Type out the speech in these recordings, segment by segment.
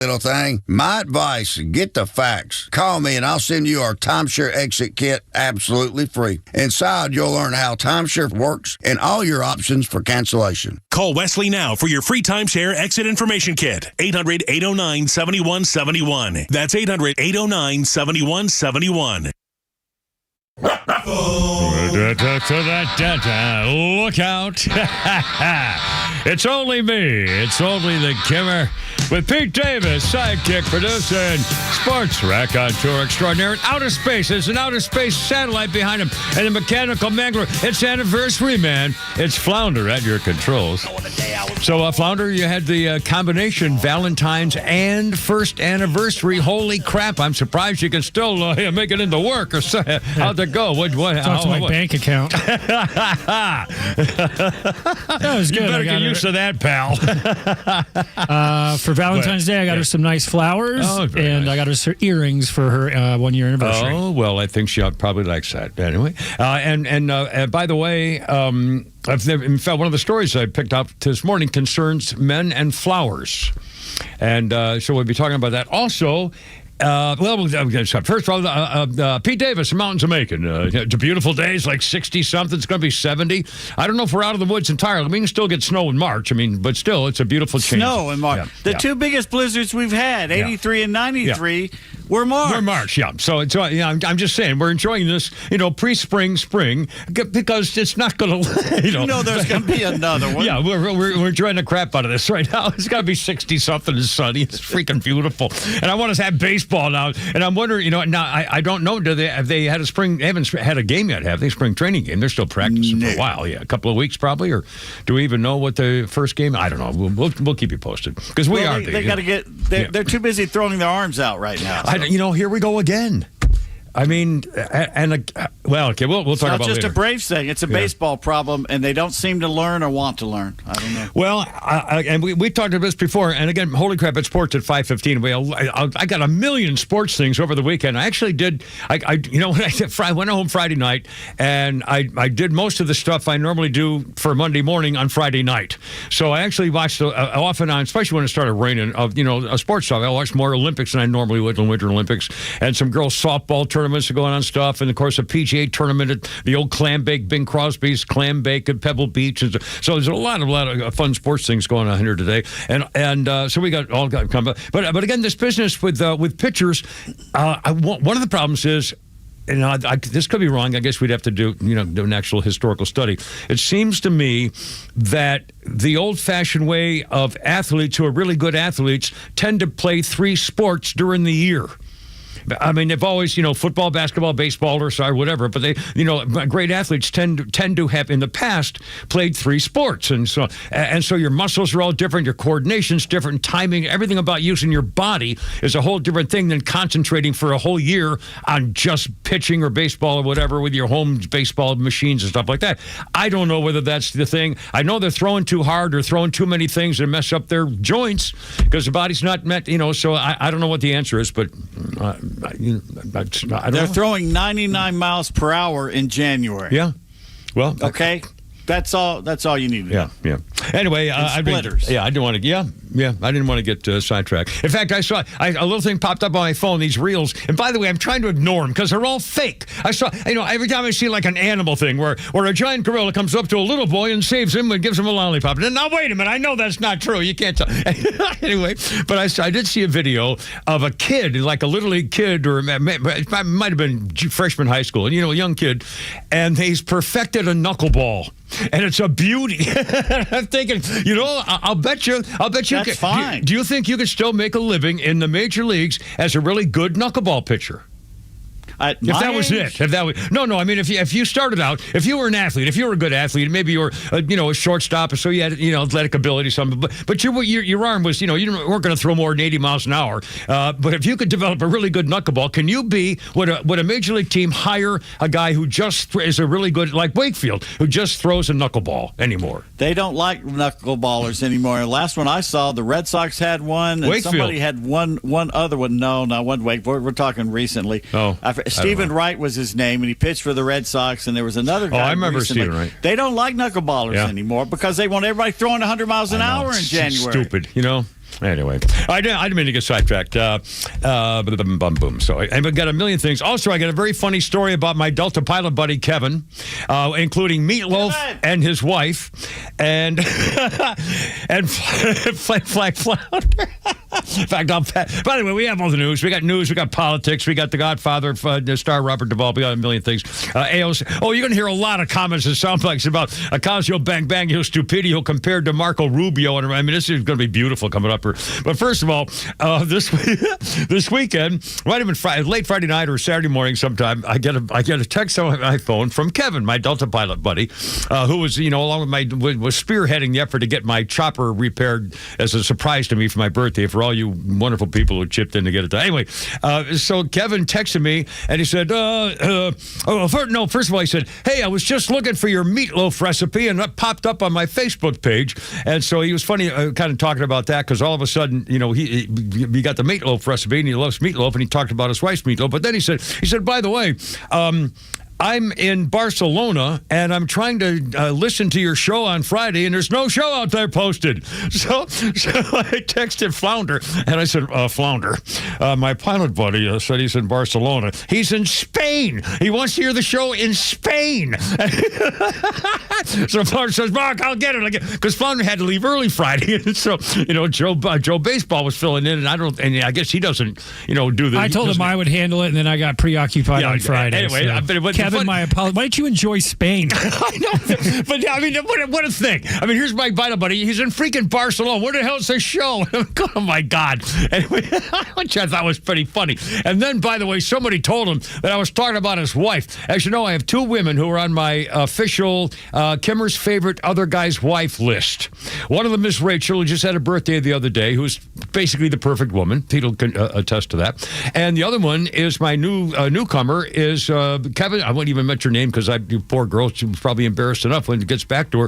little thing. My advice, get the facts. Call me and I'll send you our timeshare exit kit absolutely free. Inside, you'll learn how timeshare works and all your options for cancellation. Call Wesley now for your free timeshare exit information kit. 800-809-7171. That's 800-809-7171. Look out. It's only me. It's only the Kimmer with Pete Davis, sidekick producer and sports raconteur extraordinaire. Outer space. There's an outer space satellite behind him and a mechanical mangler. It's anniversary, man. It's Flounder at your controls. So, Flounder, you had the combination Valentine's and first anniversary. Holy crap. I'm surprised you can still make it into work. Or so. How'd that go? Talk to my bank account. That was good. You better get used to that, pal. For Valentine's Day, I got her some nice flowers, and I got her some earrings for her 1-year anniversary. Oh, well, I think she probably likes that. Anyway, and by the way, in fact, one of the stories I picked up this morning concerns men and flowers. And so we'll be talking about that. Also, first of all, Pete Davis, the mountains of Macon. It's a beautiful day. It's like 60-something. It's going to be 70. I don't know if we're out of the woods entirely. We can still get snow in March. But still, it's a beautiful change. Snow in March. The two biggest blizzards we've had, 83 and 93, were March. We're March, yeah. So I'm just saying, we're enjoying this, pre-spring, spring, because it's not going to, there's going to be another one. Yeah, we're enjoying the crap out of this right now. It's got to be 60-something and sunny. It's freaking beautiful. And I want us to have baseball now, and I'm wondering, now I don't know, have they had a spring? They haven't had a game yet, have they? Spring training game? They're still practicing for a while, a couple of weeks probably, or do we even know what the first game? I don't know. We'll keep you posted because they got to get. They're too busy throwing their arms out right now. So. Here we go again. We'll talk about it later. It's not just a Braves thing. It's a baseball problem, and they don't seem to learn or want to learn. I don't know. Well, and we talked about this before, and again, holy crap, it's sports at 5:15. I got a million sports things over the weekend. I actually did, when I went home Friday night, and I did most of the stuff I normally do for Monday morning on Friday night. So I actually watched off and on, especially when it started raining, a sports stuff. I watched more Olympics than I normally would in Winter Olympics, and some girls' softball tournaments are going on stuff, and of course a PGA tournament at the old Clam Bake, Bing Crosby's Clam Bake at Pebble Beach. So there's a lot of fun sports things going on here today, and so we got all got come. But again, this business with pitchers, one of the problems is. This could be wrong. I guess we'd have to do an actual historical study. It seems to me that the old-fashioned way of athletes who are really good athletes tend to play 3 sports during the year. They've always, football, basketball, baseball, or whatever. But they, great athletes tend to have in the past played 3 sports, and so your muscles are all different, your coordination's different, timing, everything about using your body is a whole different thing than concentrating for a whole year on just pitching or baseball or whatever with your home baseball machines and stuff like that. I don't know whether that's the thing. I know they're throwing too hard or throwing too many things that mess up their joints because the body's not meant, So I don't know what the answer is, but. They're throwing 99 miles per hour in January. Yeah. Well, okay. That's all you need to know. Yeah. Anyway, splitters. I didn't want to. I didn't want to get sidetracked. In fact, I saw a little thing popped up on my phone. These reels, and by the way, I'm trying to ignore them because they're all fake. I saw, every time I see like an animal thing where a giant gorilla comes up to a little boy and saves him and gives him a lollipop. And now wait a minute, I know that's not true. You can't tell. Anyway, but I did see a video of a kid, like a little league kid, or it might have been freshman high school, and a young kid, and he's perfected a knuckleball. And it's a beauty. I'm thinking, I'll bet you. That's fine. Do you think you could still make a living in the major leagues as a really good knuckleball pitcher? If you started out, if you were an athlete, if you were a good athlete, maybe you were, a shortstop, so you had, athletic ability, something, but your arm was, you weren't going to throw more than 80 miles an hour. But if you could develop a really good knuckleball, can you would a major league team hire a guy who just is a really good, like Wakefield, who just throws a knuckleball anymore? They don't like knuckleballers anymore. Last one I saw, the Red Sox had one, and Wakefield. Somebody had one other one. No, not one Wakefield. We're talking recently. Oh. Stephen Wright was his name, and he pitched for the Red Sox, and there was another guy. I remember recently. Stephen Wright. They don't like knuckleballers anymore because they want everybody throwing 100 miles an hour in January. Stupid, Anyway, I didn't mean to get sidetracked. Boom. So I've got a million things. Also, I got a very funny story about my Delta pilot buddy, Kevin, including Meatloaf and his wife, and Flag Flounder. In fact, by the way, we have all the news. We got politics. We got the Godfather, the star Robert Duvall. We got a million things. AOC. Oh, you're going to hear a lot of comments and sound bites about Ocasio Bang Bang, Stupidity compared to Marco Rubio. And I mean, this is going to be beautiful coming up here. But first of all, this weekend, might have been late Friday night or Saturday morning sometime, I get a text on my phone from Kevin, my Delta pilot buddy, who was, along with was spearheading the effort to get my chopper repaired as a surprise to me for my birthday, for all you wonderful people who chipped in to get it done. Anyway, so Kevin texted me and he said, first of all, he said, hey, I was just looking for your meatloaf recipe, and that popped up on my Facebook page. And so he was funny, kind of talking about that, because all of a sudden, he got the meatloaf recipe and he loves meatloaf, and he talked about his wife's meatloaf. But then he said, by the way, I'm in Barcelona, and I'm trying to listen to your show on Friday, and there's no show out there posted. So I texted Flounder, and I said, Flounder, my pilot buddy said he's in Barcelona. He's in Spain. He wants to hear the show in Spain. So Flounder says, Mark, I'll get it. Because Flounder had to leave early Friday. And so, Joe Baseball was filling in, and I guess he doesn't, do the... I told him I would handle it, and then I got preoccupied on Friday. Anyway, so. Kevin, my apologies. Why don't you enjoy Spain? I know, but I mean, what a thing. I mean, here's my vital buddy. He's in freaking Barcelona. Where the hell is this show? Oh, my God. Anyway, which I thought was pretty funny. And then, by the way, somebody told him that I was talking about his wife. As you know, I have two women who are on my official Kimmer's favorite other guy's wife list. One of them is Rachel, who just had a birthday the other day, who's basically the perfect woman. Peter can attest to that. And the other one is my newcomer, is Kevin. I wouldn't even mention her name because you poor girl, she was probably embarrassed enough when it gets back to her.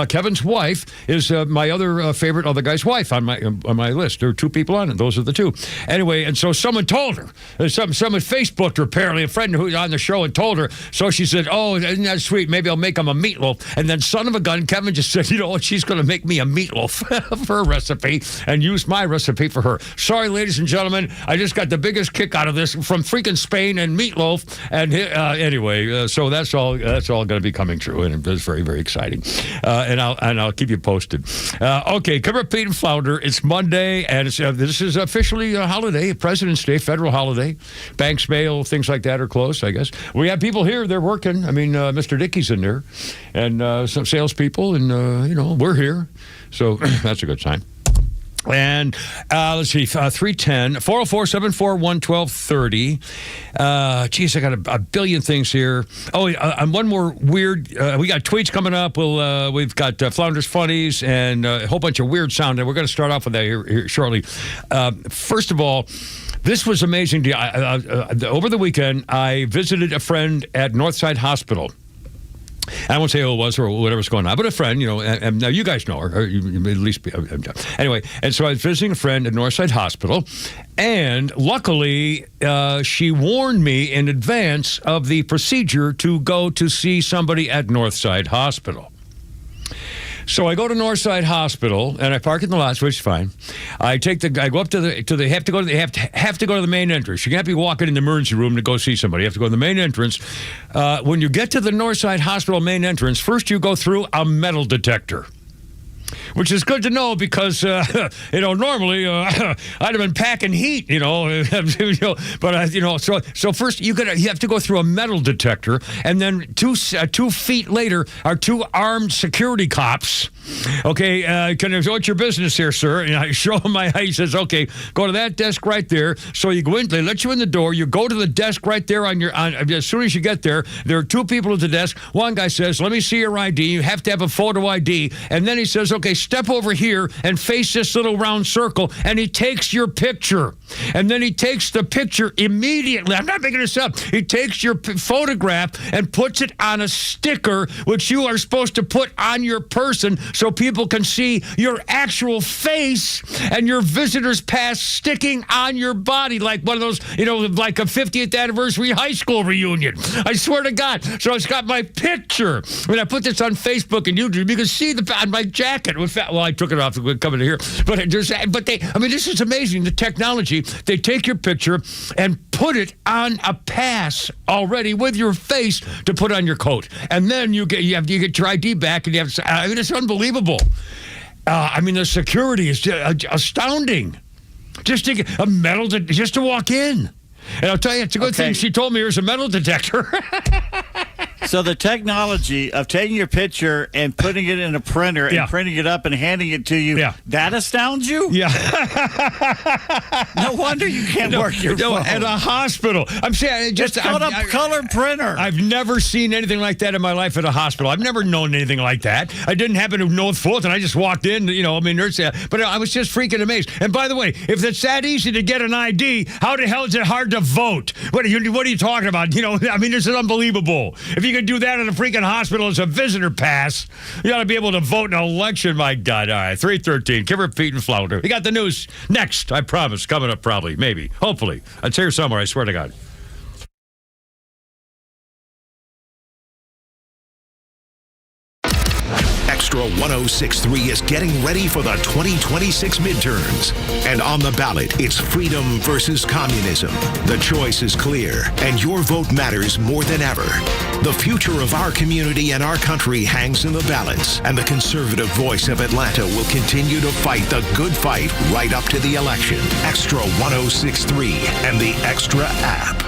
Kevin's wife is my other favorite other guy's wife on my list. There are two people on it. Those are the two. Anyway, and so someone told her. Someone Facebooked her, apparently, a friend who's on the show, and told her. So she said, oh, isn't that sweet? Maybe I'll make him a meatloaf. And then son of a gun, Kevin just said, she's going to make me a meatloaf for her recipe and use my recipe for her. Sorry, ladies and gentlemen, I just got the biggest kick out of this from freaking Spain and meatloaf. And anyway, so that's all going to be coming true, and it's very, very exciting. And I'll keep you posted. Okay, cover up Pete and Flounder. It's Monday, and this is officially a holiday, President's Day, federal holiday. Banks, mail, things like that are closed, I guess. We have people here; they're working. I mean, Mr. Dickey's in there, and some salespeople, and we're here, so that's a good sign. And let's see, 310-404-741-1230. Geez, I got a billion things here. Oh, and one more weird. We got tweets coming up. We've got Flounder's Funnies and a whole bunch of weird sound. And we're going to start off with that here shortly. First of all, this was amazing. Over the weekend, I visited a friend at Northside Hospital. I won't say who it was or whatever's going on, but a friend, and now you guys know her, or you at least be. Anyway, and so I was visiting a friend at Northside Hospital, and luckily she warned me in advance of the procedure to go to see somebody at Northside Hospital. So I go to Northside Hospital and I park in the lot, which is fine. I go up to the have to go to the main entrance. You can't be walking in the emergency room to go see somebody. You have to go to the main entrance. When you get to the Northside Hospital main entrance, first you go through a metal detector, which is good to know because, normally I'd have been packing heat, but, so first you have to go through a metal detector, and then 2 feet later are 2 armed security cops. Okay, what's your business here, sir? And I show him my height. He says, okay, go to that desk right there. So you go in, they let you in the door. You go to the desk right there as soon as you get there. There are 2 people at the desk. One guy says, let me see your ID. You have to have a photo ID. And then he says, okay, step over here and face this little round circle. And he takes your picture. And then he takes the picture immediately. I'm not making this up. He takes your photograph and puts it on a sticker, which you are supposed to put on your person so people can see your actual face and your visitor's pass sticking on your body like one of those, like a 50th anniversary high school reunion. I swear to God. So it's got my picture. When I put this on Facebook and YouTube, you can see on my jacket. Well, I took it off coming to here. But this is amazing. The technology. They take your picture and put it on a pass already with your face to put on your coat. And then you get your ID back, and it's unbelievable. The security is just astounding. Just to get a metal just to walk in. And I'll tell you, it's a good thing she told me there's a metal detector. So the technology of taking your picture and putting it in a printer and printing it up and handing it to you, that astounds you? Yeah. No wonder you can't work your phone. At a hospital. I'm saying, it's called a color printer. I've never seen anything like that in my life at a hospital. I've never known anything like that. I didn't happen to know it's full, and I just walked in, but I was just freaking amazed. And by the way, if it's that easy to get an ID, how the hell is it hard to vote? What are you talking about? This is unbelievable. If you could do that at a freaking hospital as a visitor pass, you ought to be able to vote in an election. My God. All right, 313. Kimber, Pete, and Flounder. We got the news next, I promise. Coming up probably, maybe, hopefully. It's here somewhere, I swear to God. Extra 106.3 is getting ready for the 2026 midterms. And on the ballot, it's freedom versus communism. The choice is clear, and your vote matters more than ever. The future of our community and our country hangs in the balance, and the conservative voice of Atlanta will continue to fight the good fight right up to the election. Extra 106.3 and the Extra app.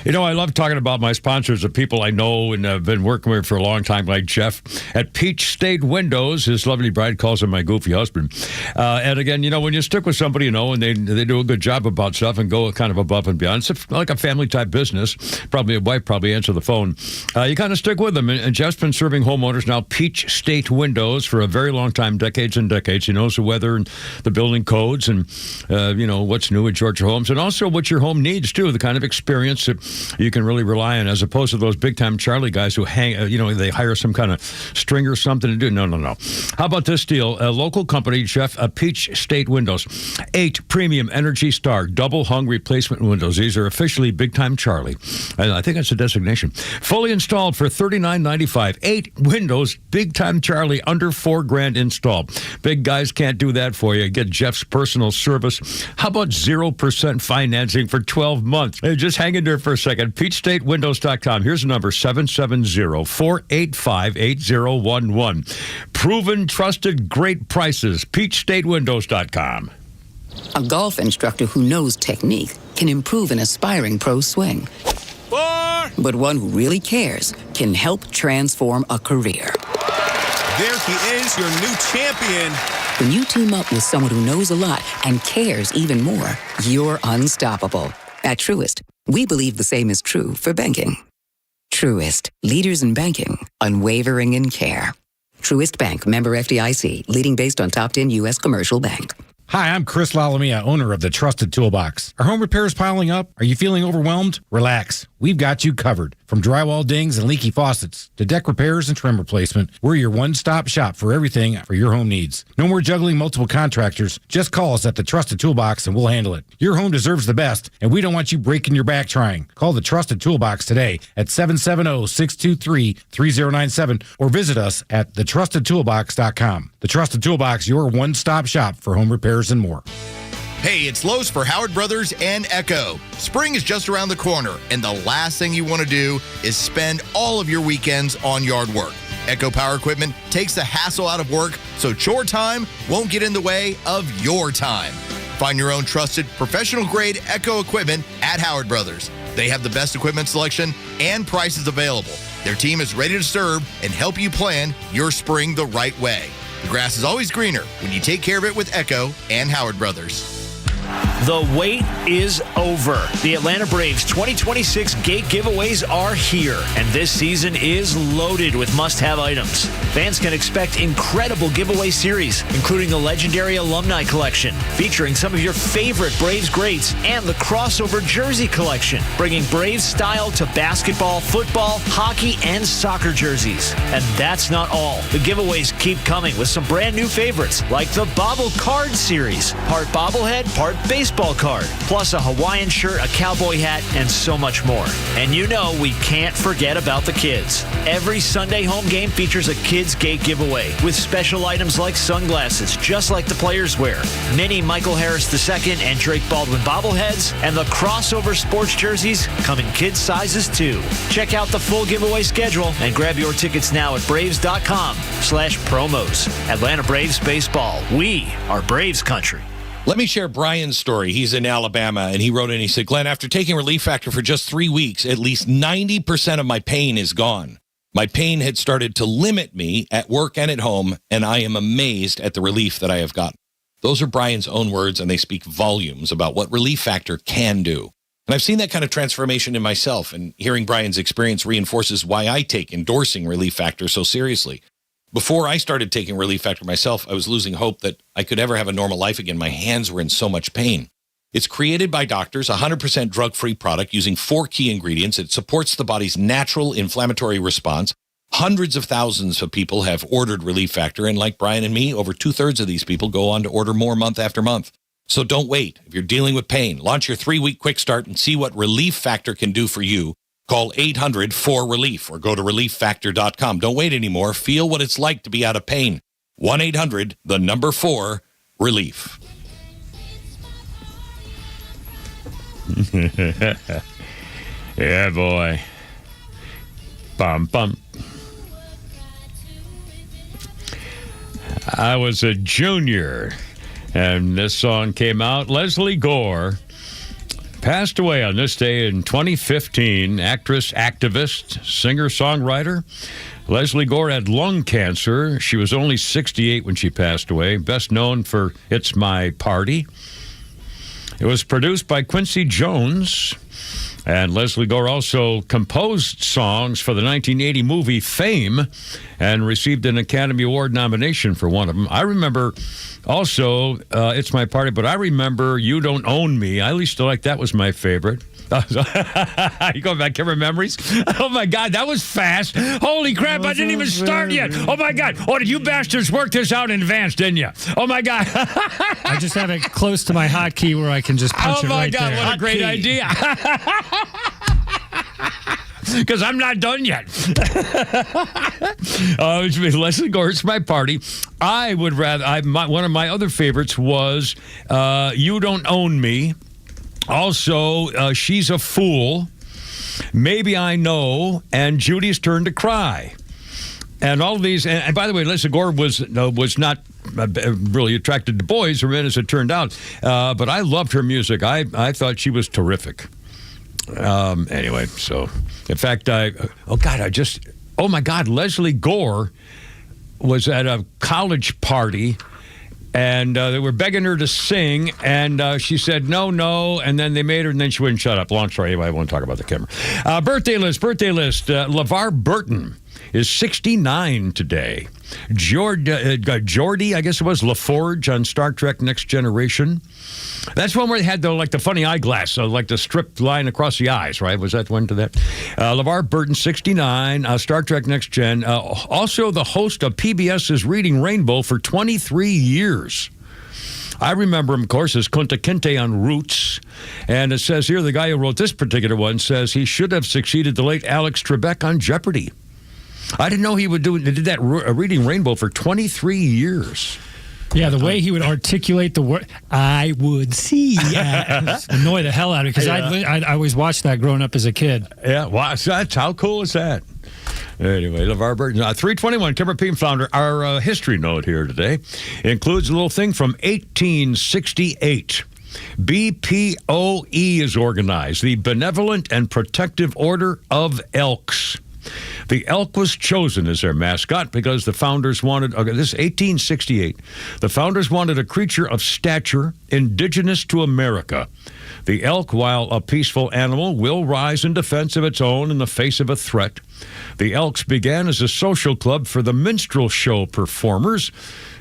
I love talking about my sponsors, the people I know and have been working with for a long time, like Jeff at Peach State Windows. His lovely bride calls him my goofy husband. And again, when you stick with somebody, and they do a good job about stuff and go kind of above and beyond, it's like a family-type business. Probably a wife answer the phone. You kind of stick with them. And Jeff's been serving homeowners now Peach State Windows for a very long time, decades and decades. He knows the weather and the building codes and, what's new at Georgia Homes, and also what your home needs, too, the kind of experience that you can really rely on, as opposed to those big-time Charlie guys who hang, they hire some kind of string or something to do. No. How about this deal? A local company, Jeff, Peach State Windows. 8 premium Energy Star double-hung replacement windows. These are officially big-time Charlie. And I think that's a designation. Fully installed for $39.95. 8 windows, big-time Charlie, under $4,000 installed. Big guys can't do that for you. Get Jeff's personal service. How about 0% financing for 12 months? Hey, just hang in there for a second. PeachStateWindows.com. Here's the number, 770-485-8011. Proven, trusted, great prices. PeachStateWindows.com. A golf instructor who knows technique can improve an aspiring pro's swing. But one who really cares can help transform a career. There he is, your new champion. When you team up with someone who knows a lot and cares even more, you're unstoppable. At Truist, we believe the same is true for banking. Truist, leaders in banking, unwavering in care. Truist Bank, member FDIC, leading based on top 10 U.S. commercial bank. Hi, I'm Chris Lalamia, owner of the Trusted Toolbox. Are home repairs piling up? Are you feeling overwhelmed? Relax. We've got you covered. From drywall dings and leaky faucets to deck repairs and trim replacement, we're your one-stop shop for everything for your home needs. No more juggling multiple contractors. Just call us at the Trusted Toolbox and we'll handle it. Your home deserves the best, and we don't want you breaking your back trying. Call the Trusted Toolbox today at 770-623-3097 or visit us at thetrustedtoolbox.com. The Trusted Toolbox, your one-stop shop for home repairs and more. Hey, it's Lowe's for Howard Brothers and Echo. Spring is just around the corner, and the last thing you want to do is spend all of your weekends on yard work. Echo Power Equipment takes the hassle out of work, so chore time won't get in the way of your time. Find your own trusted, professional-grade Echo equipment at Howard Brothers. They have the best equipment selection and prices available. Their team is ready to serve and help you plan your spring the right way. The grass is always greener when you take care of it with Echo and Howard Brothers. The wait is over. The Atlanta Braves 2026 gate giveaways are here, and this season is loaded with must-have items. Fans can expect incredible giveaway series, including the legendary Alumni Collection, featuring some of your favorite Braves greats, and the crossover jersey collection, bringing Braves style to basketball, football, hockey, and soccer jerseys. And that's not all. The giveaways keep coming with some brand new favorites, like the Bobble Card Series, part bobblehead, part baseball card, plus a Hawaiian shirt, a cowboy hat, and so much more. And you know we can't forget about the kids. Every Sunday home game features a Kids Gate giveaway with special items like sunglasses, just like the players wear, mini Michael Harris II and Drake Baldwin bobbleheads, and the crossover sports jerseys come in kids sizes too. Check out the full giveaway schedule and grab your tickets now at braves.com/promos. Atlanta Braves baseball. We are Braves country. Let me share Brian's story. He's in Alabama, and he wrote in, he said, Glenn, after taking Relief Factor for just 3 weeks, at least 90% of my pain is gone. My pain had started to limit me at work and at home, and I am amazed at the relief that I have gotten. Those are Brian's own words, and they speak volumes about what Relief Factor can do. And I've seen that kind of transformation in myself, and hearing Brian's experience reinforces why I take endorsing Relief Factor so seriously. Before I started taking Relief Factor myself, I was losing hope that I could ever have a normal life again. My hands were in so much pain. It's created by doctors, 100% drug-free product using 4 key ingredients. It supports the body's natural inflammatory response. Hundreds of thousands of people have ordered Relief Factor, and like Brian and me, over 2/3 of these people go on to order more month after month. So don't wait. If you're dealing with pain, launch your 3-week quick start and see what Relief Factor can do for you. Call 800-4RELIEF or go to relieffactor.com. Don't wait anymore. Feel what it's like to be out of pain. 1-800-4-RELIEF. Yeah, boy. Bum, bum. I was a junior, and this song came out. Leslie Gore passed away on this day in 2015. Actress, activist, singer-songwriter. Leslie Gore had lung cancer. She was only 68 when she passed away. Best known for It's My Party. It was produced by Quincy Jones. And Leslie Gore also composed songs for the 1980 movie Fame and received an Academy Award nomination for one of them. I remember also It's My Party, but I remember You Don't Own Me. I used to like that was my favorite. You going back, camera memories? Oh, my God, that was fast. Holy crap, I didn't even start yet. Oh, my God. Oh, did you bastards work this out in advance, didn't you? Oh, my God. I just have it close to my hotkey where I can just punch it right there. Oh, my God, what a great idea. Because I'm not done yet. Leslie Gore, It's My Party. I would rather, one of my other favorites was You Don't Own Me. Also, She's a Fool, Maybe I Know, and Judy's Turn to Cry. And all of these, and by the way, Leslie Gore was not really attracted to boys or men, as it turned out, but I loved her music. I thought she was terrific. Anyway, so, in fact, oh my God, Leslie Gore was at a college party, and they were begging her to sing, and she said, no, and then they made her, and then she wouldn't shut up. Long story, anyway, I won't talk about the camera. Birthday list. LeVar Burton is 69 today. Geordie, I guess it was, LaForge on Star Trek Next Generation. That's one where they had the funny eyeglass, like the strip line across the eyes, right? Was that one to that? LeVar Burton, 69, Star Trek Next Gen. Also the host of PBS's Reading Rainbow for 23 years. I remember him, of course, as Kunta Kinte on Roots. And it says here, the guy who wrote this particular one says he should have succeeded the late Alex Trebek on Jeopardy! I didn't know he did that Reading Rainbow for 23 years. Yeah, the way he would articulate the word, I would see, annoy the hell out of me, because I always watched that growing up as a kid. Yeah, wow, that's how cool is that? Anyway, LeVar Burton, 321, Timber Peam Flounder. Our history note here today includes a little thing from 1868. BPOE is organized, the Benevolent and Protective Order of Elks. The elk was chosen as their mascot because the founders wanted, this is 1868, the founders wanted a creature of stature indigenous to America. The elk, while a peaceful animal, will rise in defense of its own in the face of a threat. The Elks began as a social club for the minstrel show performers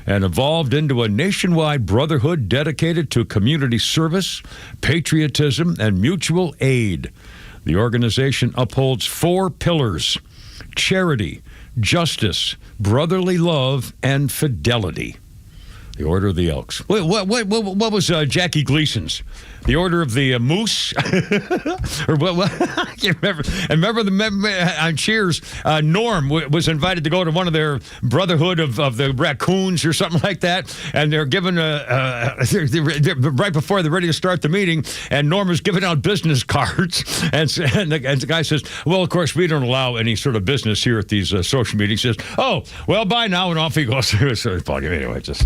and evolved into a nationwide brotherhood dedicated to community service, patriotism, and mutual aid. The organization upholds 4 pillars: charity, justice, brotherly love, and fidelity. The Order of the Elks. Wait, what was Jackie Gleason's? The Order of the Moose? Or what? I can't remember. And remember on Cheers, Norm was invited to go to one of their Brotherhood of the Raccoons or something like that. And they're given they're right before they're ready to start the meeting, and Norm was giving out business cards. And the guy says, well, of course, we don't allow any sort of business here at these social meetings. He says, oh, well, bye now. And off he goes. Anyway, just...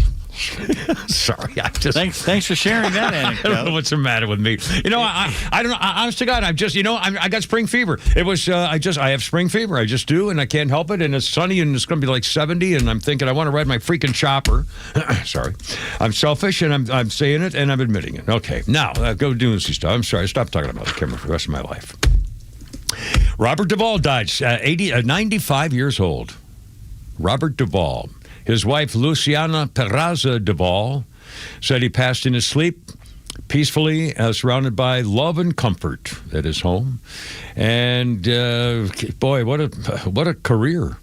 Sorry, thanks for sharing that anecdote. I don't know what's the matter with me. I don't know. Honest to God, I got spring fever. It was I have spring fever. I just do, and I can't help it. And it's sunny, and it's going to be like 70, and I'm thinking I want to ride my freaking chopper. Sorry, I'm selfish, and I'm saying it, and I'm admitting it. Okay, now go do this stuff. I'm sorry. Stop talking about the camera for the rest of my life. Robert Duvall died, 95 years old. Robert Duvall. His wife, Luciana Peraza Duvall, said he passed in his sleep peacefully, surrounded by love and comfort at his home. And, boy, what a career.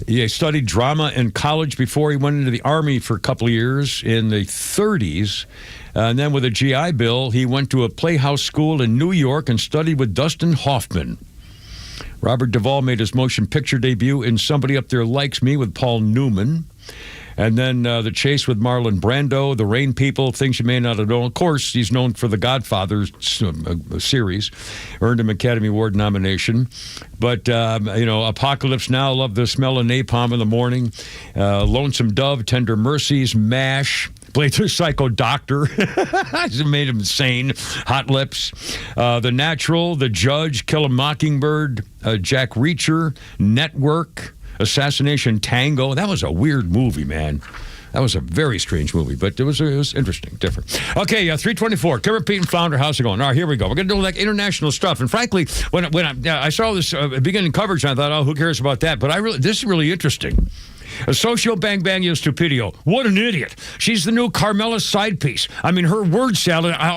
He studied drama in college before he went into the Army for a couple of years in the 30s. And then with a GI Bill, he went to a playhouse school in New York and studied with Dustin Hoffman. Robert Duvall made his motion picture debut in Somebody Up There Likes Me with Paul Newman. And then The Chase with Marlon Brando, The Rain People, Things You May Not Have Known. Of course, he's known for the Godfather series. Earned an Academy Award nomination. But, Apocalypse Now, Love the Smell of Napalm in the Morning. Lonesome Dove, Tender Mercies, MASH. Played the psycho doctor. Made him insane. Hot Lips. The Natural, The Judge, Kill a Mockingbird, Jack Reacher, Network, Assassination Tango. That was a weird movie, man. That was a very strange movie, but it was interesting, different. Okay, 324. Kevin, Pete, and Flounder, how's it going? All right, here we go. We're going to do like international stuff. And frankly, when I saw this beginning coverage, I thought, oh, who cares about that? But this is really interesting. Socio Bang Bangio Stupidio. What an idiot. She's the new Carmela side piece. I mean, her word salad, I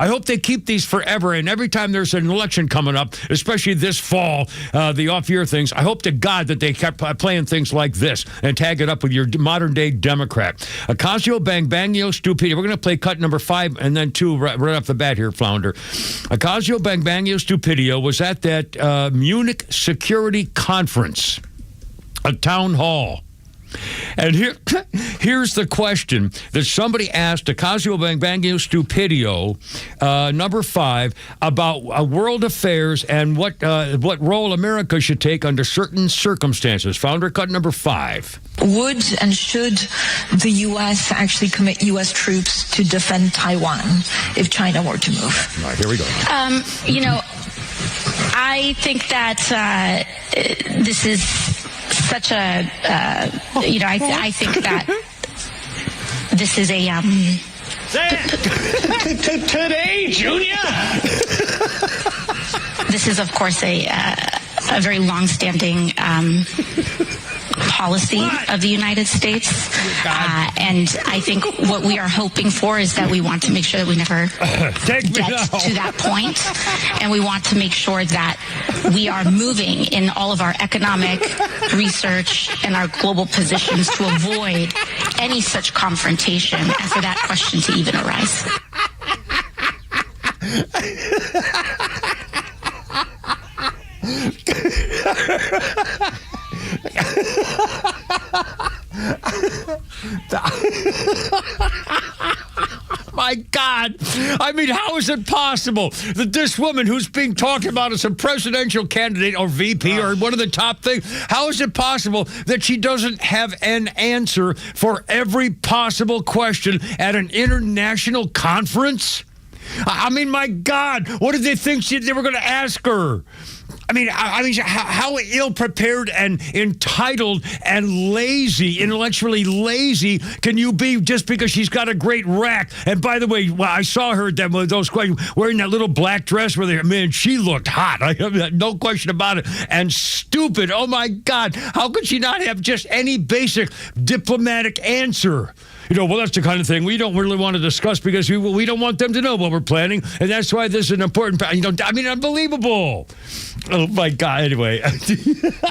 hope they keep these forever. And every time there's an election coming up, especially this fall, the off-year things, I hope to God that they kept playing things like this and tag it up with your modern-day Democrat. Ocasio Bang Bangio Stupidio. We're going to play cut number 5 and then 2 right off the bat here, Flounder. Ocasio Bang Bangio Stupidio was at that Munich Security Conference, a town hall. And here's the question that somebody asked Ocasio Bang Bangio Stupidio, number 5, about world affairs and what role America should take under certain circumstances. Founder, cut number 5. Would and should the U.S. actually commit U.S. troops to defend Taiwan if China were to move? All right, here we go. I think that this is such a, I think that this is a, Today, Junior! This is, of course, a very long-standing policy of the United States. And I think what we are hoping for is that we want to make sure that we never get to that point. And we want to make sure that we are moving in all of our economic research and our global positions to avoid any such confrontation and for that question to even arise. My God. I mean, how is it possible that this woman who's being talked about as a presidential candidate or VP or one of the top things, how is it possible that she doesn't have an answer for every possible question at an international conference? I mean, my God, what did they think they were going to ask her? I mean, how ill-prepared and entitled and lazy, intellectually lazy, can you be just because she's got a great rack? And by the way, I saw her those questions wearing that little black dress she looked hot. I have no question about it. And stupid. Oh, my God. How could she not have just any basic diplomatic answer? well, that's the kind of thing we don't really want to discuss because we don't want them to know what we're planning, and that's why this is an important. Unbelievable. Oh my God. Anyway,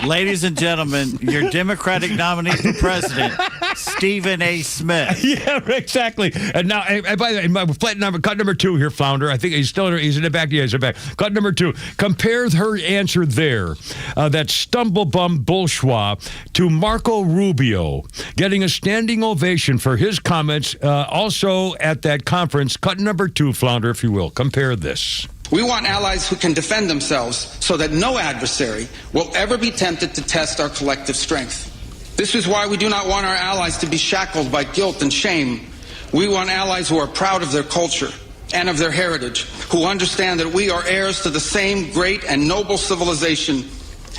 ladies and gentlemen, your Democratic nominee for president, Stephen A. Smith. Yeah, exactly. And now, by the way, cut number 2 here, Flounder. I think he's in the back. Yeah, he's in the back. Cut number 2. Compare her answer there, that stumblebum bourgeois, to Marco Rubio, getting a standing ovation for his comments also at that conference. Cut number 2, Flounder, if you will. Compare this. We want allies who can defend themselves so that no adversary will ever be tempted to test our collective strength. This is why we do not want our allies to be shackled by guilt and shame. We want allies who are proud of their culture and of their heritage, who understand that we are heirs to the same great and noble civilization,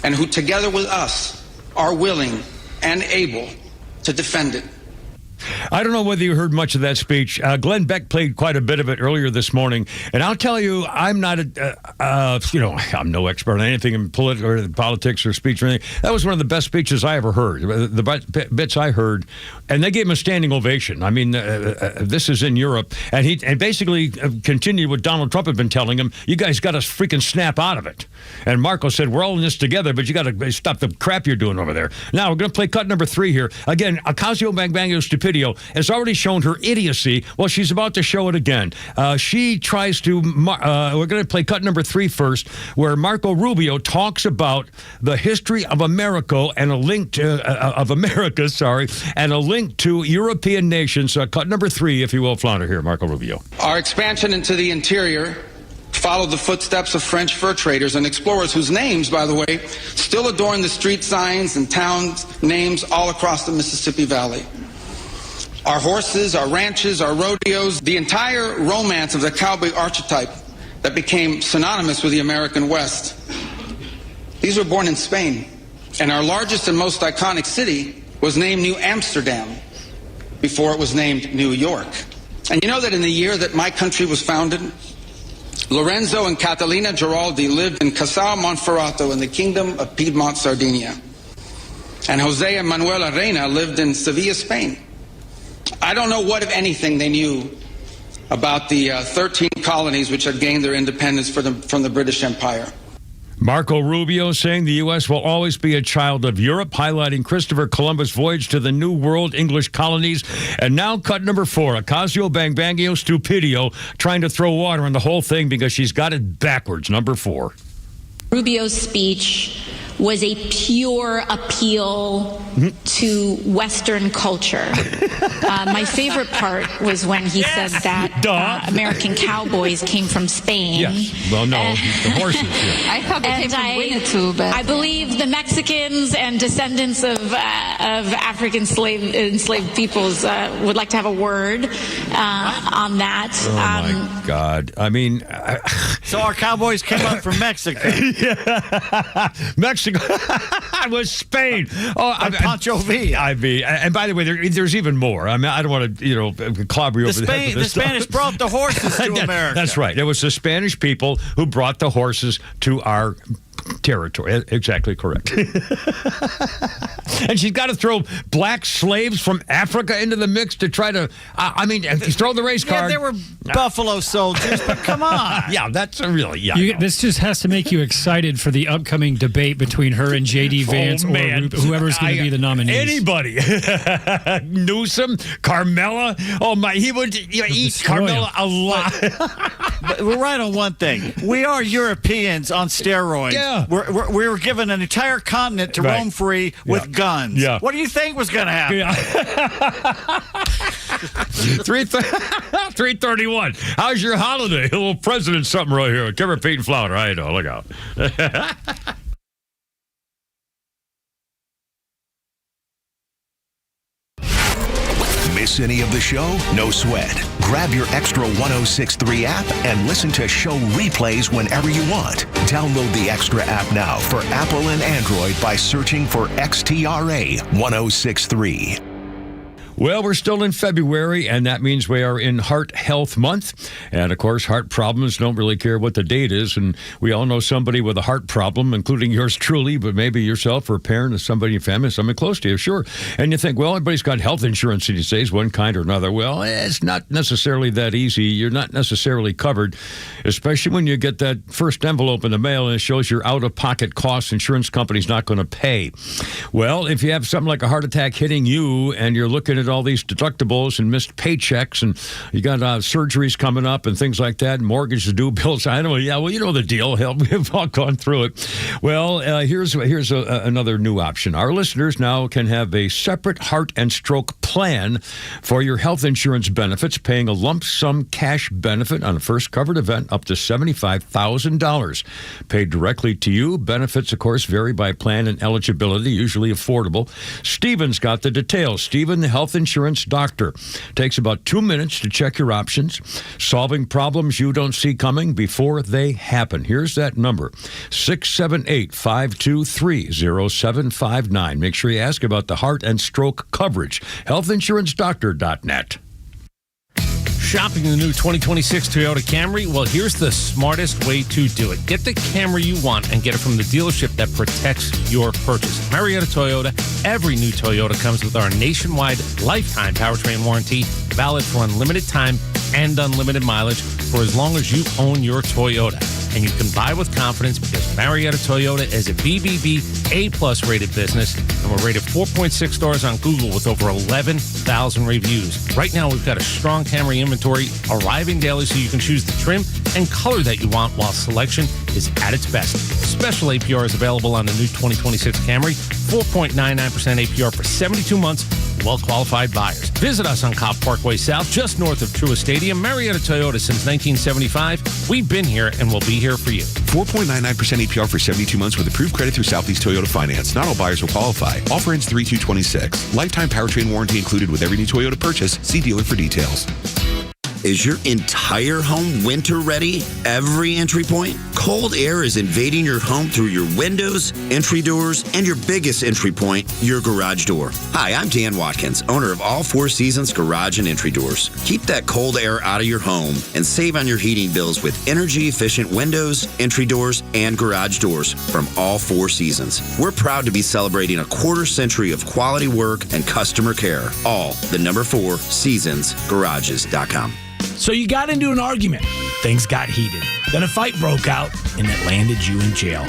and who together with us are willing and able to defend it. I don't know whether you heard much of that speech. Glenn Beck played quite a bit of it earlier this morning, and I'll tell you, I'm not I'm no expert on anything in politics or speech or anything. That was one of the best speeches I ever heard. The bits I heard, and they gave him a standing ovation. I mean, this is in Europe, and he basically continued what Donald Trump had been telling him. You guys got to freaking snap out of it. And Marco said, we're all in this together, but you got to stop the crap you're doing over there. Now we're going to play cut number 3 here. Again, Ocasio-Bangbangio's stupidity has already shown her idiocy. Well, she's about to show it again. She tries to. We're going to play cut number 3 first, where Marco Rubio talks about the history of America and a link to and a link to European nations. Cut number 3, if you will, Flounder here, Marco Rubio. Our expansion into the interior followed the footsteps of French fur traders and explorers whose names, by the way, still adorn the street signs and town names all across the Mississippi Valley. Our horses, our ranches, our rodeos, the entire romance of the cowboy archetype that became synonymous with the American West. These were born in Spain, and our largest and most iconic city was named New Amsterdam before it was named New York. And you know that in the year that my country was founded, Lorenzo and Catalina Giraldi lived in Casal Monferrato in the Kingdom of Piedmont, Sardinia. And Jose and Manuela Reina lived in Sevilla, Spain. I don't know what, if anything, they knew about the 13 colonies which had gained their independence from the British Empire. Marco Rubio saying the U.S. will always be a child of Europe, highlighting Christopher Columbus' voyage to the New World English colonies. And now cut number 4, Ocasio-Bangbangio Stupidio, trying to throw water on the whole thing because she's got it backwards. Number 4. Rubio's speech was a pure appeal to Western culture. My favorite part was when he said that American cowboys came from Spain. Yes. Well, no, the horses. Yeah. I thought they came from Winnetou, but I believe the Mexicans and descendants of African enslaved peoples would like to have a word on that. Oh my God! I mean, so our cowboys came up from Mexico. Yeah. Mexico. It was Spain. Oh, Pancho Villa. I mean, and by the way, there's even more. I mean, I don't want to, clobber you over the head with this The Spanish brought the horses to America. That's right. It was the Spanish people who brought the horses to our territory. Exactly correct. And she's got to throw black slaves from Africa into the mix to try to, throw the race card. Yeah, there were buffalo soldiers, but come on. Yeah, that's really, this just has to make you excited for the upcoming debate between her and J.D. Vance or whoever's going to be the nominee. Anybody. Newsom, Carmella. Oh, my, he would eat Carmella alive. But we're right on one thing. We are Europeans on steroids. Yeah. We were given an entire continent to roam free with guns. Yeah. What do you think was going to happen? Yeah. 331. How's your holiday? A little president something right here. Give her Pete and Flounder. I know. Look out. Miss any of the show? No sweat. Grab your Extra 106.3 app and listen to show replays whenever you want. Download the Extra app now for Apple and Android by searching for XTRA 106.3. Well, we're still in February, and that means we are in Heart Health Month. And, of course, heart problems don't really care what the date is. And we all know somebody with a heart problem, including yours truly, but maybe yourself or a parent of somebody in your family, someone close to you, sure. And you think, well, everybody's got health insurance these days, one kind or another. Well, it's not necessarily that easy. You're not necessarily covered, especially when you get that first envelope in the mail and it shows your out-of-pocket costs insurance company's not going to pay. Well, if you have something like a heart attack hitting you and you're looking at all these deductibles and missed paychecks and you got surgeries coming up and things like that, mortgages due, bills, I don't know. Yeah, well, you know the deal. Hell, we've all gone through it. Well, here's another new option. Our listeners now can have a separate heart and stroke plan for your health insurance benefits, paying a lump sum cash benefit on a first covered event up to $75,000. Paid directly to you. Benefits, of course, vary by plan and eligibility, usually affordable. Stephen's got the details. Stephen, the health insurance doctor. Takes about 2 minutes to check your options, solving problems you don't see coming before they happen. Here's that number, 678-523-0759. Make sure you ask about the heart and stroke coverage. Healthinsurancedoctor.net. Shopping the new 2026 Toyota Camry? Well, here's the smartest way to do it. Get the Camry you want and get it from the dealership that protects your purchase. Marietta Toyota, every new Toyota comes with our nationwide lifetime powertrain warranty, valid for unlimited time and unlimited mileage for as long as you own your Toyota. And you can buy with confidence because Marietta Toyota is a BBB A+ rated business, and we're rated 4.6 stars on Google with over 11,000 reviews. Right now, we've got a strong Camry inventory arriving daily so you can choose the trim and color that you want while selection is at its best. Special APR is available on the new 2026 Camry, 4.99% APR for 72 months. Well-qualified buyers. Visit us on Cobb Parkway South, just north of Truist Stadium. Marietta Toyota since 1975. We've been here and we'll be here for you. 4.99% APR for 72 months with approved credit through Southeast Toyota Finance. Not all buyers will qualify. Offer ends 3/2/26. Lifetime powertrain warranty included with every new Toyota purchase. See dealer for details. Is your entire home winter ready? Every entry point? Cold air is invading your home through your windows, entry doors, and your biggest entry point, your garage door. Hi, I'm Dan Watkins, owner of All Four Seasons Garage and Entry Doors. Keep that cold air out of your home and save on your heating bills with energy-efficient windows, entry doors, and garage doors from All Four Seasons. We're proud to be celebrating a quarter century of quality work and customer care. All the number 4 seasonsgarages.com. So you got into an argument. Things got heated. Then a fight broke out, and it landed you in jail.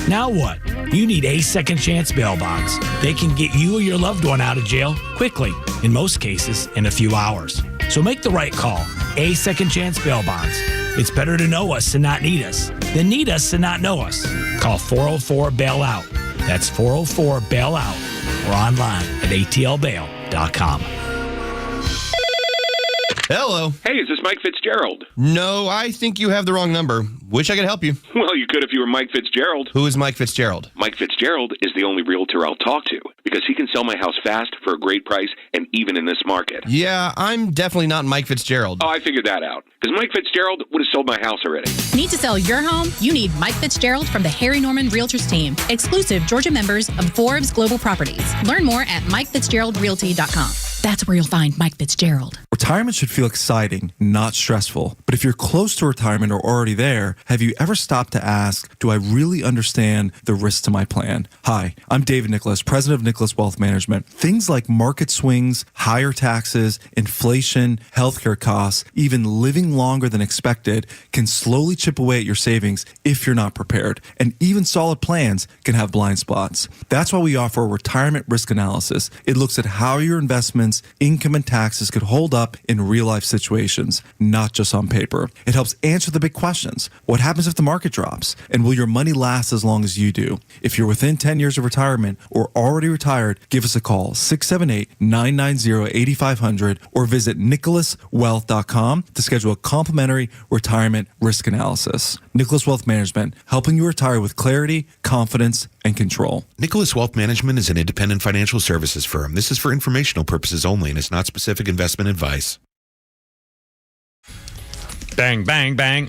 Now what? You need a second chance bail bonds. They can get you or your loved one out of jail quickly, in most cases, in a few hours. So make the right call. A second chance bail bonds. It's better to know us and not need us than need us and not know us. Call 404-BAIL-OUT. That's 404-BAIL-OUT or online at atlbail.com. Hello. Hey, is this Mike Fitzgerald? No, I think you have the wrong number. Wish I could help you. Well, you could if you were Mike Fitzgerald. Who is Mike Fitzgerald? Mike Fitzgerald is the only realtor I'll talk to because he can sell my house fast for a great price and even in this market. Yeah, I'm definitely not Mike Fitzgerald. Oh, I figured that out because Mike Fitzgerald would have sold my house already. Need to sell your home? You need Mike Fitzgerald from the Harry Norman Realtors team. Exclusive Georgia members of Forbes Global Properties. Learn more at MikeFitzgeraldRealty.com. That's where you'll find Mike Fitzgerald. Retirement should feel exciting, not stressful. But if you're close to retirement or already there, have you ever stopped to ask, do I really understand the risks to my plan? Hi, I'm David Nicholas, president of Nicholas Wealth Management. Things like market swings, higher taxes, inflation, healthcare costs, even living longer than expected can slowly chip away at your savings if you're not prepared. And even solid plans can have blind spots. That's why we offer a retirement risk analysis. It looks at how your investments, income, and taxes could hold up in real-life situations, not just on paper. It helps answer the big questions. What happens if the market drops? And will your money last as long as you do? If you're within 10 years of retirement or already retired, give us a call, 678-990-8500, or visit nicholaswealth.com to schedule a complimentary retirement risk analysis. Nicholas Wealth Management, helping you retire with clarity, confidence, and control. Nicholas Wealth Management is an independent financial services firm. This is for informational purposes only and is not specific investment advice. Bang, bang, bang.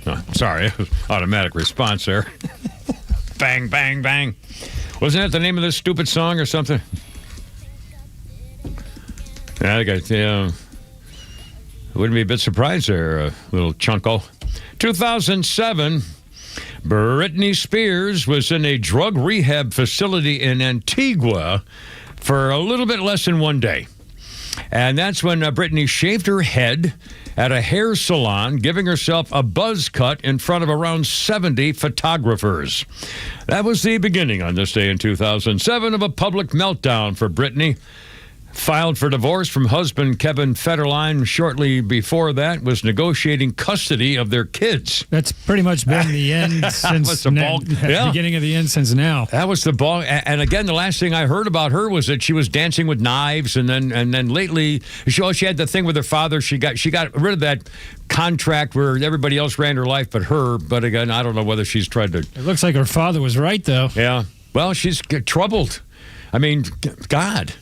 Oh, sorry. Automatic response there. Bang, bang, bang. Wasn't that the name of this stupid song or something? I got, wouldn't be a bit surprised there, little chunko. 2007, Britney Spears was in a drug rehab facility in Antigua for a little bit less than 1 day. And that's when Britney shaved her head at a hair salon, giving herself a buzz cut in front of around 70 photographers. That was the beginning on this day in 2007 of a public meltdown for Britney. Filed for divorce from husband Kevin Federline shortly before that, was negotiating custody of their kids. That's pretty much been the end since the beginning of the end since now. That was the ball. And again, the last thing I heard about her was that she was dancing with knives, and then lately she had the thing with her father. She got rid of that contract where everybody else ran her life but her. But again, I don't know whether she's tried to. It looks like her father was right, though. Yeah. Well, she's troubled. I mean, God.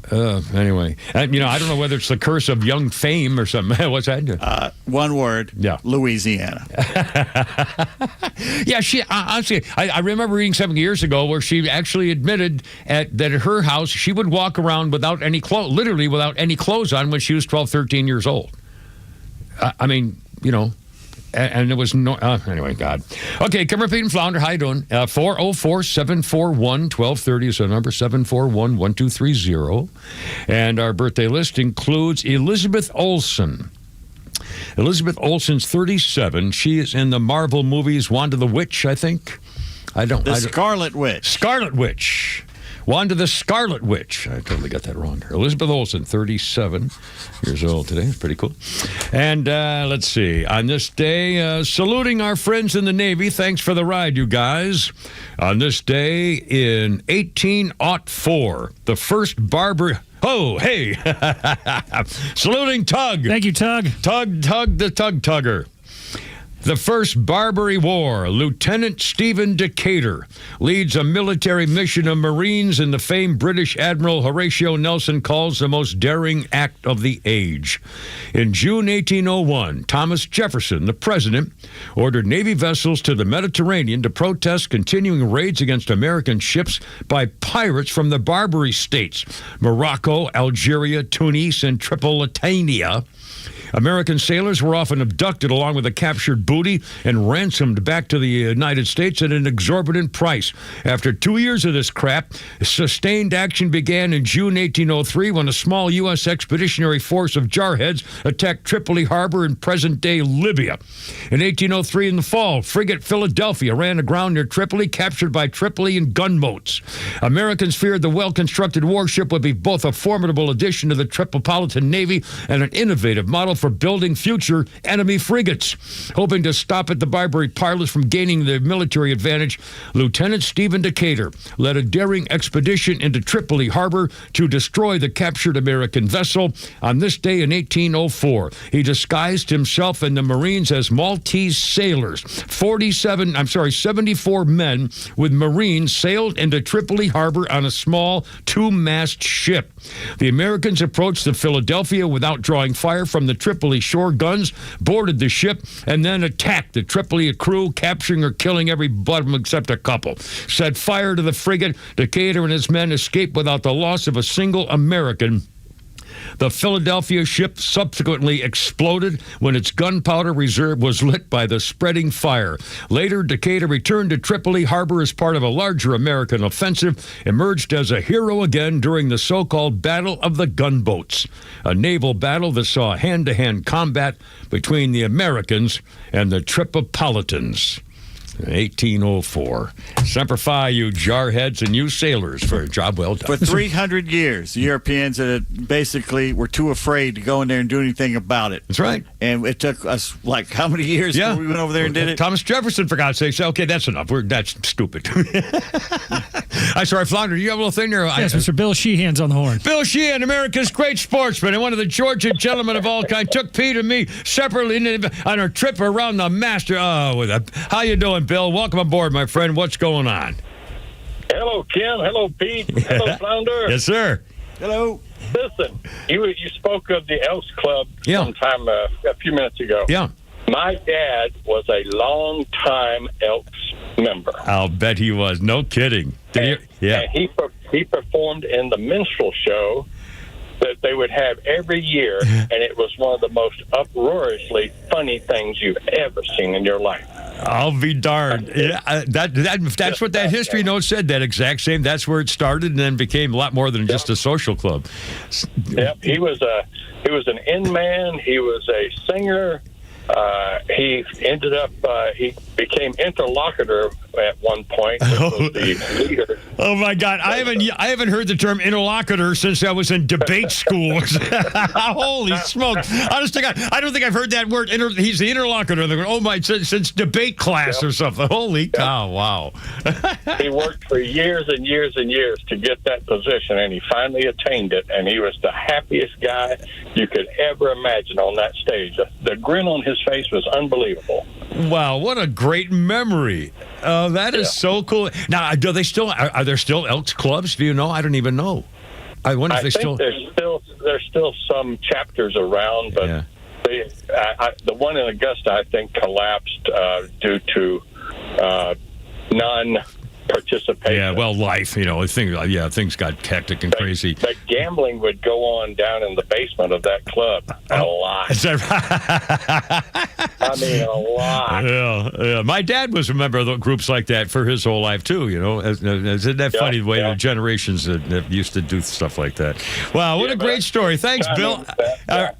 Anyway, I don't know whether it's the curse of young fame or something. What's that? One word. Yeah. Louisiana. Yeah, she honestly, I remember reading something years ago where she actually admitted that at her house she would walk around without any clothes, literally without any clothes on when she was 12, 13 years old. I mean, and there was no... anyway, God. Okay, come repeat and flounder. How you doing? 404-741-1230 is our number, 741-1230. And our birthday list includes Elizabeth Olsen. Elizabeth Olsen's 37. She is in the Marvel movies Wanda the Witch, I think. Scarlet Witch. Scarlet Witch. Wanda the Scarlet Witch. I totally got that wrong. Elizabeth Olsen, 37 years old today. It's pretty cool. And let's see. On this day, saluting our friends in the Navy. Thanks for the ride, you guys. On this day in 1804, the first barber... Oh, hey. Saluting Tug. Thank you, Tug. Tug the Tug Tugger. The First Barbary War, Lieutenant Stephen Decatur leads a military mission of Marines in the famed British Admiral Horatio Nelson calls the most daring act of the age. In June 1801, Thomas Jefferson, the president, ordered Navy vessels to the Mediterranean to protest continuing raids against American ships by pirates from the Barbary states, Morocco, Algeria, Tunis, and Tripolitania. American sailors were often abducted along with the captured booty and ransomed back to the United States at an exorbitant price. After 2 years of this crap, sustained action began in June 1803 when a small U.S. expeditionary force of jarheads attacked Tripoli Harbor in present-day Libya. In 1803 in the fall, frigate Philadelphia ran aground near Tripoli, captured by Tripolian gunboats. Americans feared the well-constructed warship would be both a formidable addition to the Tripolitan Navy and an innovative model for building future enemy frigates. Hoping to stop at the Barbary pirates from gaining the military advantage, Lieutenant Stephen Decatur led a daring expedition into Tripoli Harbor to destroy the captured American vessel. On this day in 1804, he disguised himself and the Marines as Maltese sailors. 74 men with Marines sailed into Tripoli Harbor on a small two-mast ship. The Americans approached the Philadelphia without drawing fire from the Tripoli shore guns, boarded the ship, and then attacked the Tripoli crew, capturing or killing every one of them except a couple. Set fire to the frigate. Decatur and his men escaped without the loss of a single American. The Philadelphia ship subsequently exploded when its gunpowder reserve was lit by the spreading fire. Later, Decatur returned to Tripoli Harbor as part of a larger American offensive, emerged as a hero again during the so-called Battle of the Gunboats, a naval battle that saw hand-to-hand combat between the Americans and the Tripolitans. 1804. Semper Fi, you jarheads and you sailors, for a job well done. For 300 years, the Europeans basically were too afraid to go in there and do anything about it. That's right. And it took us, how many years before we went over there and did it? Thomas Jefferson, for God's sake, said, okay, that's enough. That's stupid. I'm sorry, Flounder, do you have a little thing there? Yes, Mr. Bill Sheehan's on the horn. Bill Sheehan, America's great sportsman and one of the Georgia gentlemen of all kind, took Pete and me separately on our trip around the Master. How you doing, Bill? Welcome aboard, my friend. What's going on? Hello, Ken. Hello, Pete. Hello, Flounder. Yes, sir. Hello. Listen, you spoke of the Elks Club sometime a few minutes ago. Yeah. My dad was a long-time Elks member. I'll bet he was. No kidding. And he performed in the minstrel show that they would have every year, and it was one of the most uproariously funny things you've ever seen in your life. I'll be darned. Yeah, that's what that history note said, that exact same. That's where it started and then became a lot more than just a social club. Yep, he was an in man. He was a singer. He ended up, he became interlocutor at one point. Was the leader. Oh my God! I haven't heard the term interlocutor since I was in debate school. Holy smokes! Honest to God, I don't think I've heard that word. He's the interlocutor. They're going, oh my, since debate class or something. Holy cow! Wow. He worked for years and years and years to get that position, and he finally attained it. And he was the happiest guy you could ever imagine on that stage. The grin on his face was unbelievable. Wow, what a great memory. That is so cool. Now, are there still Elks clubs? Do you know? I don't even know. I wonder if they still. There's still some chapters around, but the one in Augusta, I think, collapsed due to non-participation. Yeah, well, life, things got hectic and crazy. But gambling would go on down in the basement of that club a lot. Is that right? I mean, a lot. Yeah. My dad was a member of groups like that for his whole life, too, Isn't that funny the way the generations that used to do stuff like that? Wow, what a great story. Thanks, Bill. I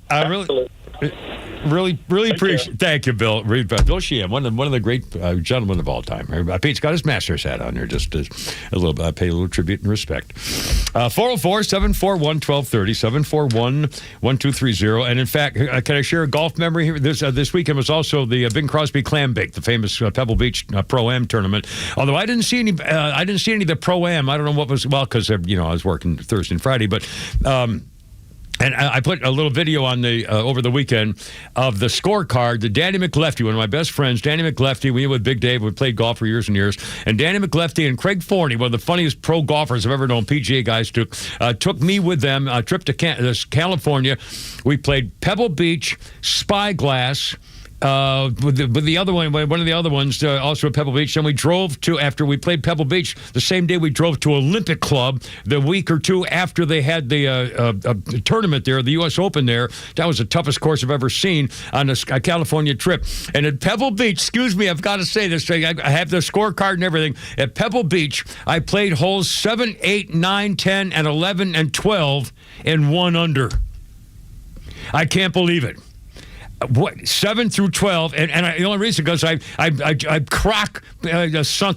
really appreciate. Thank you, Bill. Bill Sheehan, one of the great gentlemen of all time. Pete's got his master's hat on there, just pay a little tribute and respect. 404-741-1230, 741-1230. And in fact, can I share a golf memory here? This weekend was also the Bing Crosby Clam Bake, the famous Pebble Beach Pro-Am tournament. Although I didn't see any of the Pro-Am. I don't know what was, because I was working Thursday and Friday, but. And I put a little video on the over the weekend of the scorecard that Danny McLefty, one of my best friends, Danny McLefty, we were with Big Dave, we played golf for years and years, and Danny McLefty and Craig Forney, one of the funniest pro golfers I've ever known, PGA guys, took me with them, a trip to California. We played Pebble Beach, Spyglass, with the other one of the other ones, also at Pebble Beach. Then we drove after we played Pebble Beach, the same day we drove to Olympic Club the week or two after they had the tournament there, the U.S. Open there. That was the toughest course I've ever seen on a California trip. And at Pebble Beach, excuse me, I've got to say this, I have the scorecard and everything. At Pebble Beach, I played holes 7, 8, 9, 10, and 11, and 12 in 1 under. I can't believe it. 7 through 12, and the only reason because I sunk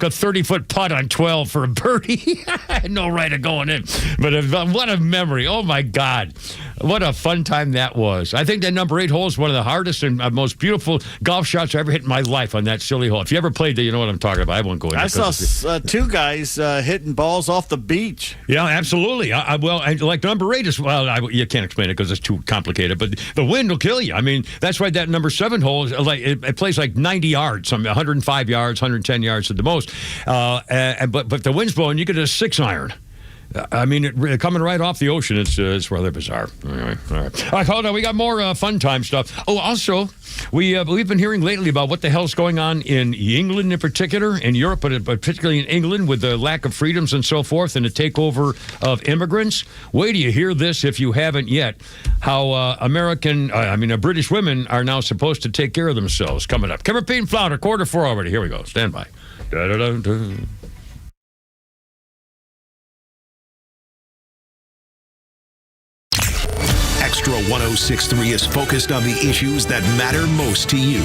a 30-foot putt on 12 for a birdie. I had no right of going in, but what a memory! Oh my God, what a fun time that was! I think that number 8 hole is one of the hardest and most beautiful golf shots I ever hit in my life on that silly hole. If you ever played that, you know what I'm talking about. I won't go into it. I saw 2 guys hitting balls off the beach. Yeah, absolutely. Like number 8 is you can't explain it because it's too complicated, but the wind will kill you. I mean, that's why that number 7 hole is it plays like 90 yards, 105 yards, 110 yards at the most. But the wind's blowing, you get a 6-iron. I mean, coming right off the ocean, it's rather bizarre. Anyway, all right. All right, hold on. We got more fun time stuff. Oh, also, we've been hearing lately about what the hell's going on in England in particular, in Europe, but particularly in England with the lack of freedoms and so forth and the takeover of immigrants. Wait till you hear this, if you haven't yet, how British women are now supposed to take care of themselves. Coming up. Kimmer, Pete, and Flounder, 3:45 already. Here we go. Stand by. Da-da-da-da. Extra 106.3 is focused on the issues that matter most to you.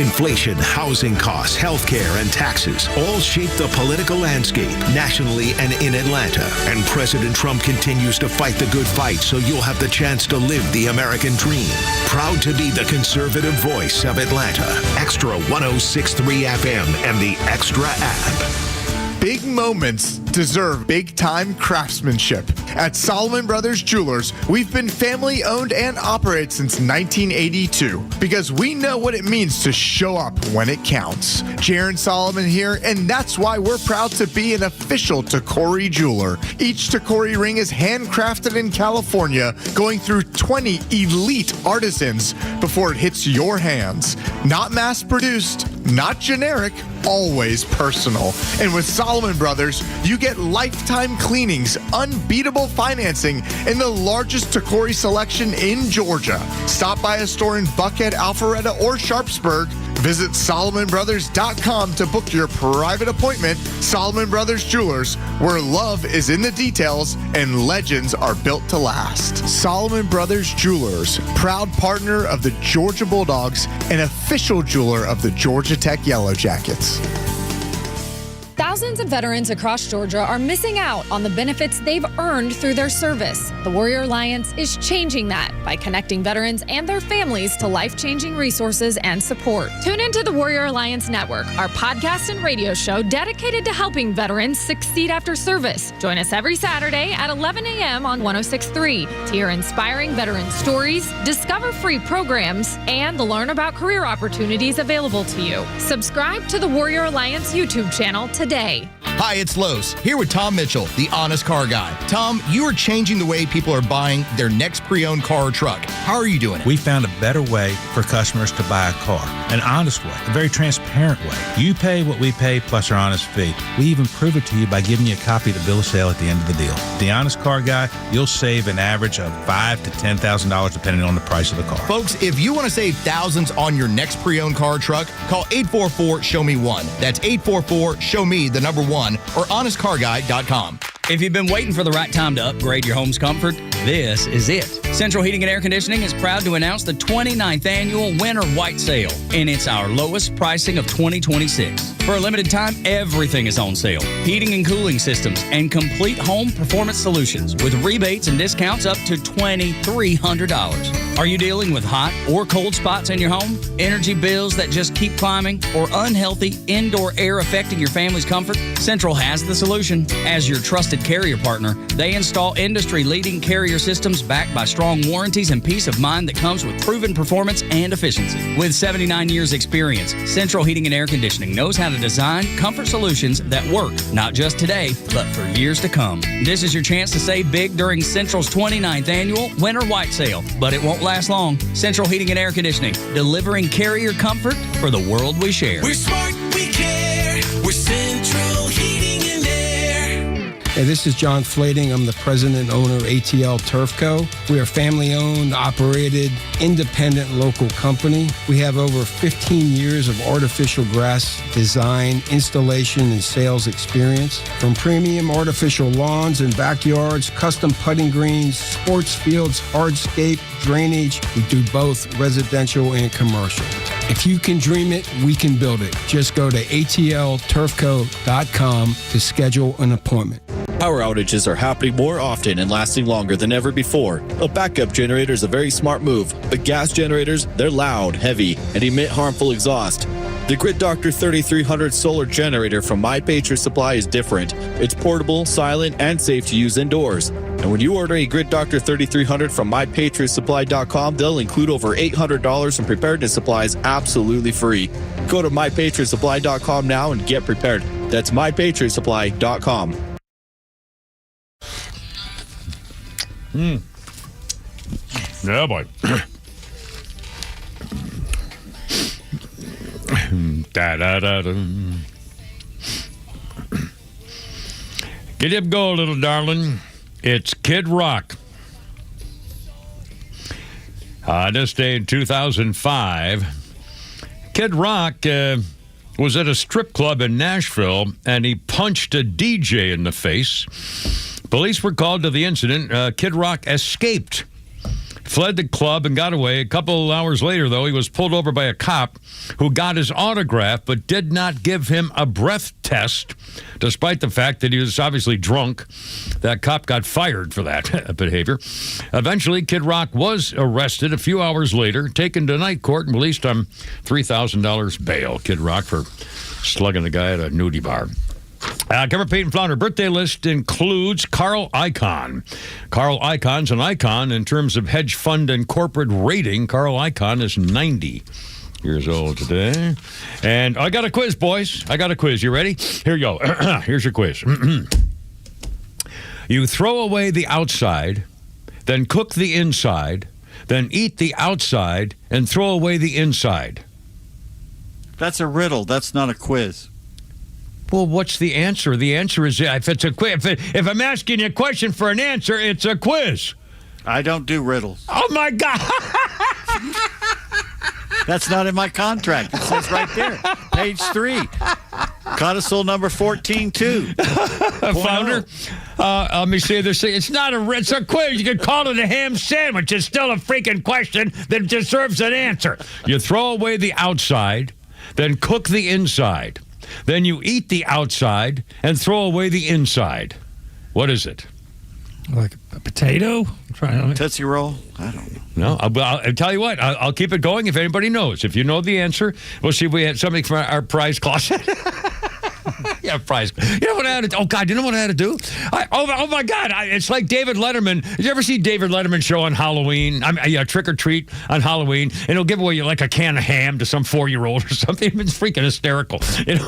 Inflation, housing costs, healthcare, and taxes all shape the political landscape nationally and in Atlanta. And President Trump continues to fight the good fight so you'll have the chance to live the American dream. Proud to be the conservative voice of Atlanta. Extra 106.3 FM and the Extra app. Big moments deserve big-time craftsmanship. At Solomon Brothers Jewelers, we've been family-owned and operated since 1982 because we know what it means to show up when it counts. Jaron Solomon here, and that's why we're proud to be an official Tacori jeweler. Each Tacori ring is handcrafted in California, going through 20 elite artisans before it hits your hands. Not mass-produced, not generic, always personal. And with Solomon Brothers, you get lifetime cleanings, unbeatable financing, and the largest Takori selection in Georgia. Stop by a store in Buckhead, Alpharetta, or Sharpsburg. Visit SolomonBrothers.com to book your private appointment. Solomon Brothers Jewelers, where love is in the details and legends are built to last. Solomon Brothers Jewelers, proud partner of the Georgia Bulldogs and official jeweler of the Georgia Tech Yellow Jackets. Thousands of veterans across Georgia are missing out on the benefits they've earned through their service. The Warrior Alliance is changing that by connecting veterans and their families to life-changing resources and support. Tune into the Warrior Alliance Network, our podcast and radio show dedicated to helping veterans succeed after service. Join us every Saturday at 11 a.m. on 106.3 to hear inspiring veteran stories, discover free programs, and learn about career opportunities available to you. Subscribe to the Warrior Alliance YouTube channel today. Hi, it's Los, here with Tom Mitchell, the Honest Car Guy. Tom, you are changing the way people are buying their next pre-owned car or truck. How are you doing it? We found a better way for customers to buy a car. An honest way, a very transparent way. You pay what we pay plus our honest fee. We even prove it to you by giving you a copy of the bill of sale at the end of the deal. The Honest Car Guy, you'll save an average of $5,000 to $10,000 depending on the price of the car. Folks, if you want to save thousands on your next pre-owned car or truck, call 844-SHOW-ME-1. That's 844-SHOW-ME-1 or honestcarguy.com. If you've been waiting for the right time to upgrade your home's comfort, this is it. Central Heating and Air Conditioning is proud to announce the 29th annual Winter White Sale, and it's our lowest pricing of 2026. For a limited time, everything is on sale. Heating and cooling systems and complete home performance solutions with rebates and discounts up to $2,300. Are you dealing with hot or cold spots in your home? Energy bills that just keep climbing? Or unhealthy indoor air affecting your family's comfort? Central has the solution. As your trusted carrier partner, they install industry-leading carrier systems backed by strong warranties and peace of mind that comes with proven performance and efficiency. With 79 years experience, Central Heating and Air Conditioning knows how to design comfort solutions that work, not just today, but for years to come. This is your chance to save big during Central's 29th annual Winter White Sale, but it won't last long. Central Heating and Air Conditioning, delivering carrier comfort for the world we share. We're smart, we care. We're Central Heating and Air. Hey, this is John Flading. I'm the president and owner of ATL Turf Co. We are a family-owned, operated, independent local company. We have over 15 years of artificial grass design, installation, and sales experience. From premium artificial lawns and backyards, custom putting greens, sports fields, hardscape, drainage. We do both residential and commercial. If you can dream it, we can build it. Just go to atlturfco.com to schedule an appointment. Power outages are happening more often and lasting longer than ever before. A backup generator is a very smart move, but gas generators, they're loud, heavy, and emit harmful exhaust. The Grid Doctor 3300 solar generator from My Patriot Supply is different. It's portable, silent, and safe to use indoors. And when you order a Grid Doctor 3300 from MyPatriotSupply.com, they'll include over $800 in preparedness supplies absolutely free. Go to MyPatriotSupply.com now and get prepared. That's MyPatriotSupply.com. Yeah, boy. Get up, go, little darling. It's Kid Rock. This day in 2005, Kid Rock was at a strip club in Nashville, and he punched a DJ in the face. Police were called to the incident. Kid Rock escaped, fled the club, and got away. A couple hours later, though, he was pulled over by a cop who got his autograph but did not give him a breath test, despite the fact that he was obviously drunk. That cop got fired for that behavior. Eventually, Kid Rock was arrested a few hours later, taken to night court, and released on $3,000 bail. Kid Rock for slugging the guy at a nudie bar. Cover Peyton Flounder birthday list includes Carl Icahn. Carl Icahn's an icon in terms of hedge fund and corporate rating. Carl Icahn is 90 years old today. And I got a quiz, boys. I got a quiz. You ready? Here you go. Here's your quiz. You throw away the outside, then cook the inside, then eat the outside and throw away the inside. That's a riddle. That's not a quiz. Well, what's the answer? The answer is if it's a quiz. If I'm asking you a question for an answer, it's a quiz. I don't do riddles. Oh my God! That's not in my contract. It says right there, page 3, codicil number 14-2. Founder, let me see this thing. It's not it's a quiz. You can call it a ham sandwich. It's still a freaking question that deserves an answer. You throw away the outside, then cook the inside. Then you eat the outside and throw away the inside. What is it? Like a potato? Tootsie Roll? I don't know. No, I'll tell you what. I'll keep it going if anybody knows. If you know the answer, we'll see if we had something from our prize closet. Yeah, prize. You know what I had to do? Oh, God, you know what I had to do? Oh my God. It's like David Letterman. Did you ever see David Letterman show on Halloween? Trick or treat on Halloween, and he'll give away like a can of ham to some 4-year-old or something. It's freaking hysterical. You know,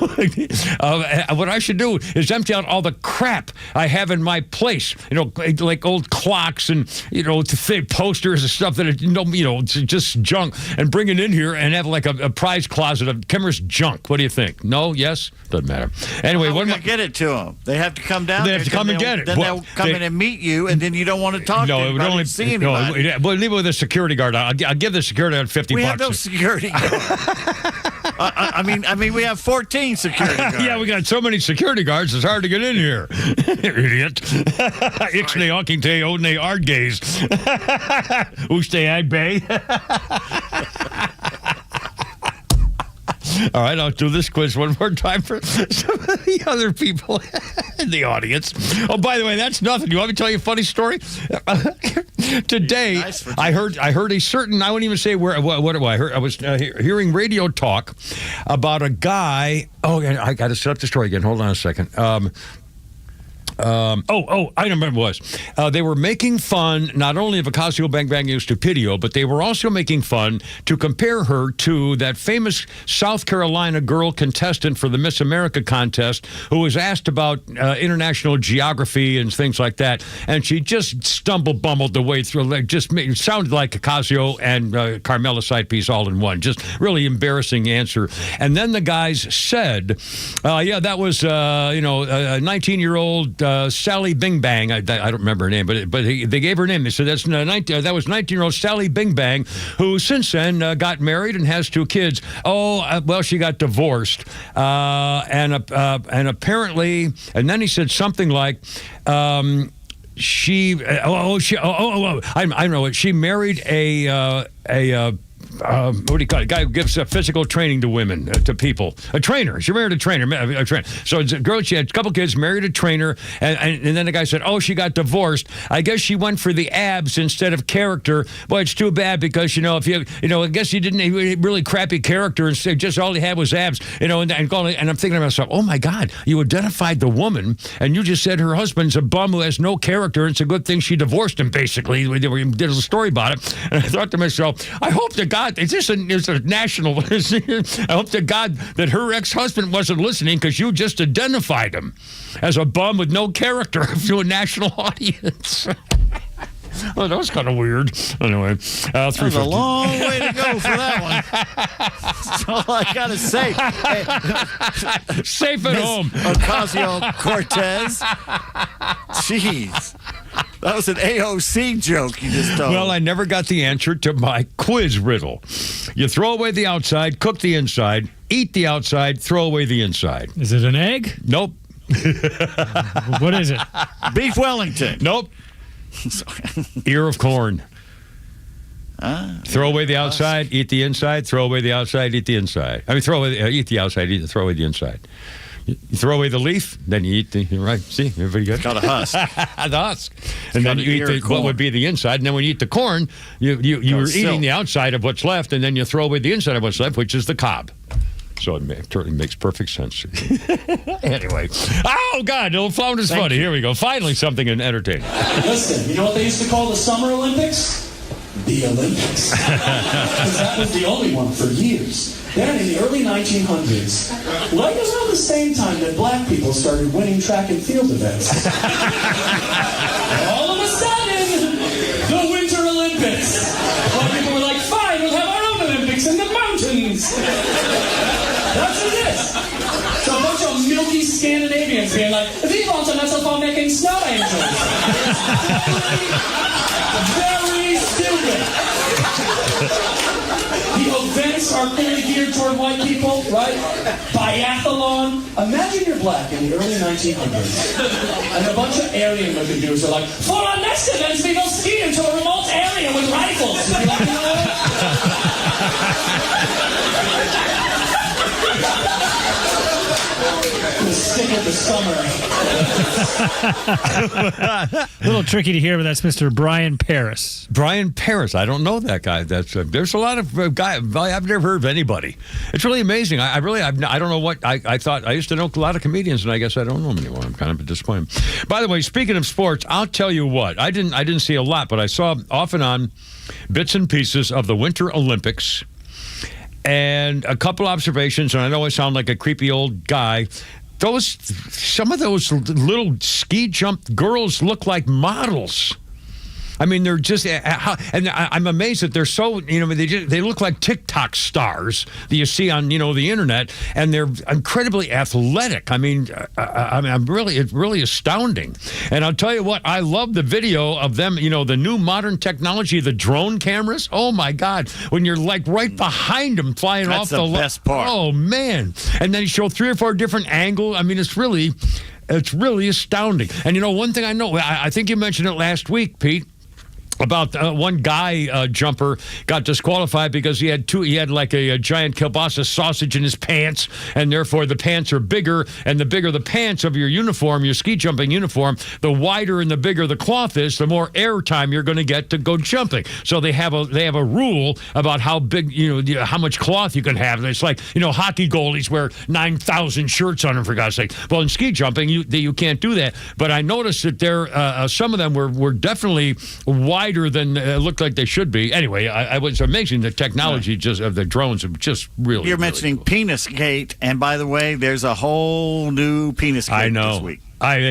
what I should do is empty out all the crap I have in my place. You know, like old clocks and posters and stuff that it's just junk, and bring it in here and have like a prize closet of Kimmer's junk. What do you think? No? Yes? Doesn't matter. Anyway, what am I get it to them? They have to come down. They have to come and get it. Then they'll come in and meet you, and then you don't want to talk to them. No, only see anybody. No, well, leave it with a security guard. I'll give the security guard $50. We have no security guard. I mean, we have 14 security guards. Yeah, we got so many security guards. It's hard to get in here. Idiot. Ixnay Ockingtay Odnay Ardgaze. Oostay Ag Bay. All right, I'll do this quiz one more time for some of the other people in the audience. Oh, by the way, that's nothing. You want me to tell you a funny story? Today, I heard a certain, I won't even say what I heard. I was hearing radio talk about a guy. Oh, I got to set up the story again. Hold on a second. I remember what it was. They were making fun not only of Ocasio-Bang Stupideo, but they were also making fun to compare her to that famous South Carolina girl contestant for the Miss America contest who was asked about international geography and things like that, and she just bumbled the way through. It sounded like Ocasio and Carmela side piece all in one. Just really embarrassing answer. And then the guys said, that was a 19-year-old Sally Bing Bang. I don't remember her name, but they gave her name. They said that was 19-year-old Sally Bing Bang, who since then got married and has 2 kids. She got divorced, and apparently, and then he said something like, I know it. She married a what do you call it? A guy who gives physical training to women, to people. A trainer. She married a trainer. So it's a girl, she had a couple kids, married a trainer, and then the guy said, she got divorced. I guess she went for the abs instead of character. Boy, it's too bad because, I guess he didn't, really crappy character and just all he had was abs, and I'm thinking to myself, oh my God, you identified the woman and you just said her husband's a bum who has no character, and it's a good thing she divorced him, basically. We did a story about it, and I thought to myself, I hope to God, it's a national. I hope to God that her ex-husband wasn't listening, because you just identified him as a bum with no character to a national audience. Well, that was kind of weird. Anyway, that was a long way to go for that one. That's all I got to say. Hey, safe at home. Ocasio-Cortez. Jeez. That was an AOC joke you just told. Well, I never got the answer to my quiz riddle. You throw away the outside, cook the inside, eat the outside, throw away the inside. Is it an egg? Nope. What is it? Beef Wellington. Nope. Ear of corn. Throw away the outside, eat the inside, throw away the outside, eat the inside. I mean, eat the outside, throw away the inside. You throw away the leaf, then you eat right. See, everybody good? It's called a husk. The husk. And then you eat what would be the inside. And then when you eat the corn, you're eating the outside of what's left, and then you throw away the inside of what's left, which is the cob. So it totally makes perfect sense. Anyway. Oh, God, Old Flounder's funny. Here we go. Finally, something entertaining. Listen, you know what they used to call the Summer Olympics? The Olympics. Because that was the only one for years. Then in the early 1900s, right around the same time that black people started winning track and field events, all of a sudden, the Winter Olympics. While people were like, fine, we'll have our own Olympics in the mountains. That's what it is. So a bunch of milky Scandinavians being like, "Vi want a mess of making snow angels." Very stupid. The events are clearly geared toward white people, right? Biathlon. Imagine you're black in the early 1900s, and a bunch of alien-looking dudes are like, "For our next event, we will ski into a remote area with rifles." And you're like, "You know what?" Stick with the summer. A little tricky to hear, but that's Mr. Brian Paris. Brian Paris. I don't know that guy. That's there's a lot of guys. I've never heard of anybody. It's really amazing. I don't know what I thought. I used to know a lot of comedians, and I guess I don't know them anymore. I'm kind of disappointed. By the way, speaking of sports, I'll tell you what. I didn't see a lot, but I saw off and on bits and pieces of the Winter Olympics. And a couple observations, and I know I sound like a creepy old guy. Some of those little ski jump girls look like models. I mean, they're just, and I'm amazed that they're so, they look like TikTok stars that you see on, the internet, and they're incredibly athletic. I mean, it's really astounding. And I'll tell you what, I love the video of them, the new modern technology, the drone cameras. Oh my God, when you're like right behind them flying off the best part. Oh man. And then you show 3 or 4 different angles. I mean, it's really astounding. And one thing I know, I think you mentioned it last week, Pete, about one guy jumper got disqualified because he had like a giant kielbasa sausage in his pants, and therefore the pants are bigger, and the bigger the pants of your uniform, your ski jumping uniform, the wider and the bigger the cloth is, the more air time you're going to get to go jumping. So they have a rule about how big, how much cloth you can have. It's like, hockey goalies wear 9,000 shirts on them, for God's sake. Well, in ski jumping, you can't do that. But I noticed that some of them were definitely wider than it looked like they should be. Anyway, I was amazing. The technology of the drones are just really. You're mentioning cool. Penis Gate, and by the way, there's a whole new Penis Gate this week.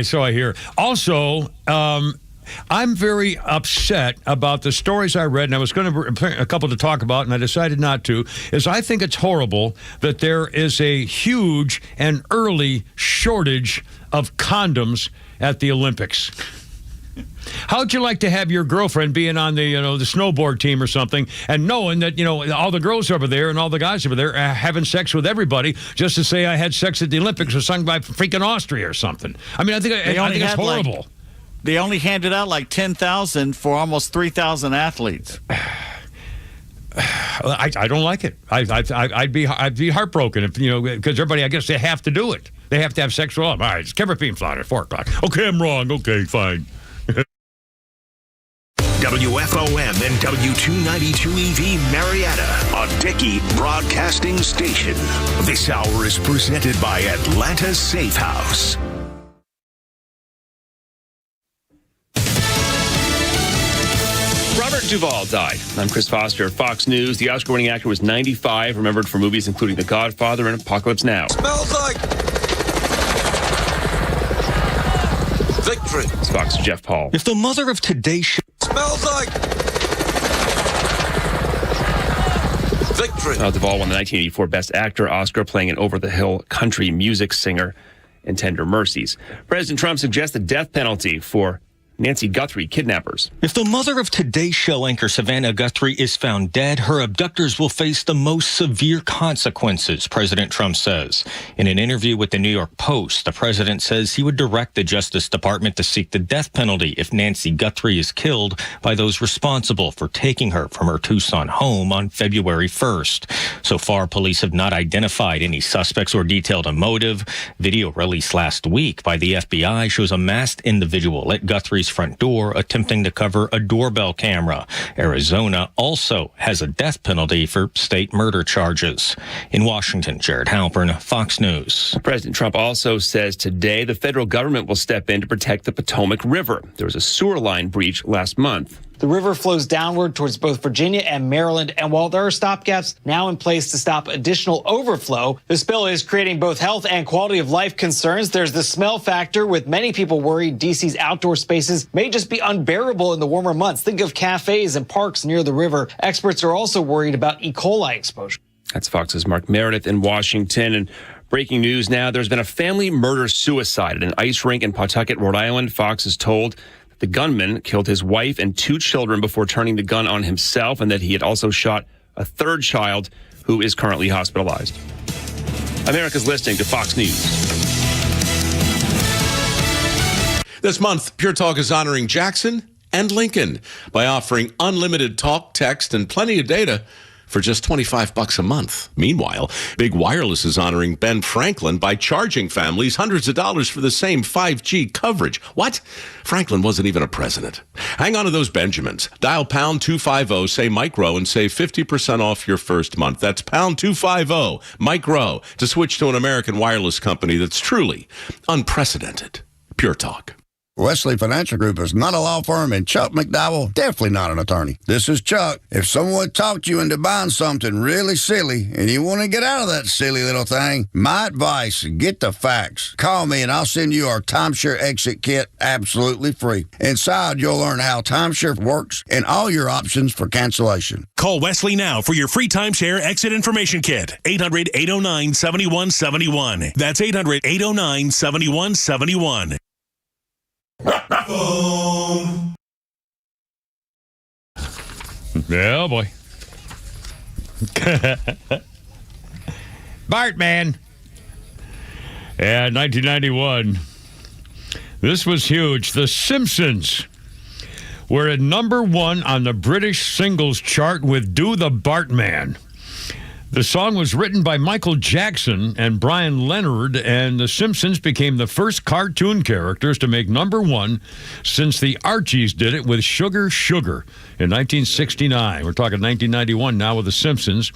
So I hear. Also, I'm very upset about the stories I read, and I was going to bring a couple to talk about, and I decided not to, is I think it's horrible that there is a huge and early shortage of condoms at the Olympics. How'd you like to have your girlfriend being on the the snowboard team or something, and knowing that all the girls over there and all the guys over there are having sex with everybody just to say I had sex at the Olympics or something by freaking Austria or something? I mean, I think it's horrible. They only handed out like 10,000 for almost 3,000 athletes. I don't like it. I'd be heartbroken if because everybody, I guess they have to do it. They have to have sex with all. Right, it's Kevin Bean flying at 4 o'clock. Okay, I'm wrong. Okay, fine. WFOM and W292EV Marietta, a Dickey Broadcasting Station. This hour is presented by Atlanta Safe House. Robert Duvall died. I'm Chris Foster, Fox News. The Oscar-winning actor was 95, remembered for movies including The Godfather and Apocalypse Now. Smells like victory. It's Fox's Jeff Paul. If the mother of today's show smells like victory. Duvall won the 1984 Best Actor Oscar, playing an over-the-hill country music singer in Tender Mercies. President Trump suggests the death penalty for Nancy Guthrie kidnappers. If the mother of today's show anchor Savannah Guthrie is found dead, her abductors will face the most severe consequences, President Trump says. In an interview with the New York Post, the president says he would direct the Justice Department to seek the death penalty if Nancy Guthrie is killed by those responsible for taking her from her Tucson home on February 1st. So far, police have not identified any suspects or detailed a motive. Video released last week by the FBI shows a masked individual at Guthrie's front door attempting to cover a doorbell camera. Arizona also has a death penalty for state murder charges. In Washington, Jared Halpern, Fox News. President Trump also says today the federal government will step in to protect the Potomac River. There was a sewer line breach last month. The river flows downward towards both Virginia and Maryland, and while there are stopgaps now in place to stop additional overflow, the spill is creating both health and quality of life concerns. There's the smell factor, with many people worried D.C.'s outdoor spaces may just be unbearable in the warmer months. Think of cafes and parks near the river. Experts are also worried about E. coli exposure. That's Fox's Mark Meredith in Washington. And breaking news now, there's been a family murder-suicide at an ice rink in Pawtucket, Rhode Island. Fox is told that the gunman killed his wife and 2 children before turning the gun on himself, and that he had also shot a 3rd child who is currently hospitalized. America's listening to Fox News. This month, Pure Talk is honoring Jackson and Lincoln by offering unlimited talk, text, and plenty of data for just $25 a month. Meanwhile, Big Wireless is honoring Ben Franklin by charging families hundreds of dollars for the same 5G coverage. What? Franklin wasn't even a president. Hang on to those Benjamins. Dial pound 250, say Mike Rowe, and save 50% off your first month. That's pound 250, Mike Rowe, to switch to an American wireless company that's truly unprecedented. Pure Talk. Wesley Financial Group is not a law firm, and Chuck McDowell, definitely not an attorney. This is Chuck. If someone talked you into buying something really silly and you want to get out of that silly little thing, my advice, get the facts. Call me and I'll send you our timeshare exit kit absolutely free. Inside, you'll learn how timeshare works and all your options for cancellation. Call Wesley now for your free timeshare exit information kit. 800-809-7171. That's 800-809-7171. Yeah, boy. Bartman. Yeah, 1991. This was huge. The Simpsons were at number 1 on the British singles chart with Do the Bartman. The song was written by Michael Jackson and Brian Leonard, and The Simpsons became the first cartoon characters to make number 1 since the Archies did it with Sugar Sugar in 1969. We're talking 1991 now with The Simpsons.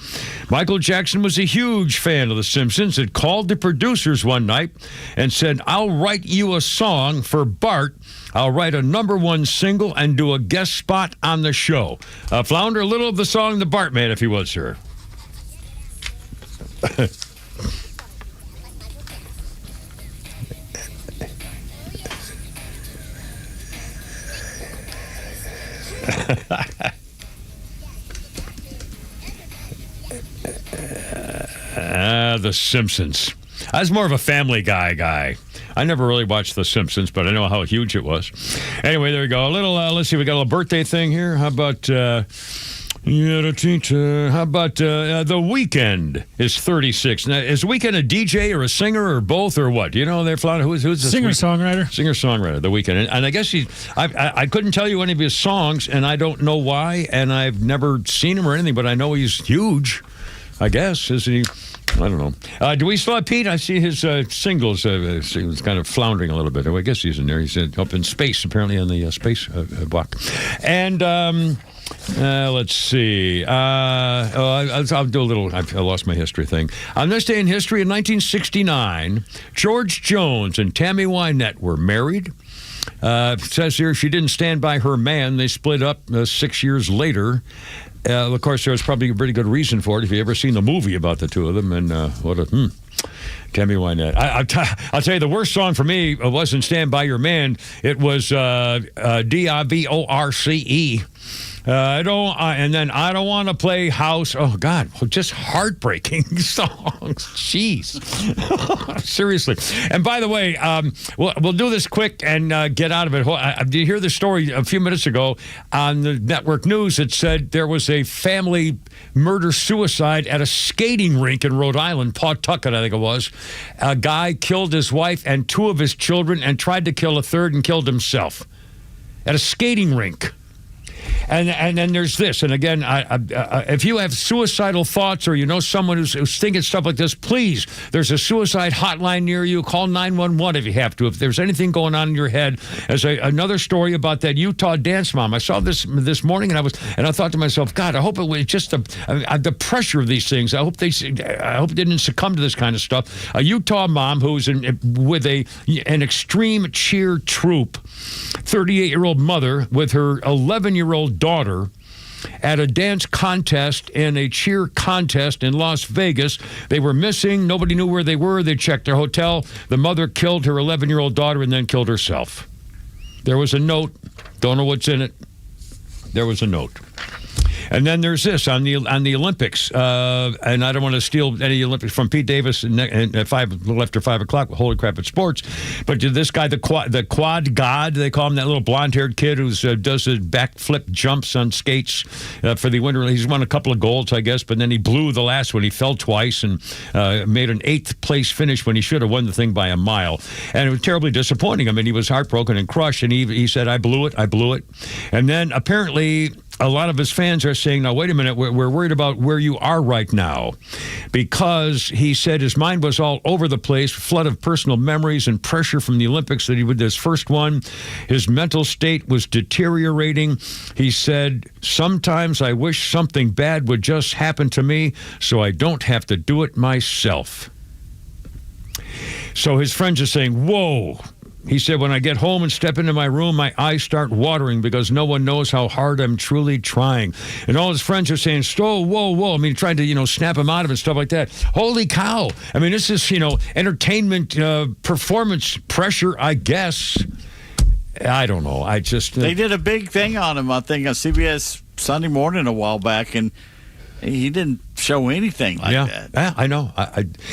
Michael Jackson was a huge fan of The Simpsons and called the producers one night and said, "I'll write you a song for Bart. I'll write a number 1 single and do a guest spot on the show." Flounder a little of the song The Bartman, if you would, sir. The Simpsons. I was more of a Family Guy. I never really watched The Simpsons, but I know how huge it was. Anyway, there we go. A little, let's see, we got a little birthday thing here. How about... The Weeknd is 36. Now, is Weeknd a DJ or a singer or both or what? You know, they're flying. Who's this? Singer-songwriter. Singer-songwriter, The Weeknd. And I guess I couldn't tell you any of his songs, and I don't know why, and I've never seen him or anything, but I know he's huge, I guess. Is he? I don't know. Do we still have Pete? I see his singles. He was kind of floundering a little bit. I guess he's in there. He's up in space, apparently, on the space block. And... let's see. I'll do a little. I lost my history thing. On this day in history, in 1969, George Jones and Tammy Wynette were married. It says here she didn't stand by her man. They split up 6 years later. Of course, there was probably a pretty good reason for it. If you ever seen the movie about the two of them, and Tammy Wynette. I'll tell you, the worst song for me wasn't "Stand by Your Man." It was Divorce. And then I don't want to play house. Oh God, just heartbreaking songs. Jeez, seriously. And by the way, we'll do this quick and get out of it. Did you hear the story a few minutes ago on the network news? It said there was a family murder-suicide at a skating rink in Rhode Island, Pawtucket, I think it was. A guy killed his wife and 2 of his children and tried to kill a 3rd and killed himself at a skating rink. And then there's this. And again, if you have suicidal thoughts or you know someone who's thinking stuff like this, please, there's a suicide hotline near you. Call 911 if you have to. If there's anything going on in your head. There's another story about that Utah dance mom. I saw this morning, and I thought to myself, God, I hope it was just the pressure of these things. I hope they didn't succumb to this kind of stuff. A Utah mom who's with an extreme cheer troupe, 38-year-old mother with her 11-year-old daughter at a dance contest and a cheer contest in Las Vegas. They were missing. Nobody knew where they were. They checked their hotel. The mother killed her 11-year-old daughter and then killed herself. There was a note. Don't know what's in it. There was a note. And then there's this on the Olympics, and I don't want to steal any Olympics from Pete Davis at after 5 o'clock. Holy crap! It's sports. But this guy, the quad god, they call him, that little blonde-haired kid who does his backflip jumps on skates for the winter. He's won a couple of golds, I guess, but then he blew the last one. He fell twice and made an 8th place finish when he should have won the thing by a mile. And it was terribly disappointing. I mean, he was heartbroken and crushed, and he said, I blew it. And then apparently a lot of his fans are saying, now, wait a minute, we're worried about where you are right now, because he said his mind was all over the place, flood of personal memories and pressure from the Olympics that he did his first one. His mental state was deteriorating. He said, sometimes I wish something bad would just happen to me so I don't have to do it myself. So his friends are saying, whoa. He said, when I get home and step into my room, my eyes start watering because no one knows how hard I'm truly trying. And all his friends are saying, whoa. I mean, trying to, snap him out of it and stuff like that. Holy cow. I mean, this is, entertainment performance pressure, I guess. I don't know. They did a big thing on him, I think, on CBS Sunday Morning a while back, and he didn't show anything like that. Yeah, I know.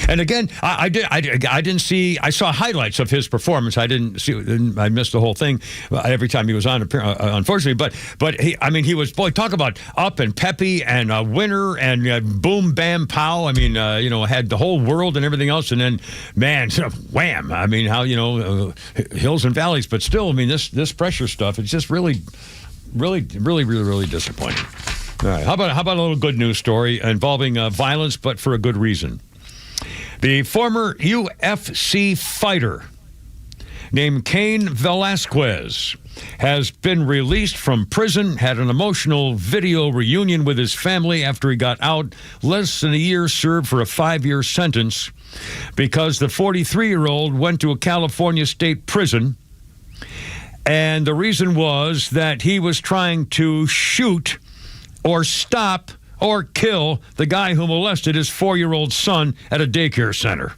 And again, I didn't see. I saw highlights of his performance. I didn't see. I missed the whole thing every time he was on. Unfortunately, but he was, boy, talk about up and peppy and a winner and boom, bam, pow. I mean, had the whole world and everything else, and then man, wham. I mean, how hills and valleys, but still, I mean, this pressure stuff. It's just really disappointing. All right, how about a little good news story involving violence, but for a good reason? The former UFC fighter named Cain Velasquez has been released from prison, had an emotional video reunion with his family after he got out, less than a year served for a 5-year sentence because the 43-year-old went to a California state prison. And the reason was that he was trying to shoot or stop or kill the guy who molested his 4-year-old son at a daycare center.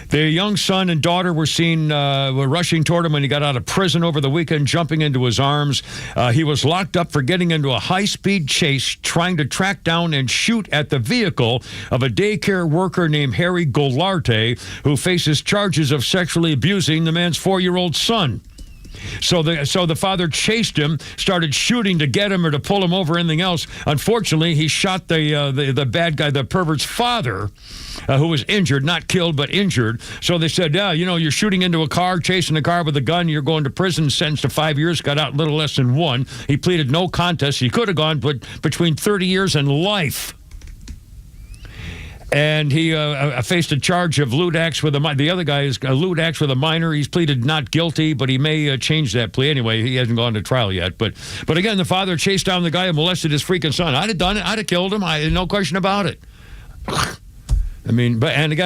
The young son and daughter were seen were rushing toward him when he got out of prison over the weekend, jumping into his arms. He was locked up for getting into a high-speed chase, trying to track down and shoot at the vehicle of a daycare worker named Harry Golarte, who faces charges of sexually abusing the man's 4-year-old son. So the father chased him, started shooting to get him or to pull him over, anything else. Unfortunately, he shot the bad guy, the pervert's father, who was injured, not killed, but injured. So they said, you're shooting into a car, chasing a car with a gun, you're going to prison, sentenced to 5 years, got out little less than 1. He pleaded no contest. He could have gone between 30 years and life. And he faced a charge of lewd acts with the other guy is lewd acts with a minor. He's pleaded not guilty, but he may change that plea anyway. He hasn't gone to trial yet. But again, the father chased down the guy who molested his freaking son. I'd have done it. I'd have killed him. No question about it. I mean, I mean,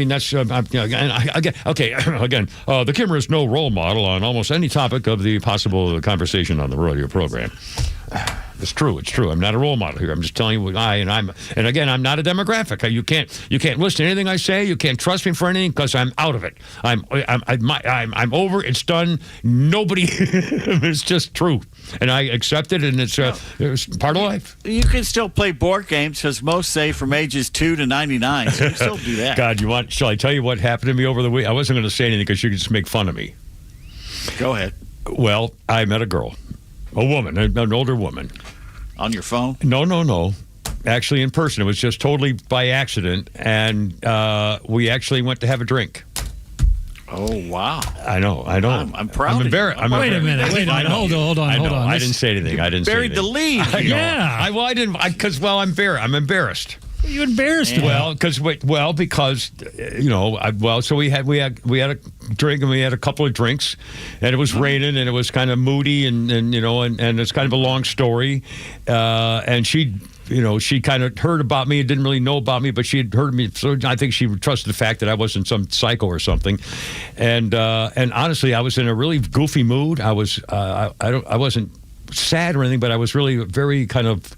that's again. The Kimmer is no role model on almost any topic of the possible conversation on the rodeo program. It's true. I'm not a role model here. I'm just telling you what and again, I'm not a demographic. You can't listen to anything I say. You can't trust me for anything because I'm out of it. I'm over. It's done. Nobody. It's just true, and I accept it, and it's part of life. You can still play board games because most say from ages 2 to 99. So you can still do that. God, shall I tell you what happened to me over the week? I wasn't going to say anything because you could just make fun of me. Go ahead. Well, I met a girl. A woman, an older woman. On your phone? No. Actually, in person. It was just totally by accident. And we actually went to have a drink. Oh, wow. I know. I'm proud of you. Wait a minute. Hold on. I didn't say anything. Buried the lead. Yeah. I didn't. Because I'm embarrassed. You embarrassed me. Because so we had a drink and we had a couple of drinks, and it was raining and it was kind of moody and it's kind of a long story, and she kind of heard about me and didn't really know about me, but she had heard me, so I think she trusted the fact that I wasn't some psycho or something, and honestly, I was in a really goofy mood. I wasn't sad or anything, but I was really very kind of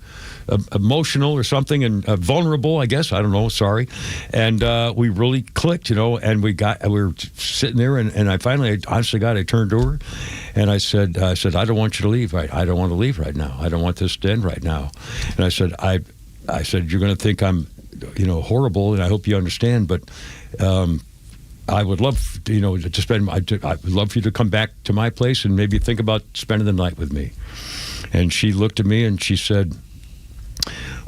emotional or something, and vulnerable, I guess. I don't know. Sorry. And we really clicked, and we were sitting there, and I finally, honestly, God, I turned to her, and I said, I don't want you to leave. I don't want to leave right now. I don't want this to end right now. And I said, you're going to think I'm, horrible, and I hope you understand, but I would love, to spend. I would love for you to come back to my place and maybe think about spending the night with me. And she looked at me and she said,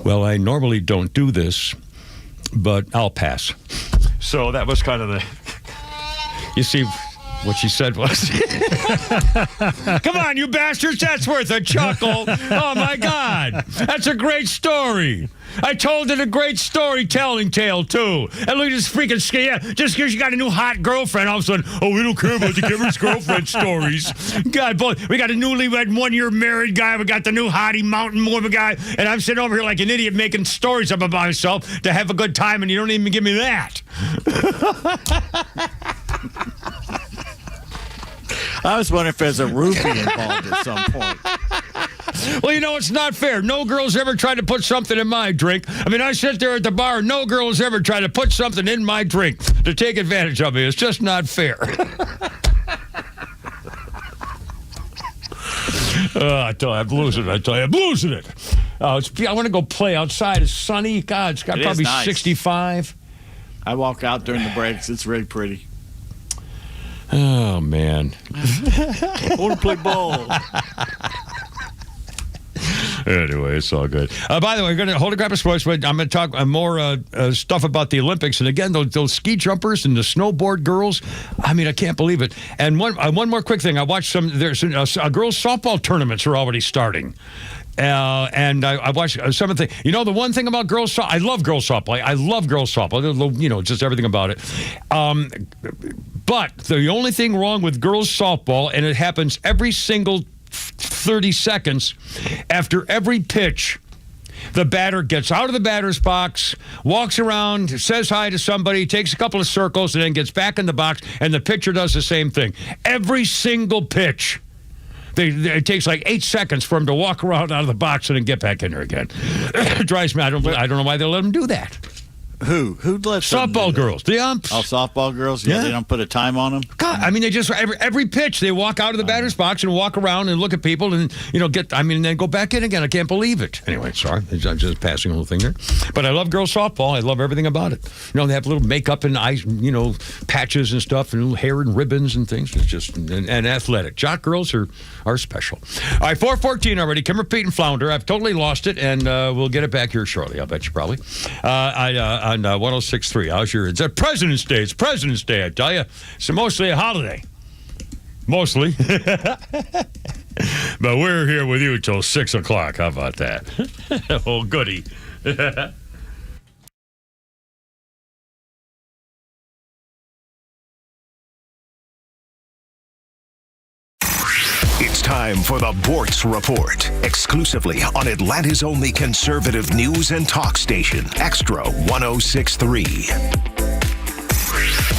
"Well, I normally don't do this, but I'll pass." So that was kind of the. You see, what she said was, "Come on, you bastards! That's worth a chuckle. Oh my God, that's a great story. I told it a great storytelling tale, too. And look at this freaking just because you got a new hot girlfriend, all of a sudden, we don't care about the Kimmer's girlfriend stories. God, we got a newlywed 1 year married guy. We got the new hottie mountain woman guy. And I'm sitting over here like an idiot making stories up about myself to have a good time, and you don't even give me that." I was wondering if there's a Rubio involved at some point. Well, it's not fair. No girl's ever tried to put something in my drink. I mean, I sit there at the bar. No girl's ever tried to put something in my drink to take advantage of me. It's just not fair. I tell you, I'm losing it. I want to go play outside. It's sunny. God, it's got probably nice. 65. I walk out during the breaks. It's really pretty. Oh, man. I want to play ball. Anyway, it's all good. By the way, we're going to hold a grab of sports, but I'm going to talk more stuff about the Olympics. And again, those ski jumpers and the snowboard girls. I mean, I can't believe it. And one more quick thing. I watched there's girls' softball tournaments are already starting. And I watched some of the things. The one thing about girls' softball, I love girls' softball. I love girls' softball. Just everything about it. But the only thing wrong with girls' softball, and it happens every single 30 seconds, after every pitch, the batter gets out of the batter's box, walks around, says hi to somebody, takes a couple of circles, and then gets back in the box, and the pitcher does the same thing. Every single pitch. It takes like 8 seconds for him to walk around out of the box and then get back in there again. It drives me. I don't know why they let him do that. Who lets softball girls? The umps. Oh, softball girls? Yeah, they don't put a time on them? God, I mean, they just every pitch they walk out of the batter's box and walk around and look at people and then go back in again. I can't believe it. Anyway, sorry, I'm just passing a little thing there. But I love girls softball. I love everything about it. They have little makeup and eyes, patches and stuff and little hair and ribbons and things. It's just and athletic. Jock girls are special. All right, 4:14 already. Kimmer, Pete, and Flounder. I've totally lost it, and we'll get it back here shortly. I'll bet you probably. On 106.3. How's your? It's President's Day. It's President's Day, I tell you. It's mostly a holiday. Mostly. But we're here with you till 6 o'clock. How about that? Oh, goody. It's time for the Bortz Report, exclusively on Atlanta's only conservative news and talk station, Extra 106.3.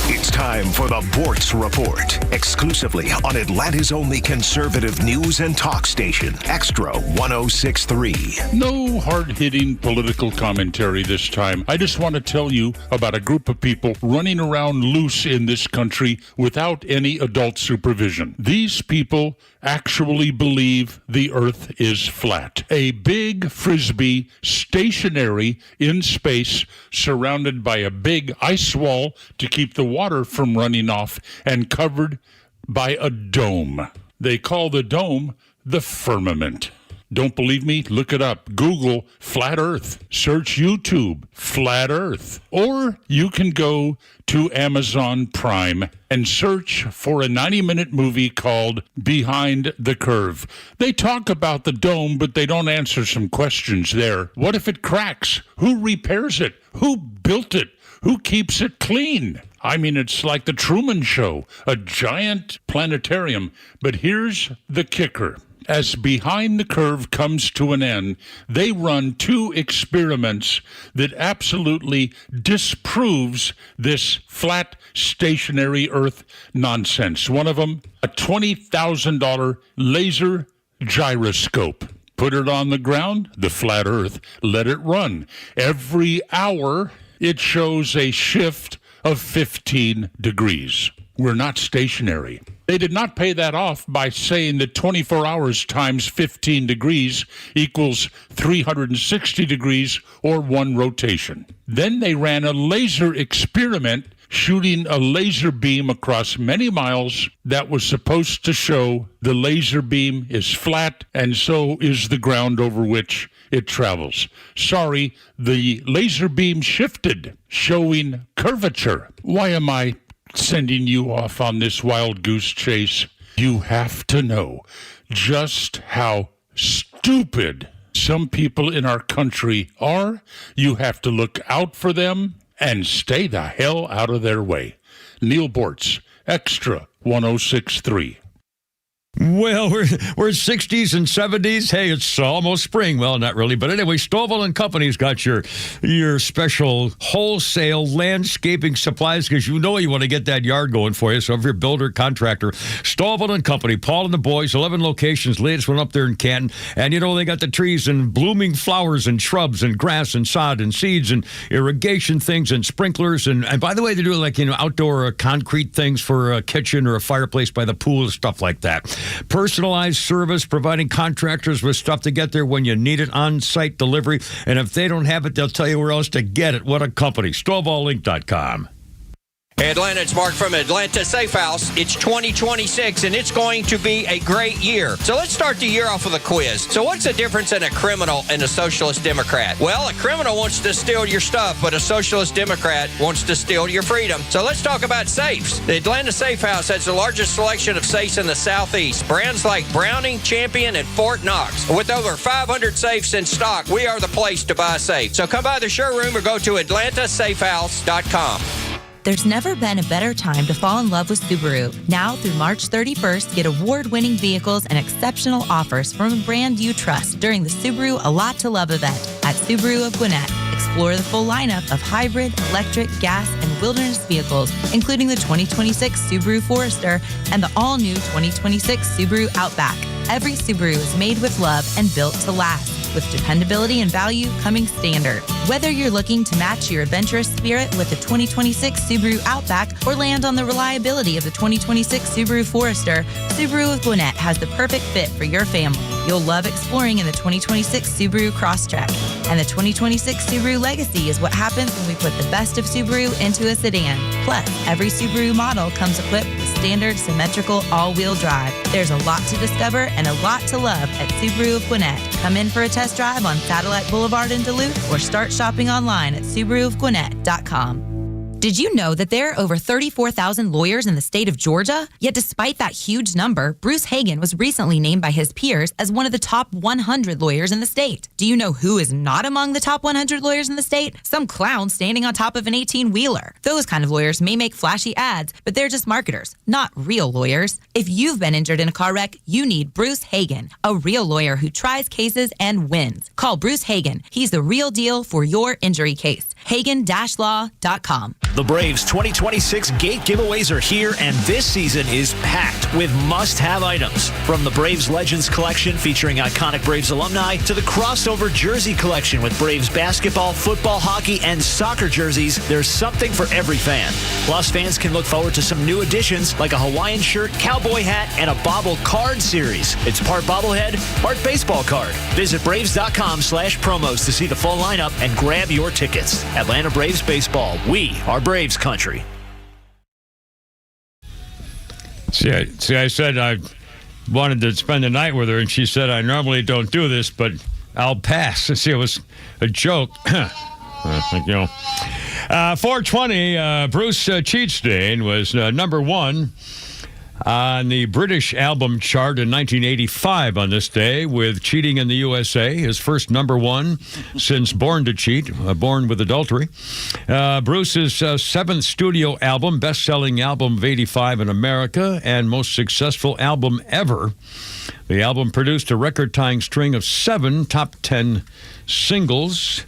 It's time for the Bortz Report, exclusively on Atlanta's only conservative news and talk station, Extra 106.3. No hard-hitting political commentary this time. I just want to tell you about a group of people running around loose in this country without any adult supervision. These people actually believe the earth is flat. A big frisbee stationary in space surrounded by a big ice wall to keep the water from running off and covered by a dome. They call the dome the firmament. Don't believe me? Look it up. Google Flat Earth. Search YouTube Flat Earth. Or you can go to Amazon Prime and search for a 90-minute movie called Behind the Curve. They talk about the dome, but they don't answer some questions there. What if it cracks? Who repairs it? Who built it? Who keeps it clean? I mean, it's like the Truman Show, a giant planetarium. But here's the kicker. As Behind the Curve comes to an end, they run 2 experiments that absolutely disproves this flat, stationary Earth nonsense. One of them, a $20,000 laser gyroscope. put it on the ground, the flat earth, let it run. Every hour, it shows a shift of 15 degrees. We're not stationary. They did not pay that off by saying that 24 hours times 15 degrees equals 360 degrees or one rotation. Then they ran a laser experiment shooting a laser beam across many miles that was supposed to show the laser beam is flat and so is the ground over which it travels. Sorry, the laser beam shifted, showing curvature. Why am I sending you off on this wild goose chase? You have to know just how stupid some people in our country are. You have to look out for them and stay the hell out of their way. Neil Bortz, Extra 106.3. Well, we're 60s and 70s. Hey, it's almost spring. Well, not really. But anyway, Stovall & Company's got your special wholesale landscaping supplies because you know you want to get that yard going for you. So if you're a builder, contractor, Stovall & Company, Paul and the boys, 11 locations, latest one up there in Canton. And, you know, they got the trees and blooming flowers and shrubs and grass and sod and seeds and irrigation things and sprinklers. And by the way, they do like, you know, outdoor concrete things for a kitchen or a fireplace by the pool, stuff like that. Personalized service, providing contractors with stuff to get there when you need it, on-site delivery. And if they don't have it, they'll tell you where else to get it. What a company. StovallInc.com. Hey Atlanta, it's Mark from Atlanta Safe House. It's 2026 and it's going to be a great year. So let's start the year off with a quiz. So what's the difference in a criminal and a socialist Democrat? Well, a criminal wants to steal your stuff, but a socialist Democrat wants to steal your freedom. So let's talk about safes. The Atlanta Safe House has the largest selection of safes in the Southeast. Brands like Browning, Champion, and Fort Knox. With over 500 safes in stock, we are the place to buy a safe. So come by the showroom or go to atlantasafehouse.com. There's never been a better time to fall in love with Subaru. Now through March 31st, get award-winning vehicles and exceptional offers from a brand you trust during the Subaru A Lot to Love event at Subaru of Gwinnett. Explore the full lineup of hybrid, electric, gas, and wilderness vehicles, including the 2026 Subaru Forester and the all-new 2026 Subaru Outback. Every Subaru is made with love and built to last, with dependability and value coming standard. Whether you're looking to match your adventurous spirit with the 2026 Subaru Outback or land on the reliability of the 2026 Subaru Forester, Subaru of Gwinnett has the perfect fit for your family. You'll love exploring in the 2026 Subaru Crosstrek. And the 2026 Subaru Legacy is what happens when we put the best of Subaru into a sedan. Plus, every Subaru model comes equipped with standard symmetrical all-wheel drive. There's a lot to discover and a lot to love at Subaru of Gwinnett. Come in for a test drive on Satellite Boulevard in Duluth or start shopping online at SubaruofGwinnett.com. Did you know that there are over 34,000 lawyers in the state of Georgia? Yet despite that huge number, Bruce Hagen was recently named by his peers as one of the top 100 lawyers in the state. Do you know who is not among the top 100 lawyers in the state? Some clown standing on top of an 18-wheeler. Those kind of lawyers may make flashy ads, but they're just marketers, not real lawyers. If you've been injured in a car wreck, you need Bruce Hagen, a real lawyer who tries cases and wins. Call Bruce Hagen. He's the real deal for your injury case. Hagen-law.com. The Braves 2026 gate giveaways are here, and this season is packed with must-have items. From the Braves Legends collection featuring iconic Braves alumni to the crossover jersey collection with Braves basketball, football, hockey, and soccer jerseys, there's something for every fan. Plus, fans can look forward to some new additions like a Hawaiian shirt, cowboy hat, and a bobble card series. It's part bobblehead, part baseball card. Visit Braves.com/promos to see the full lineup and grab your tickets. Atlanta Braves baseball. We are Braves country. See, I said I wanted to spend the night with her, and she said, I normally don't do this, but I'll pass. See, it was a joke. Thank you. 420, Bruce Cheatstein was number one on the British album chart in 1985 on this day with Cheating in the USA, his first number one since Born to Cheat, Born with Adultery. Bruce's seventh studio album, best-selling album of 85 in America, and most successful album ever. The album produced a record-tying string of 7 top 10 singles.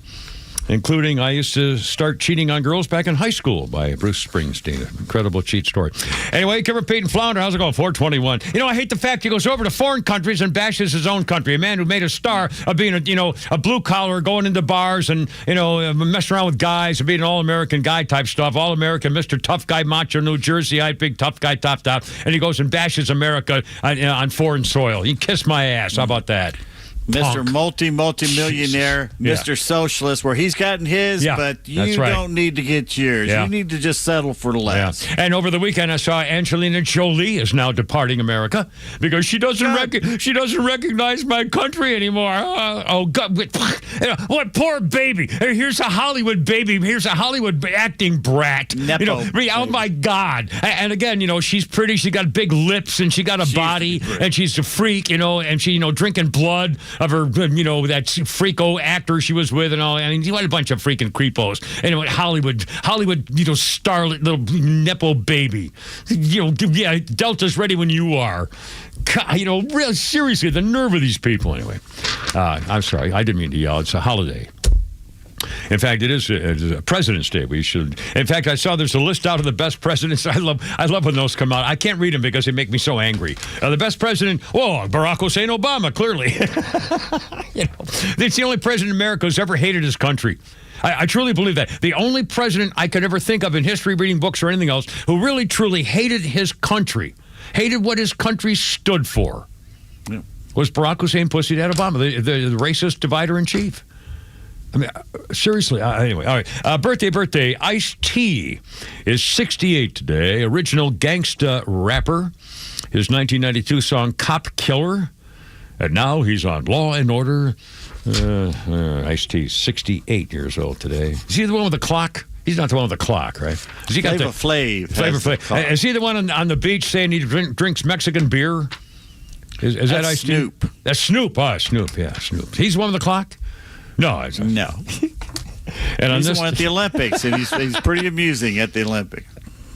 including I used to start cheating on girls back in high school by Bruce Springsteen. Incredible cheat story. Anyway, Kimber Pete and Flounder, how's it going? 421. I hate the fact he goes over to foreign countries and bashes his own country. A man who made a star of being a blue collar, going into bars and, messing around with guys and being an all-American guy type stuff. All-American, Mr. Tough Guy, Macho, New Jersey, big tough guy, top. And he goes and bashes America on foreign soil. You kiss my ass. How about that? Mr. Multi-millionaire, Mr. Socialist, where he's gotten his, but you don't need to get yours. You need to just settle for less. And over the weekend, I saw Angelina Jolie is now departing America because she doesn't recognize my country anymore. Oh God! What poor baby? Here's a Hollywood baby. Here's a Hollywood acting brat. Oh my God! And again, she's pretty. She got big lips and she got a body and she's a freak. And she drinking blood of her, that freako actor she was with and all. I mean, you had a bunch of freaking creepos. Anyway, Hollywood, starlet, little nepo baby. Delta's ready when you are. God, really, seriously, the nerve of these people. Anyway, I'm sorry. I didn't mean to yell. It's a holiday. In fact, it is President's Day. We should. In fact, I saw there's a list out of the best presidents. I love when those come out. I can't read them because they make me so angry. The best president, Barack Hussein Obama, clearly. It's the only president in America who's ever hated his country. I truly believe that. The only president I could ever think of in history, reading books or anything else, who really, truly hated his country, hated what his country stood for, was Barack Hussein Pussy Dad Obama, the racist divider-in-chief. I mean, seriously. Anyway, all right. Birthday. Ice-T is 68 today. Original gangsta rapper. His 1992 song, Cop Killer. And now he's on Law and Order. Ice-T, 68 years old today. Is he the one with the clock? He's not the one with the clock, right? Has he got Flavor Flav. Flavor Flav. Is he the one on the beach saying he drinks Mexican beer? Is that Ice-T? Snoop. That's Snoop. Snoop. Yeah, Snoop. He's the one with the clock? No. No. And he's the one at the Olympics, and he's pretty amusing at the Olympics.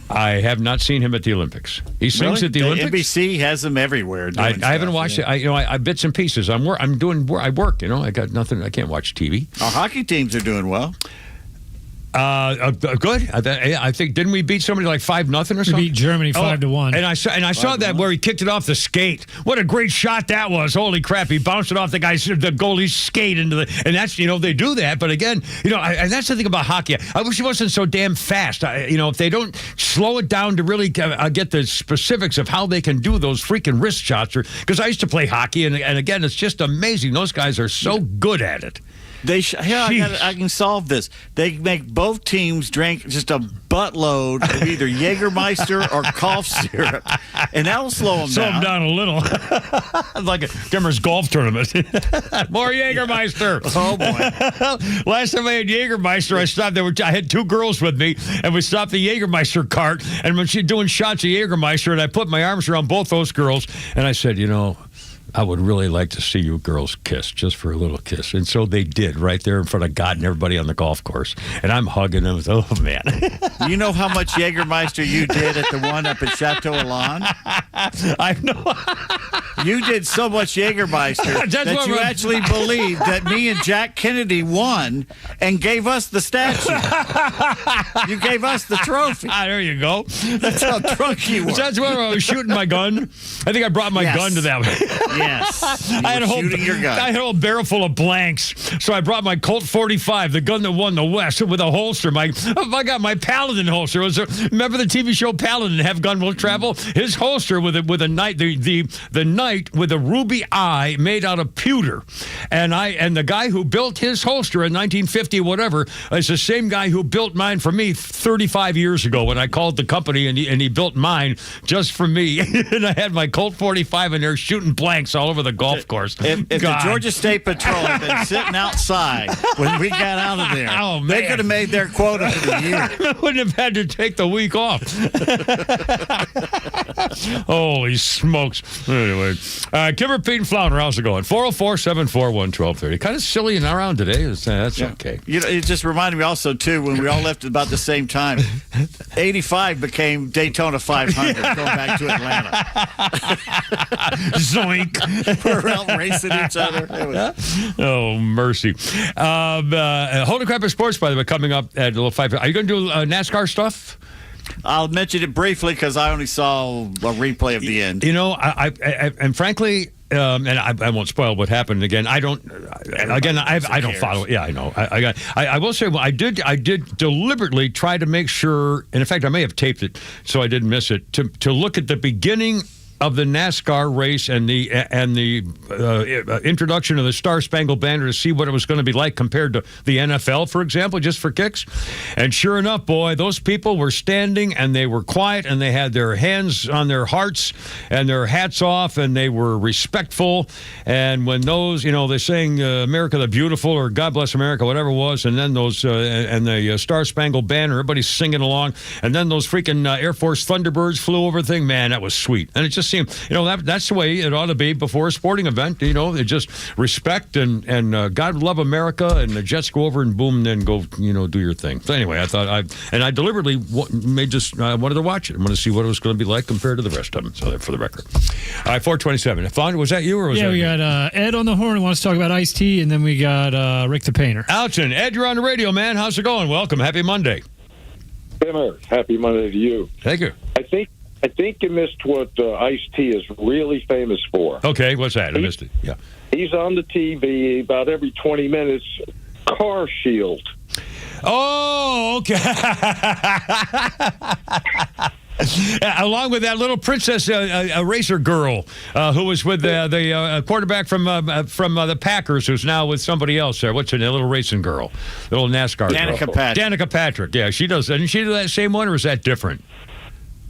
I have not seen him at the Olympics. He sings at the Olympics? NBC has him everywhere. I haven't watched it. I bits and pieces. I work. I got nothing. I can't watch TV. Our hockey teams are doing well. Good. I think didn't we beat somebody like 5-0 or something? We beat Germany 5-1. And I saw that where he kicked it off the skate. What a great shot that was! Holy crap! He bounced it off the goalie's skate into the. And that's they do that. But again, and that's the thing about hockey. I wish it wasn't so damn fast. If they don't slow it down to really get the specifics of how they can do those freaking wrist shots. Because I used to play hockey, and again, it's just amazing. Those guys are so good at it. I can solve this. They make both teams drink just a buttload of either Jägermeister or cough syrup, and that'll slow them down. Slow them down a little. Like a Gimmer's golf tournament. More Jägermeister. Oh, boy. Last time I had Jägermeister, I stopped. I had two girls with me, and we stopped the Jägermeister cart, and when she's doing shots of Jägermeister, and I put my arms around both those girls, and I said, I would really like to see you girls kiss, just for a little kiss. And so they did, right there in front of God and everybody on the golf course. And I'm hugging them. Oh, man. You know how much Jägermeister you did at the one up at Chateau Elan? I know. You did so much Jägermeister that you actually believed that me and Jack Kennedy won and gave us the statue. You gave us the trophy. There you go. That's how drunk you were. That's where I was shooting my gun. I think I brought my gun to that one. Yes. I had a whole barrel full of blanks. So I brought my Colt 45, the gun that won the West, with a holster. I got my Paladin holster. Remember the TV show Paladin, Have Gun Will Travel? His holster with a knight, the knight with a ruby eye made out of pewter. And the guy who built his holster in 1950 whatever is the same guy who built mine for me 35 years ago when I called the company and he built mine just for me. And I had my Colt 45 in there shooting blanks all over the golf course. If the Georgia State Patrol had been sitting outside when we got out of there, they could have made their quota for the year. I wouldn't have had to take the week off. Holy smokes. Anyway, Kimmer, Pete, and Flounder, how's it going? 404-741-1230. Kind of silly and around today. That's okay. You know, it just reminded me also, too, when we all left at about the same time. 85 became Daytona 500, going back to Atlanta. Zoink. We're out racing each other. Oh, mercy. Holy Crap of Sports, by the way, coming up at a little 5. Are you going to do NASCAR stuff? I'll mention it briefly because I only saw a replay of the end. You know, and frankly, and I won't spoil what happened again. I don't follow it. Yeah, I know. I will say, well, I did deliberately try to make sure, and in fact, I may have taped it so I didn't miss it, to look at the beginning of the NASCAR race and the introduction of the Star Spangled Banner to see what it was going to be like compared to the NFL, for example, just for kicks. And sure enough, boy, those people were standing and they were quiet and they had their hands on their hearts and their hats off and they were respectful. And when those, they sang America the Beautiful or God Bless America, whatever it was, and then those, and the Star Spangled Banner, everybody's singing along, and then those freaking Air Force Thunderbirds flew over the thing, man, that was sweet. And it just seem, that's the way it ought to be before a sporting event. It just respect and God love America, and the Jets go over and boom, and then go, do your thing. So anyway, I thought I deliberately wanted to watch it. I wanted to see what it was going to be like compared to the rest of them. So for the record. All right, 427. Fon, was that you or was that we me? got Ed on the horn who wants to talk about Ice-T, and then we got Rick the Painter. Alton, Ed, you're on the radio, man. How's it going? Welcome. Happy Monday. Timmer, happy Monday to you. Thank you. I think you missed what Ice-T is really famous for. Okay, what's that? I missed it. Yeah. He's on the TV about every 20 minutes. Car Shield. Oh, okay. Along with that little princess racer girl who was with the quarterback from the Packers, who's now with somebody else there. What's her name? Little racing girl, little NASCAR Danica girl. Patrick. Danica Patrick. Yeah, she does. Doesn't she do that same one, or is that different?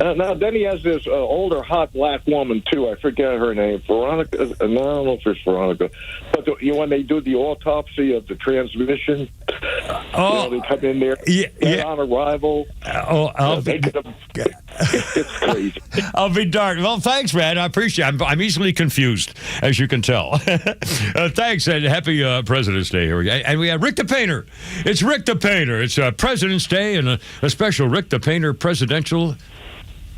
Now, then he has this older, hot black woman, too. I forget her name. Veronica. No, I don't know if it's Veronica. But when they do the autopsy of the transmission, they come in there on arrival. It's crazy. I'll be darned. Well, thanks, man. I appreciate it. I'm easily confused, as you can tell. Thanks, and happy President's Day. Here we go. And we have Rick the Painter. It's Rick the Painter. It's President's Day and a special Rick the Painter presidential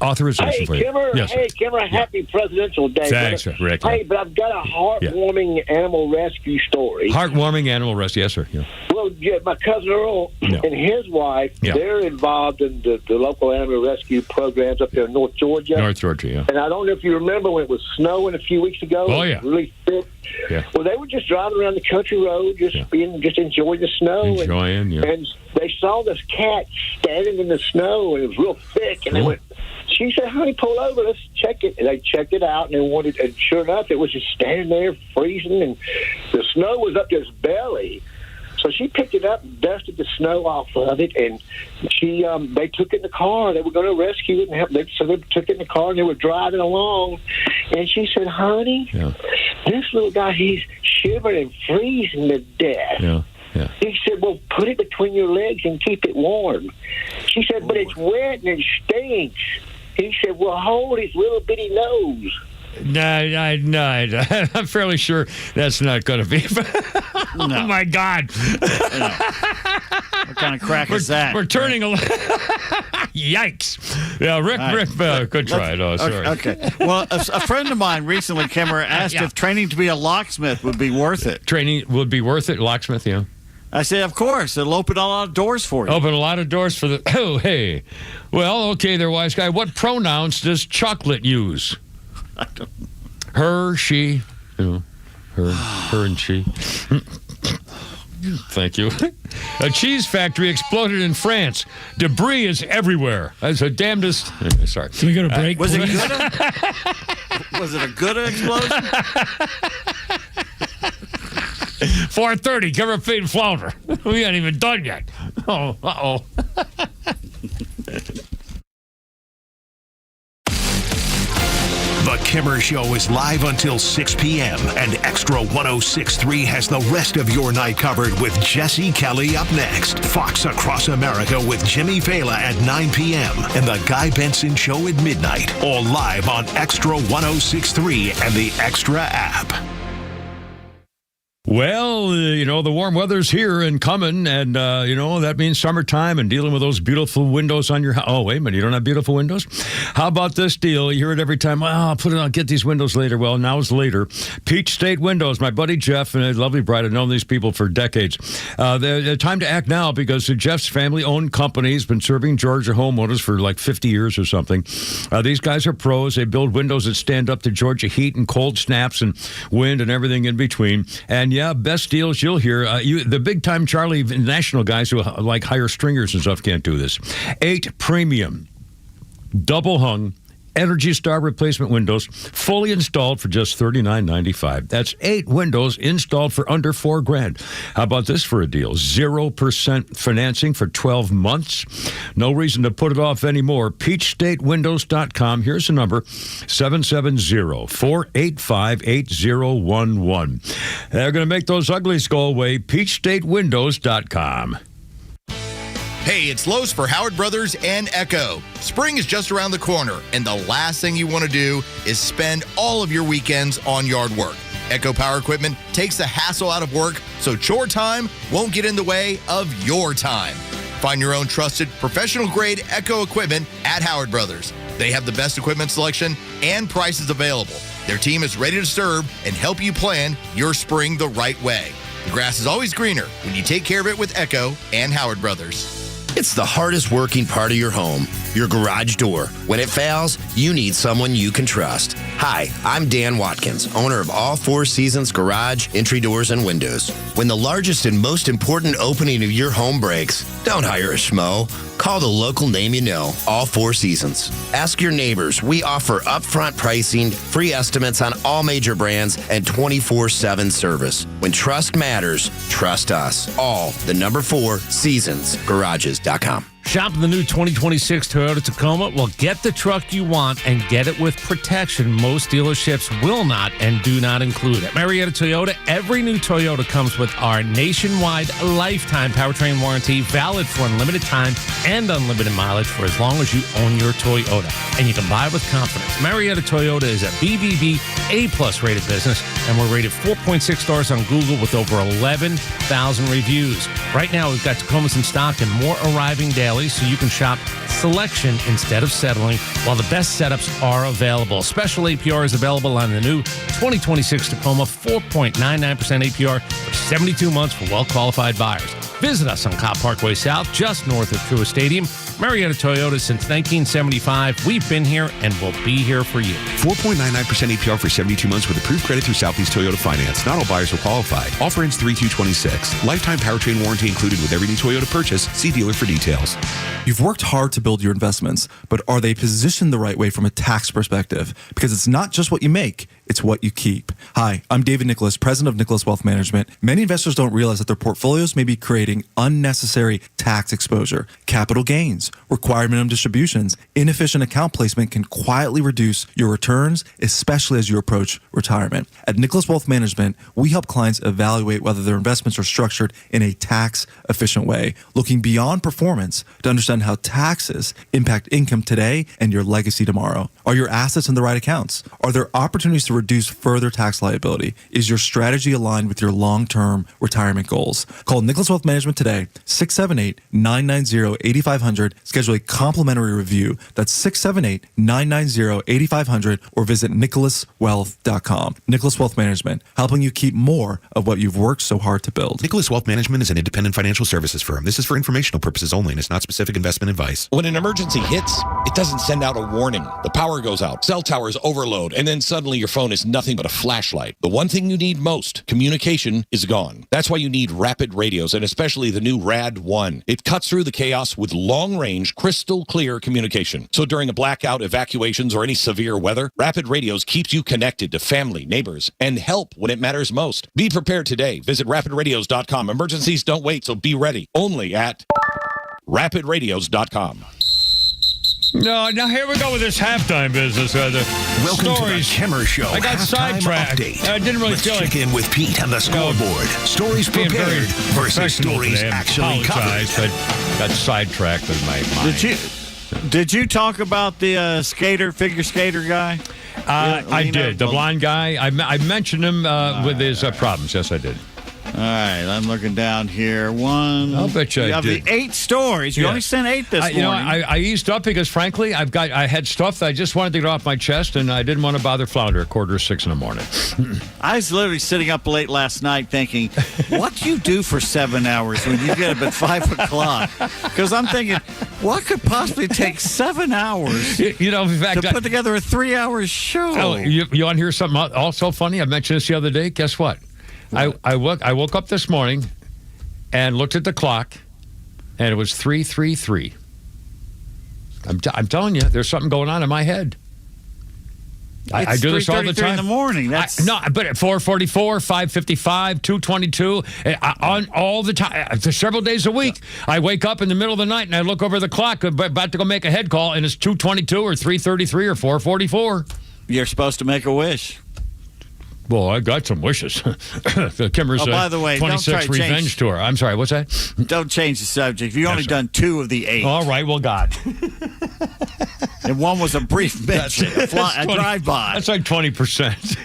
authorization for you. Kimmer, yes, Kimmer, happy Presidential Day. Thanks, Rick. Hey, but I've got a heartwarming animal rescue story. Heartwarming animal rescue, yes, sir. Yeah. Well, my cousin Earl and his wife, they're involved in the local animal rescue programs up there in North Georgia. North Georgia, yeah. And I don't know if you remember when it was snowing a few weeks ago. Oh, yeah. It was really thick. Yeah. Well, they were just driving around the country road, just enjoying the snow. And they saw this cat standing in the snow, and it was real thick. And they went, she said, honey, pull over, let's check it. And they checked it out, and sure enough, it was just standing there freezing, and the snow was up to its belly. So she picked it up and dusted the snow off of it, and they took it in the car. They were going to rescue it and help. So they took it in the car, and they were driving along. And she said, honey, this little guy, he's shivering and freezing to death. Yeah. Yeah. He said, well, put it between your legs and keep it warm. She said, but it's wet and it stinks. He said, well, hold his little bitty nose. No, I'm fairly sure that's not going to be. Oh, my God. What kind of crack is that? We're turning a... Yikes. Yeah, Rick, good try. Oh, sorry. Okay. Well, a friend of mine recently, Kimmer, asked if training to be a locksmith would be worth it. Training would be worth it? Locksmith, yeah. I said, of course. It'll open a lot of doors for you. Open a lot of doors for the... Oh, hey. Well, okay there, wise guy. What pronouns does chocolate use? I don't... Her, she, her and she. Thank you. A cheese factory exploded in France. Debris is everywhere. That's the damnedest... Sorry. Can we go to break? Was it good? Was it a good explosion? 4:30, Kimmer, Pete, and Flounder. We ain't even done yet. Oh, uh-oh. The Kimmer Show is live until 6 p.m. and Extra 106.3 has the rest of your night covered with Jesse Kelly up next. Fox Across America with Jimmy Fallon at 9 p.m. and The Guy Benson Show at midnight. All live on Extra 106.3 and the Extra app. Well, the warm weather's here and coming, and, that means summertime and dealing with those beautiful windows on your house. Oh, wait a minute, you don't have beautiful windows? How about this deal? You hear it every time, I'll get these windows later. Well, now's later. Peach State Windows, my buddy Jeff and a lovely bride, I've known these people for decades. They're time to act now because Jeff's family-owned company has been serving Georgia homeowners for like 50 years or something. These guys are pros. They build windows that stand up to Georgia heat and cold snaps and wind and everything in between. And yeah, best deals you'll hear. The big-time Charlie National guys who like hire stringers and stuff can't do this. 8 premium, double-hung, Energy Star replacement windows, fully installed for just $39.95. That's 8 windows installed for under $4,000. How about this for a deal? 0% financing for 12 months. No reason to put it off anymore. PeachStateWindows.com. Here's the number, 770-485-8011. They're going to make those uglies go away. PeachStateWindows.com. Hey, it's Lowe's for Howard Brothers and Echo. Spring is just around the corner, and the last thing you want to do is spend all of your weekends on yard work. Echo Power Equipment takes the hassle out of work, so chore time won't get in the way of your time. Find your own trusted, professional-grade Echo equipment at Howard Brothers. They have the best equipment selection and prices available. Their team is ready to serve and help you plan your spring the right way. The grass is always greener when you take care of it with Echo and Howard Brothers. It's the hardest working part of your home, your garage door. When it fails, you need someone you can trust. Hi, I'm Dan Watkins, owner of All Four Seasons Garage, Entry Doors, and Windows. When the largest and most important opening of your home breaks, don't hire a schmo. Call the local name you know, All Four Seasons. Ask your neighbors. We offer upfront pricing, free estimates on all major brands, and 24/7 service. When trust matters, trust us. All the number 4 Seasons Garages.com. Shop the new 2026 Toyota Tacoma. Well, get the truck you want and get it with protection most dealerships will not and do not include. At Marietta Toyota, every new Toyota comes with our nationwide lifetime powertrain warranty, valid for unlimited time and unlimited mileage for as long as you own your Toyota. And you can buy with confidence. Marietta Toyota is a BBB A+ rated business, and we're rated 4.6 stars on Google with over 11,000 reviews. Right now, we've got Tacomas in stock and more arriving daily, so you can shop selection instead of settling, while the best setups are available. Special APR is available on the new 2026 Tacoma, 4.99% APR for 72 months for well-qualified buyers. Visit us on Cobb Parkway South, just north of Truist Stadium. Marietta Toyota since 1975. We've been here and will be here for you. 4.99% APR for 72 months with approved credit through Southeast Toyota Finance. Not all buyers will qualify. Offer ends 3/2/26. Lifetime powertrain warranty included with every new Toyota purchase. See dealer for details. You've worked hard to build your investments, but are they positioned the right way from a tax perspective? Because it's not just what you make, it's what you keep. Hi, I'm David Nicholas, president of Nicholas Wealth Management. Many investors don't realize that their portfolios may be creating unnecessary tax exposure. Capital gains, required minimum distributions, inefficient account placement can quietly reduce your returns, especially as you approach retirement. At Nicholas Wealth Management, we help clients evaluate whether their investments are structured in a tax-efficient way, looking beyond performance to understand how taxes impact income today and your legacy tomorrow. Are your assets in the right accounts? Are there opportunities to reduce further tax liability? Is your strategy aligned with your long-term retirement goals? Call Nicholas Wealth Management today, 678-990-8500. Schedule a complimentary review. That's 678-990-8500 or visit nicholaswealth.com. Nicholas Wealth Management, helping you keep more of what you've worked so hard to build. Nicholas Wealth Management is an independent financial services firm. This is for informational purposes only and is not specific investment advice. When an emergency hits, it doesn't send out a warning. The power goes out, cell towers overload, and then suddenly your phone is nothing but a flashlight. The one thing you need most, communication, is gone. That's why you need rapid radios, and especially the new Rad 1. It cuts through the chaos with long-range, crystal clear communication. So during a blackout, evacuations, or any severe weather, Rapid Radios keeps you connected to family, neighbors, and help when it matters most. Be prepared today. Visit rapidradios.com. Emergencies don't wait, so be ready. Only at rapidradios.com. No, now here we go with this halftime business. Welcome stories. to the Kimmer Show. I got halftime sidetracked. update. I didn't really Let's feel check like in with Pete and the scoreboard. Stories being very prepared versus professional stories today. I actually apologize, covered. but got sidetracked with my mind. Did you talk about the figure skater guy? I did. The blonde guy. I mentioned him with his problems. Yes, I did. All right, I'm looking down here. I'll bet you have did. the 8 stories. You only sent 8 this morning. I eased up because, frankly, I had stuff that I just wanted to get off my chest, and I didn't want to bother Flounder at 5:45 in the morning. I was literally sitting up late last night thinking, what do you do for 7 hours when you get up at 5 o'clock? Because I'm thinking, what could possibly take 7 hours in fact, to put together a 3-hour show? Oh, you want to hear something also funny? I mentioned this the other day. Guess what? I woke up this morning and looked at the clock, and it was 3:33. I'm telling you, there's something going on in my head. I do this all the time. In the morning. That's but at 4:44, 5:55, 2:22, on all the time, several days a week. I wake up in the middle of the night and I look over the clock, about to go make a head call, and it's 2:22 or 3:33 or 4:44. You're supposed to make a wish. Well, I got some wishes. The Kimmer's by the way, 26 Revenge Tour. I'm sorry, what's that? Don't change the subject. You've only done 2 of the 8. All right, well, God. And one was a brief mention, a drive-by. That's like 20%.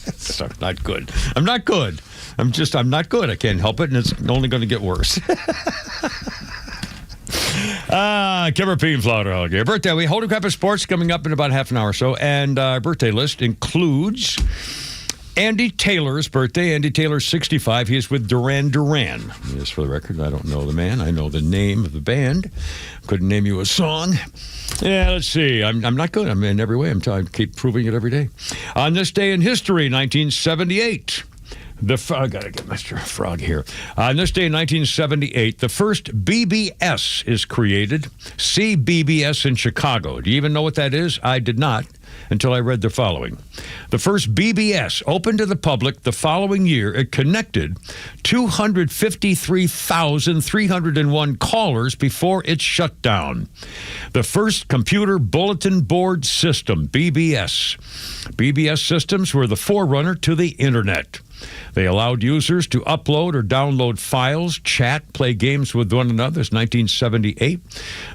That's not good. I'm not good. I'm not good. I can't help it, and it's only going to get worse. Kimmer P. and Flounder here. Birthday. We hold a crap of sports coming up in about half an hour or so, and our birthday list includes Andy Taylor's birthday. Andy Taylor's 65. He is with Duran Duran. Just for the record, I don't know the man. I know the name of the band. Couldn't name you a song. Yeah, let's see. I'm not good. I'm in every way. I keep proving it every day. On this day in history, 1978. I got to get Mr. Frog here. On this day in 1978, the first BBS is created. CBBS in Chicago. Do you even know what that is? I did not until I read the following. The first BBS opened to the public the following year. It connected 253,301 callers before it shut down. The first computer bulletin board system, BBS. BBS systems were the forerunner to the Internet. They allowed users to upload or download files, chat, play games with one another. It's 1978.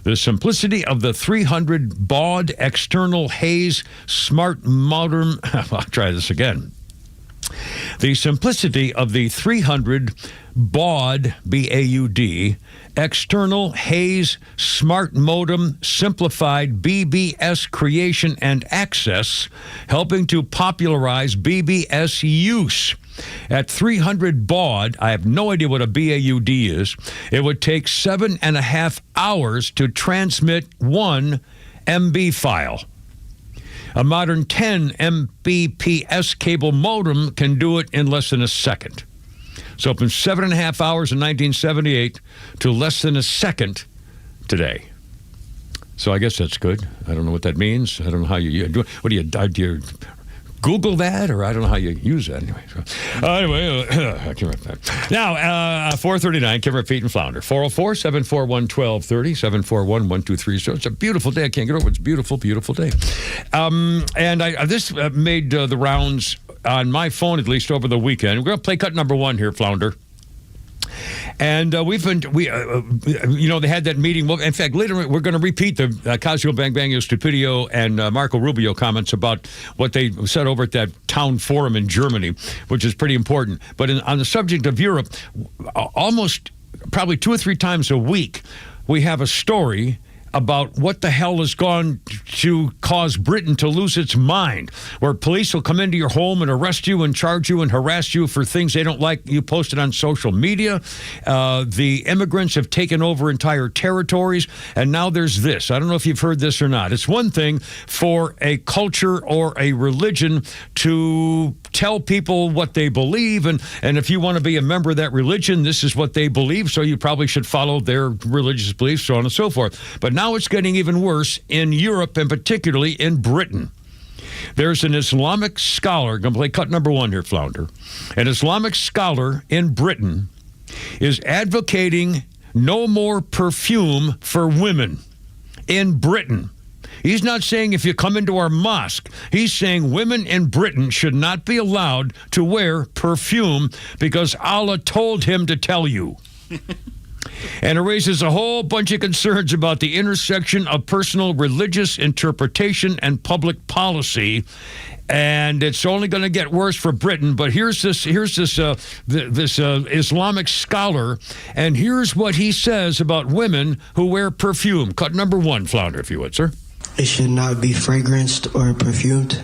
The simplicity of the 300 baud external haze smart modem. I'll try this again. The simplicity of the 300 baud, B-A-U-D, external haze smart modem simplified BBS creation and access, helping to popularize BBS use. At 300 baud, I have no idea what a BAUD is, it would take 7.5 hours to transmit 1 MB file. A modern 10 Mbps cable modem can do it in less than a second. So from 7.5 hours in 1978 to less than a second today. So I guess that's good. I don't know what that means. I don't know how you do. What do you Google that, or I don't know how you use that anyway. So, anyway, now, 4:39, Kimmer, Pete, and Flounder. 404-741-1230, 741-1230. So it's a beautiful day. I can't get over it. It's a beautiful, beautiful day. And this made the rounds on my phone, at least over the weekend. We're going to play cut number 1 here, Flounder. And they had that meeting. Well, in fact, later we're going to repeat the Casio Bang Bangio Stupidio and Marco Rubio comments about what they said over at that town forum in Germany, which is pretty important. But on the subject of Europe, almost probably 2 or 3 times a week, we have a story about what the hell has gone to cause Britain to lose its mind, where police will come into your home and arrest you and charge you and harass you for things they don't like you posted on social media. The immigrants have taken over entire territories, and now there's this. I don't know if you've heard this or not. It's one thing for a culture or a religion to tell people what they believe, and if you want to be a member of that religion, this is what they believe, so you probably should follow their religious beliefs, so on and so forth. But now it's getting even worse in Europe, and particularly in Britain. There's an Islamic scholar, going to play cut number 1 here, Flounder. An Islamic scholar in Britain is advocating no more perfume for women. in Britain. He's not saying if you come into our mosque. He's saying women in Britain should not be allowed to wear perfume because Allah told him to tell you. And it raises a whole bunch of concerns about the intersection of personal religious interpretation and public policy. And it's only going to get worse for Britain. But here's this Islamic scholar, and here's what he says about women who wear perfume. Cut number 1, Flounder, if you would, sir. It should not be fragranced or perfumed.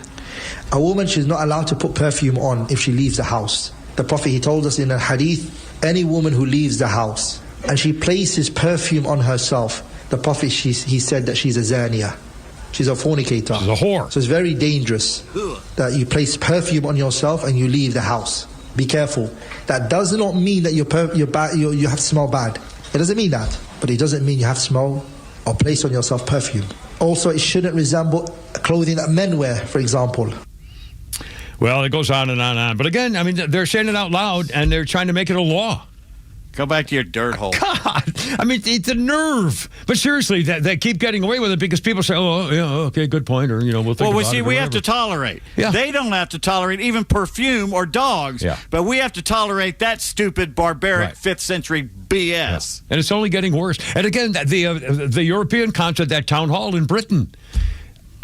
A woman is not allowed to put perfume on if she leaves the house. The Prophet, he told us in a hadith, any woman who leaves the house and she places perfume on herself, the Prophet, he said that she's a zaniya. She's a fornicator. She's a whore. So it's very dangerous that you place perfume on yourself and you leave the house. Be careful. That does not mean that you have to smell bad. It doesn't mean that. But it doesn't mean you have to smell or place on yourself perfume. Also, it shouldn't resemble clothing that men wear, for example. Well, it goes on and on and on. But again, I mean, they're saying it out loud, and they're trying to make it a law. Go back to your dirt hole. God, I mean, it's a nerve. But seriously, they keep getting away with it because people say, "Oh, yeah, okay, good point," or we'll think about it. Well, see, we have to tolerate. Yeah. They don't have to tolerate even perfume or dogs. Yeah. But we have to tolerate that stupid, barbaric 5th century BS. Yeah. And it's only getting worse. And again, the European concert, that town hall in Britain.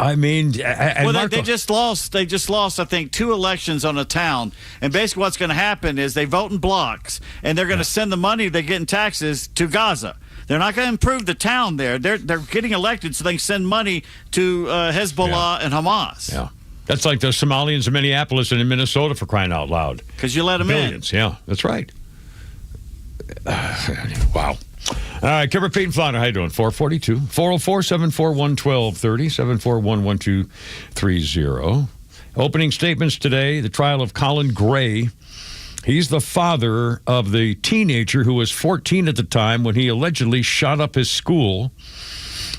I mean, they just lost. They just lost, I think, 2 elections on a town. And basically, what's going to happen is they vote in blocks, and they're going to send the money they get in taxes to Gaza. They're not going to improve the town there. They're getting elected so they can send money to Hezbollah and Hamas. Yeah, that's like the Somalians in Minneapolis and in Minnesota, for crying out loud. Because you let them Billions. Yeah, that's right. Wow. All right, Kimber, Pete, and Flounder, how you doing? 442 404-741-1230, 741-1230. Opening statements today, the trial of Colin Gray. He's the father of the teenager who was 14 at the time when he allegedly shot up his school.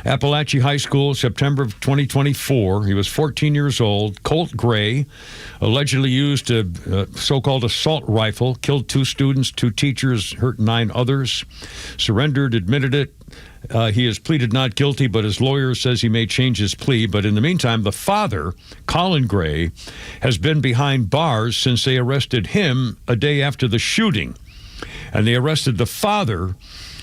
Appalachia High School, September of 2024. He was 14 years old. Colt Gray allegedly used a so-called assault rifle, killed 2 students, 2 teachers, hurt 9 others. Surrendered, admitted it. He has pleaded not guilty, but his lawyer says he may change his plea. But in the meantime, the father, Colin Gray, has been behind bars since they arrested him a day after the shooting. And they arrested the father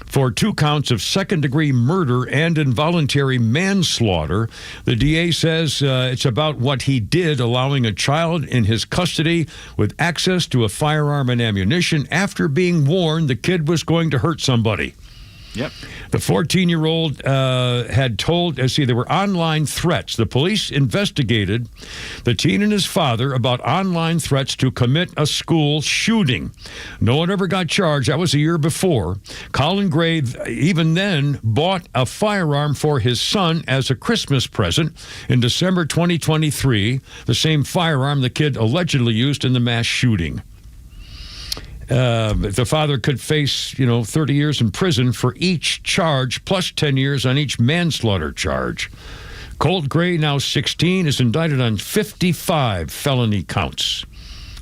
for 2 counts of second-degree murder and involuntary manslaughter. The DA says it's about what he did, allowing a child in his custody with access to a firearm and ammunition after being warned the kid was going to hurt somebody. Yep. The 14-year-old had told, there were online threats. The police investigated the teen and his father about online threats to commit a school shooting. No one ever got charged. That was a year before. Colin Gray, even then, bought a firearm for his son as a Christmas present in December 2023, the same firearm the kid allegedly used in the mass shooting. The father could face, 30 years in prison for each charge, plus 10 years on each manslaughter charge. Colt Gray, now 16, is indicted on 55 felony counts,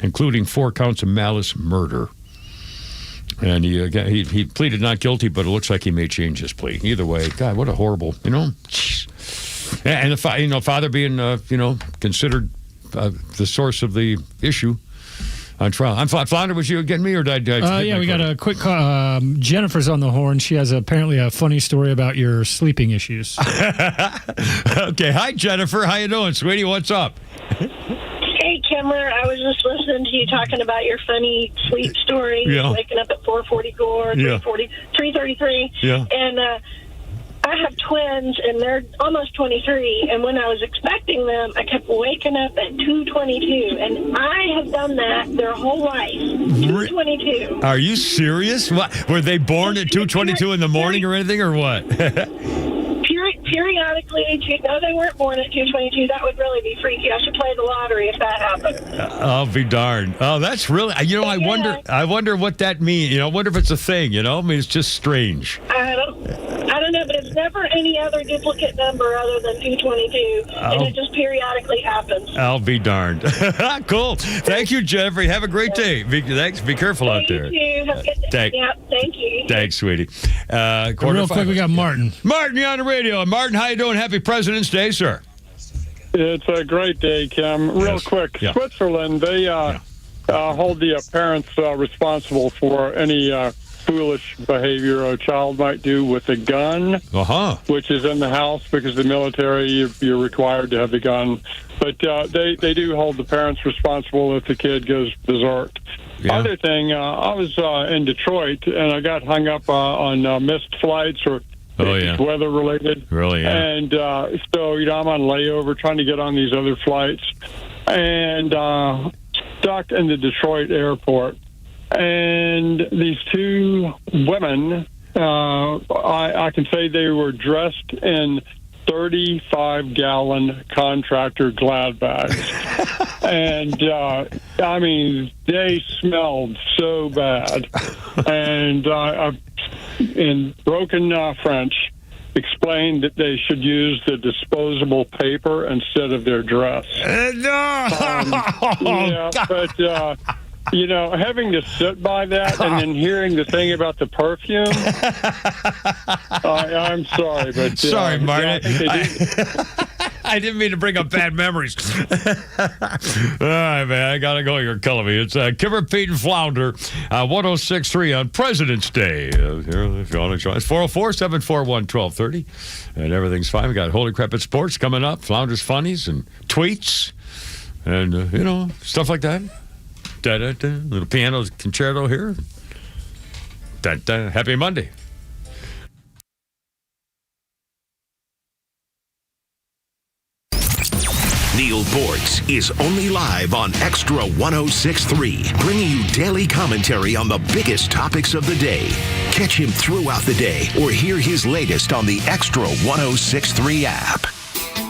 including 4 counts of malice murder. And he pleaded not guilty, but it looks like he may change his plea. Either way, God, what a horrible, Jeez. And the father being, considered the source of the issue. On trial. I'm Flounder. Was you getting me, or did I? Yeah, we got a quick call. Jennifer's on the horn. She has apparently a funny story about your sleeping issues. Okay. Hi, Jennifer. How you doing, sweetie? What's up? Hey, Kimmer. I was just listening to you talking about your funny sleep story. Yeah. Waking up at 4:44, 3:33. Yeah. And I have twins, and they're almost 23. And when I was expecting them, I kept waking up at 2:22, and I have done that their whole life. 2:22. Are you serious? What, were they born at 2:22 in the morning or anything, or what? Periodically, no, they weren't born at 2:22. That would really be freaky. I should play the lottery if that happened. I'll be darned. Oh, that's really. I wonder what that means. I wonder if it's a thing. I mean, it's just strange. I don't know. but it's never any other duplicate number other than 222, and it just periodically happens. I'll be darned. Cool. Thank you, Jeffrey. Have a great day. Thanks. Be careful out there. You too. Have a good day. Thank you. Thanks, sweetie. Real quick, we got Martin. Martin, you're on the radio. Martin, how you doing? Happy President's Day, sir. It's a great day, Kim. Real quick, Switzerland, they hold the parents responsible for any foolish behavior a child might do with a gun, which is in the house because the military, you're required to have the gun. But they do hold the parents responsible if the kid goes berserk. Other thing, I was in Detroit, and I got hung up on missed flights or weather related. Really, yeah. And so, I'm on layover trying to get on these other flights, and stuck in the Detroit airport. And these two women, I can say they were dressed in 35-gallon contractor glad bags. And, they smelled so bad. And in broken French, explained that they should use the disposable paper instead of their dress. But having to sit by that and then hearing the thing about the perfume, I'm sorry, but sorry, Martin. I think they do. I didn't mean to bring up bad memories. All right, man, I gotta go. You're killing me. It's Kimmer, Pete, and Flounder, 106.3 on President's Day. Here, if you want to join, it's 404-741-1230, and everything's fine. We got Holy Crap at Sports coming up, Flounder's Funnies and Tweets, and stuff like that. Da-da-da. Little piano concerto here. Da-da. Happy Monday. Neil Bortz is only live on Extra 106.3, bringing you daily commentary on the biggest topics of the day. Catch him throughout the day or hear his latest on the Extra 106.3 app.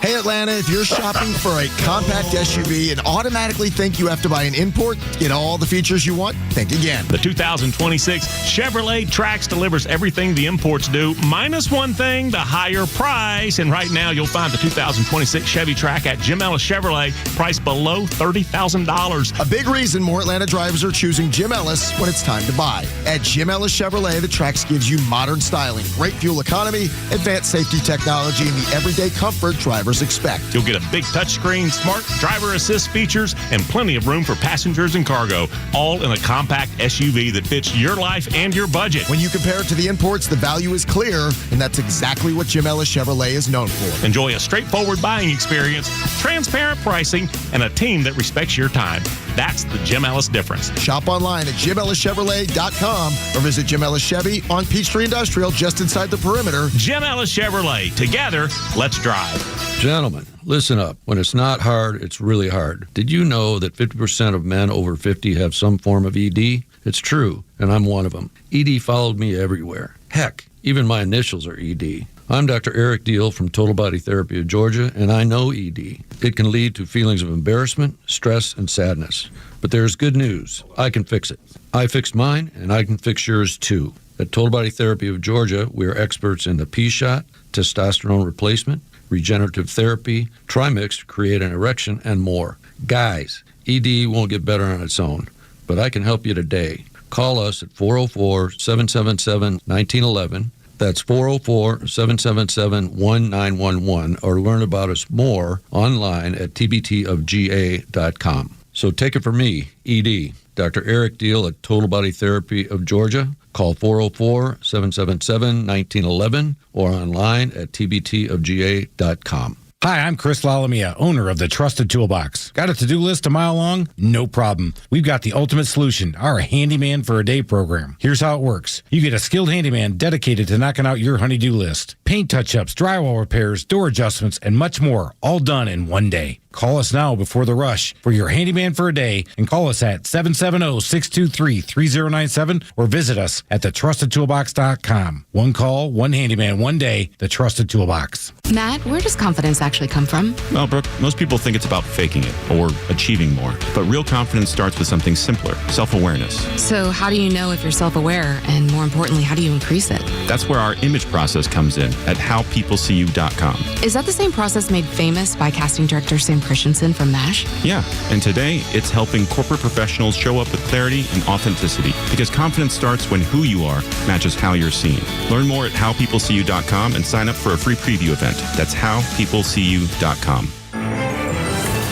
Hey, Atlanta, if you're shopping for a compact SUV and automatically think you have to buy an import to get all the features you want, think again. The 2026 Chevrolet Trax delivers everything the imports do, minus one thing, the higher price. And right now, you'll find the 2026 Chevy Trax at Jim Ellis Chevrolet, priced below $30,000. A big reason more Atlanta drivers are choosing Jim Ellis when it's time to buy. At Jim Ellis Chevrolet, the Trax gives you modern styling, great fuel economy, advanced safety technology, and the everyday comfort drivers expect. You'll get a big touchscreen, smart driver assist features, and plenty of room for passengers and cargo, all in a compact SUV that fits your life and your budget. When you compare it to the imports, the value is clear, and that's exactly what Jim Ellis Chevrolet is known for. Enjoy a straightforward buying experience, transparent pricing, and a team that respects your time. That's the Jim Ellis difference. Shop online at JimEllisChevrolet.com or visit Jim Ellis Chevy on Peachtree Industrial just inside the perimeter. Jim Ellis Chevrolet. Together, let's drive. Gentlemen, listen up. When it's not hard, it's really hard. Did you know that 50% of men over 50 have some form of ED? It's true, and I'm one of them. ED followed me everywhere. Heck, even my initials are ED. I'm Dr. Eric Deal from Total Body Therapy of Georgia, and I know ED. It can lead to feelings of embarrassment, stress, and sadness. But there's good news. I can fix it. I fixed mine, and I can fix yours too. At Total Body Therapy of Georgia, we are experts in the P-shot, testosterone replacement, regenerative therapy, trimix to create an erection, and more. Guys, ED won't get better on its own, but I can help you today. Call us at 404-777-1911. That's 404-777-1911, or learn about us more online at tbtofga.com. So take it from me, ED, Dr. Eric Deal at Total Body Therapy of Georgia. Call 404-777-1911 or online at tbtofga.com. Hi, I'm Chris Lalamia, owner of the Trusted Toolbox. Got a to-do list a mile long? No problem. We've got the ultimate solution, our Handyman for a Day program. Here's how it works. You get a skilled handyman dedicated to knocking out your honey-do list. Paint touch-ups, drywall repairs, door adjustments, and much more, all done in one day. Call us now before the rush for your Handyman for a Day, and call us at 770-623-3097 or visit us at thetrustedtoolbox.com. One call, one handyman, one day, The Trusted Toolbox. Matt, where does confidence actually actually come from? Well, Brooke, most people think it's about faking it or achieving more. But real confidence starts with something simpler, self-awareness. So how do you know if you're self-aware? And more importantly, how do you increase it? That's where our image process comes in at howpeopleseeyou.com. Is that the same process made famous by casting director Sam Christensen from MASH? Yeah, and today it's helping corporate professionals show up with clarity and authenticity, because confidence starts when who you are matches how you're seen. Learn more at howpeopleseeyou.com and sign up for a free preview event. That's howpeopleseeyou.com.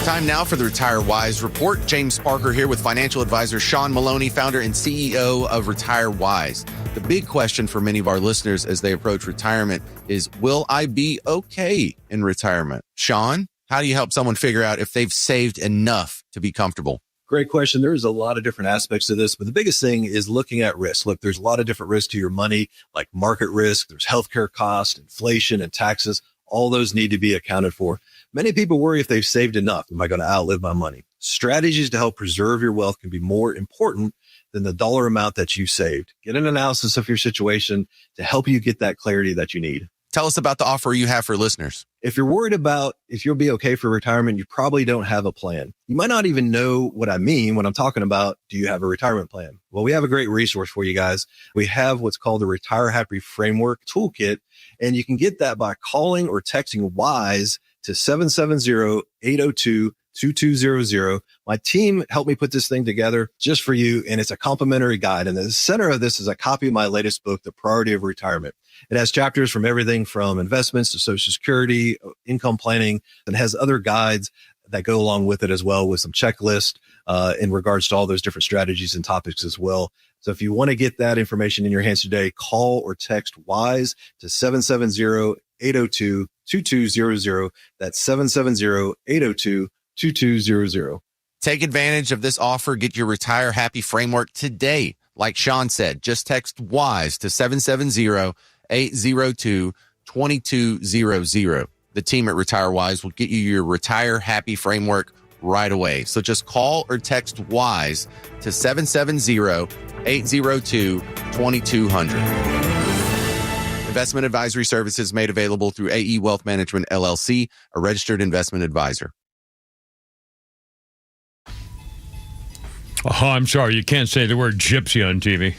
Time now for the Retire Wise Report. James Parker here with financial advisor Sean Maloney, founder and CEO of Retire Wise. The big question for many of our listeners as they approach retirement is, will I be okay in retirement? Sean, how do you help someone figure out if they've saved enough to be comfortable? Great question. There's a lot of different aspects to this, but the biggest thing is looking at risk. Look, there's a lot of different risks to your money, like market risk. There's healthcare costs, inflation, and taxes. All those need to be accounted for. Many people worry if they've saved enough. Am I going to outlive my money? Strategies to help preserve your wealth can be more important than the dollar amount that you saved. Get an analysis of your situation to help you get that clarity that you need. Tell us about the offer you have for listeners. If you're worried about if you'll be okay for retirement, you probably don't have a plan. You might not even know what I mean when I'm talking about, do you have a retirement plan? Well, we have a great resource for you guys. We have what's called the Retire Happy Framework Toolkit, and you can get that by calling or texting WISE to 770-802-2200. My team helped me put this thing together just for you, and it's a complimentary guide. And the center of this is a copy of my latest book, The Priority of Retirement. It has chapters from everything from investments to Social Security, income planning, and has other guides that go along with it as well, with some checklists in regards to all those different strategies and topics as well. So if you want to get that information in your hands today, call or text WISE to 770-802-2200. That's 770-802-2200. Take advantage of this offer. Get your Retire Happy Framework today. Like Sean said, just text WISE to 770-802-2200. The team at Retire Wise will get you your Retire Happy Framework right away. So just call or text WISE to 770-802-2200. Investment advisory services made available through AE Wealth Management, LLC, a registered investment advisor. Oh, I'm sorry. You can't say the word gypsy on TV.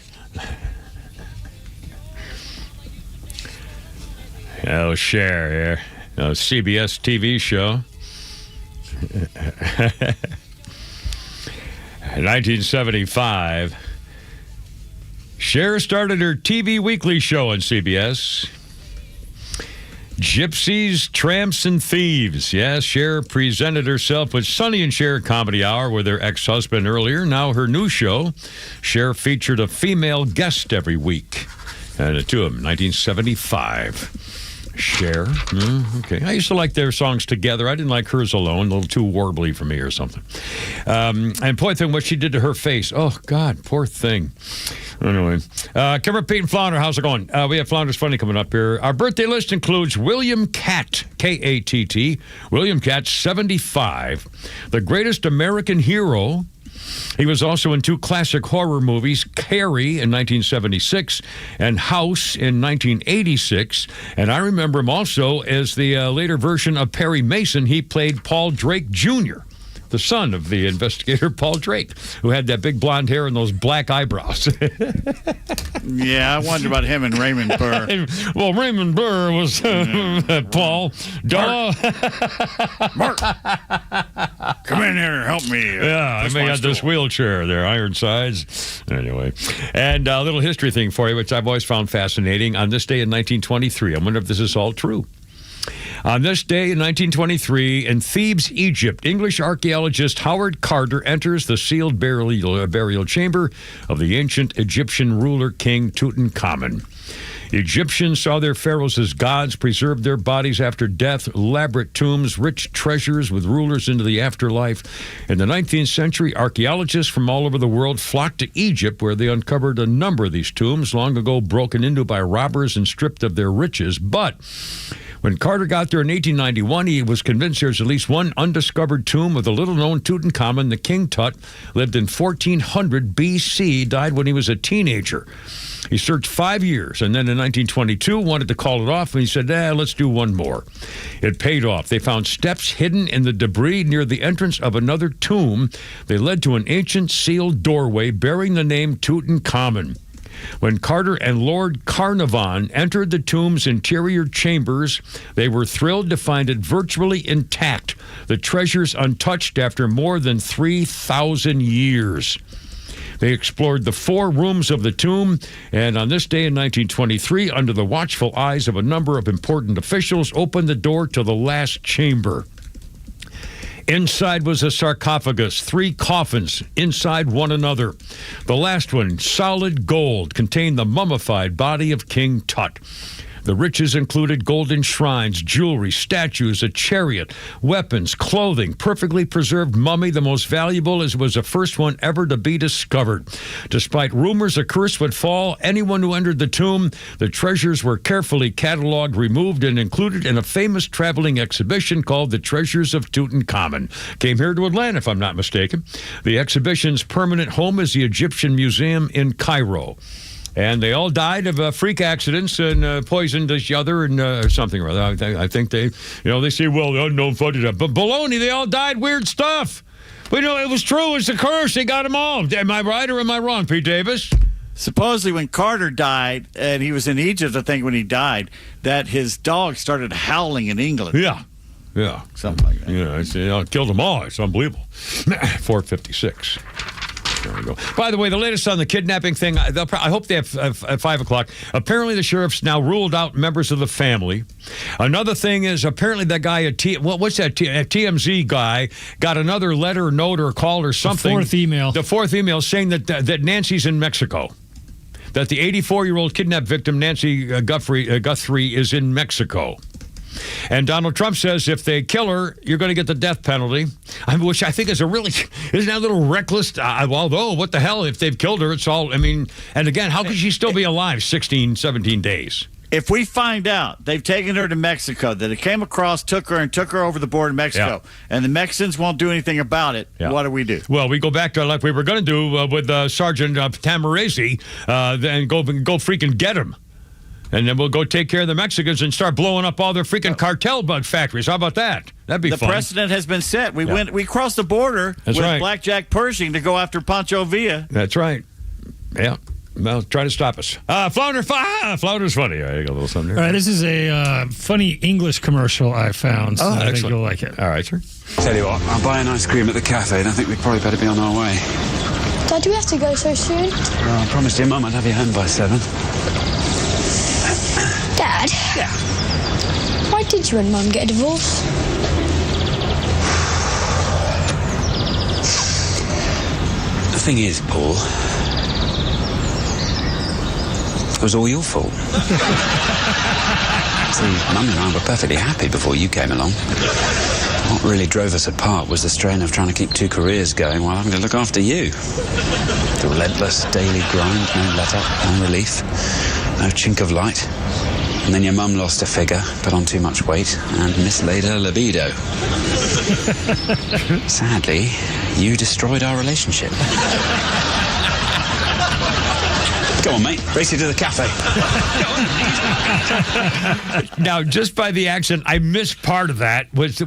Oh, Cher here. No, CBS TV show. 1975. Cher started her TV weekly show on CBS. Gypsies, Tramps, and Thieves. Yes, Cher presented herself with Sonny and Cher Comedy Hour with her ex-husband earlier. Now her new show, Cher featured a female guest every week. And the two of them, 1975. Cher. Okay. I used to like their songs together. I didn't like hers alone. A little too warbly for me or something. And poor thing, what she did to her face. Oh, God, poor thing. Anyway. Kimber, Pete, and Flounder, how's it going? We have Flounder's Funny coming up here. Our birthday list includes William Catt, K-A-T-T. William Catt, 75. The greatest American hero. He was also in two classic horror movies, Carrie in 1976 and House in 1986. And I remember him also as the later version of Perry Mason. He played Paul Drake Jr., the son of the investigator Paul Drake, who had that big blonde hair and those black eyebrows. Yeah, I wondered about him and Raymond Burr. Well, Raymond Burr was Paul. Mark, come in here and help me. Yeah, I may have this wheelchair there, Ironsides. Anyway, and a little history thing for you, which I've always found fascinating. On this day in 1923, I wonder if this is all true. On this day in 1923, in Thebes, Egypt, English archaeologist Howard Carter enters the sealed burial chamber of the ancient Egyptian ruler King Tutankhamun. Egyptians saw their pharaohs as gods, preserved their bodies after death, elaborate tombs, rich treasures with rulers into the afterlife. In the 19th century, archaeologists from all over the world flocked to Egypt, where they uncovered a number of these tombs, long ago broken into by robbers and stripped of their riches. But When Carter got there in 1891, he was convinced there's at least one undiscovered tomb of the little-known Tutankhamun. The King Tut lived in 1400 B.C., died when he was a teenager. He searched 5 years, and then in 1922 wanted to call it off, and he said, let's do one more. It paid off. They found steps hidden in the debris near the entrance of another tomb. They led to an ancient sealed doorway bearing the name Tutankhamun. When Carter and Lord Carnarvon entered the tomb's interior chambers, they were thrilled to find it virtually intact, the treasures untouched after more than 3,000 years. They explored the 4 rooms of the tomb, and on this day in 1923, under the watchful eyes of a number of important officials, opened the door to the last chamber. Inside was a sarcophagus, 3 coffins inside one another. The last one, solid gold, contained the mummified body of King Tut. The riches included golden shrines, jewelry, statues, a chariot, weapons, clothing, perfectly preserved mummy, the most valuable as it was the first one ever to be discovered. Despite rumors a curse would fall anyone who entered the tomb, the treasures were carefully cataloged, removed, and included in a famous traveling exhibition called The Treasures of Tutankhamun. Came here to Atlanta, if I'm not mistaken. The exhibition's permanent home is the Egyptian Museum in Cairo. And they all died of freak accidents and poisoned each other and or something or other. I think they say, well, the unknown flooded it up. But baloney, they all died weird stuff. But it was true. It's a curse. They got them all. Am I right or am I wrong, Pete Davis? Supposedly when Carter died, and he was in Egypt, I think, when he died, that his dog started howling in England. Yeah. Something like that. Yeah, killed them all. It's unbelievable. 456. There we go. By the way, the latest on the kidnapping thing, I hope they have at 5 o'clock. Apparently, the sheriff's now ruled out members of the family. Another thing is, apparently that guy at TMZ guy got another letter, note, or call or something. The fourth email saying that Nancy's in Mexico. That the 84-year-old kidnap victim, Nancy Guthrie, is in Mexico. And Donald Trump says if they kill her, you're going to get the death penalty, which I think is isn't that a little reckless? Although, what the hell, if they've killed her, it's all, and again, how could she still be alive 16, 17 days? If we find out they've taken her to Mexico, that it came across, took her over the border to Mexico, and the Mexicans won't do anything about it, what do we do? Well, we go back to like we were going to do with Sergeant Tamarese, and go freaking get him. And then we'll go take care of the Mexicans and start blowing up all their freaking cartel bug factories. How about that? That'd be fun. The precedent has been set. We crossed the border with Blackjack Pershing to go after Pancho Villa. That's right. Yeah. Well, try to stop us. Flounder, Flounder's funny. I got a little something here. All right, this is a funny English commercial I found. So I think you'll like it. All right, sir. Tell you what, I'll buy an ice cream at the cafe, and I think we'd probably better be on our way. Dad, do we have to go so soon? Well, I promised your mum I'd have you home by 7. Dad? Yeah? Why did you and Mum get a divorce? The thing is, Paul, it was all your fault. See, Mum and I were perfectly happy before you came along. What really drove us apart was the strain of trying to keep 2 careers going while having to look after you. The relentless daily grind, no let-up, no relief, no chink of light. And then your mum lost her figure, put on too much weight, and mislaid her libido. Sadly, you destroyed our relationship. Go on, mate. Race you to the cafe. Now, just by the accent, I missed part of that. Was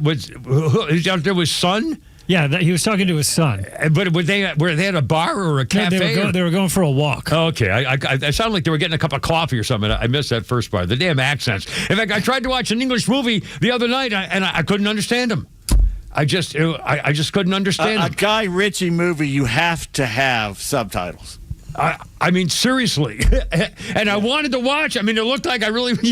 out there with son? Yeah, he was talking to his son. But were they at a bar or a cafe? They were going for a walk. Okay, I sounded like they were getting a cup of coffee or something. I missed that first part. The damn accents. In fact, I tried to watch an English movie the other night, and I couldn't understand them. I just couldn't understand them. A Guy Ritchie movie, you have to have subtitles. I mean, seriously. And I wanted to watch. I mean, it looked like I really, like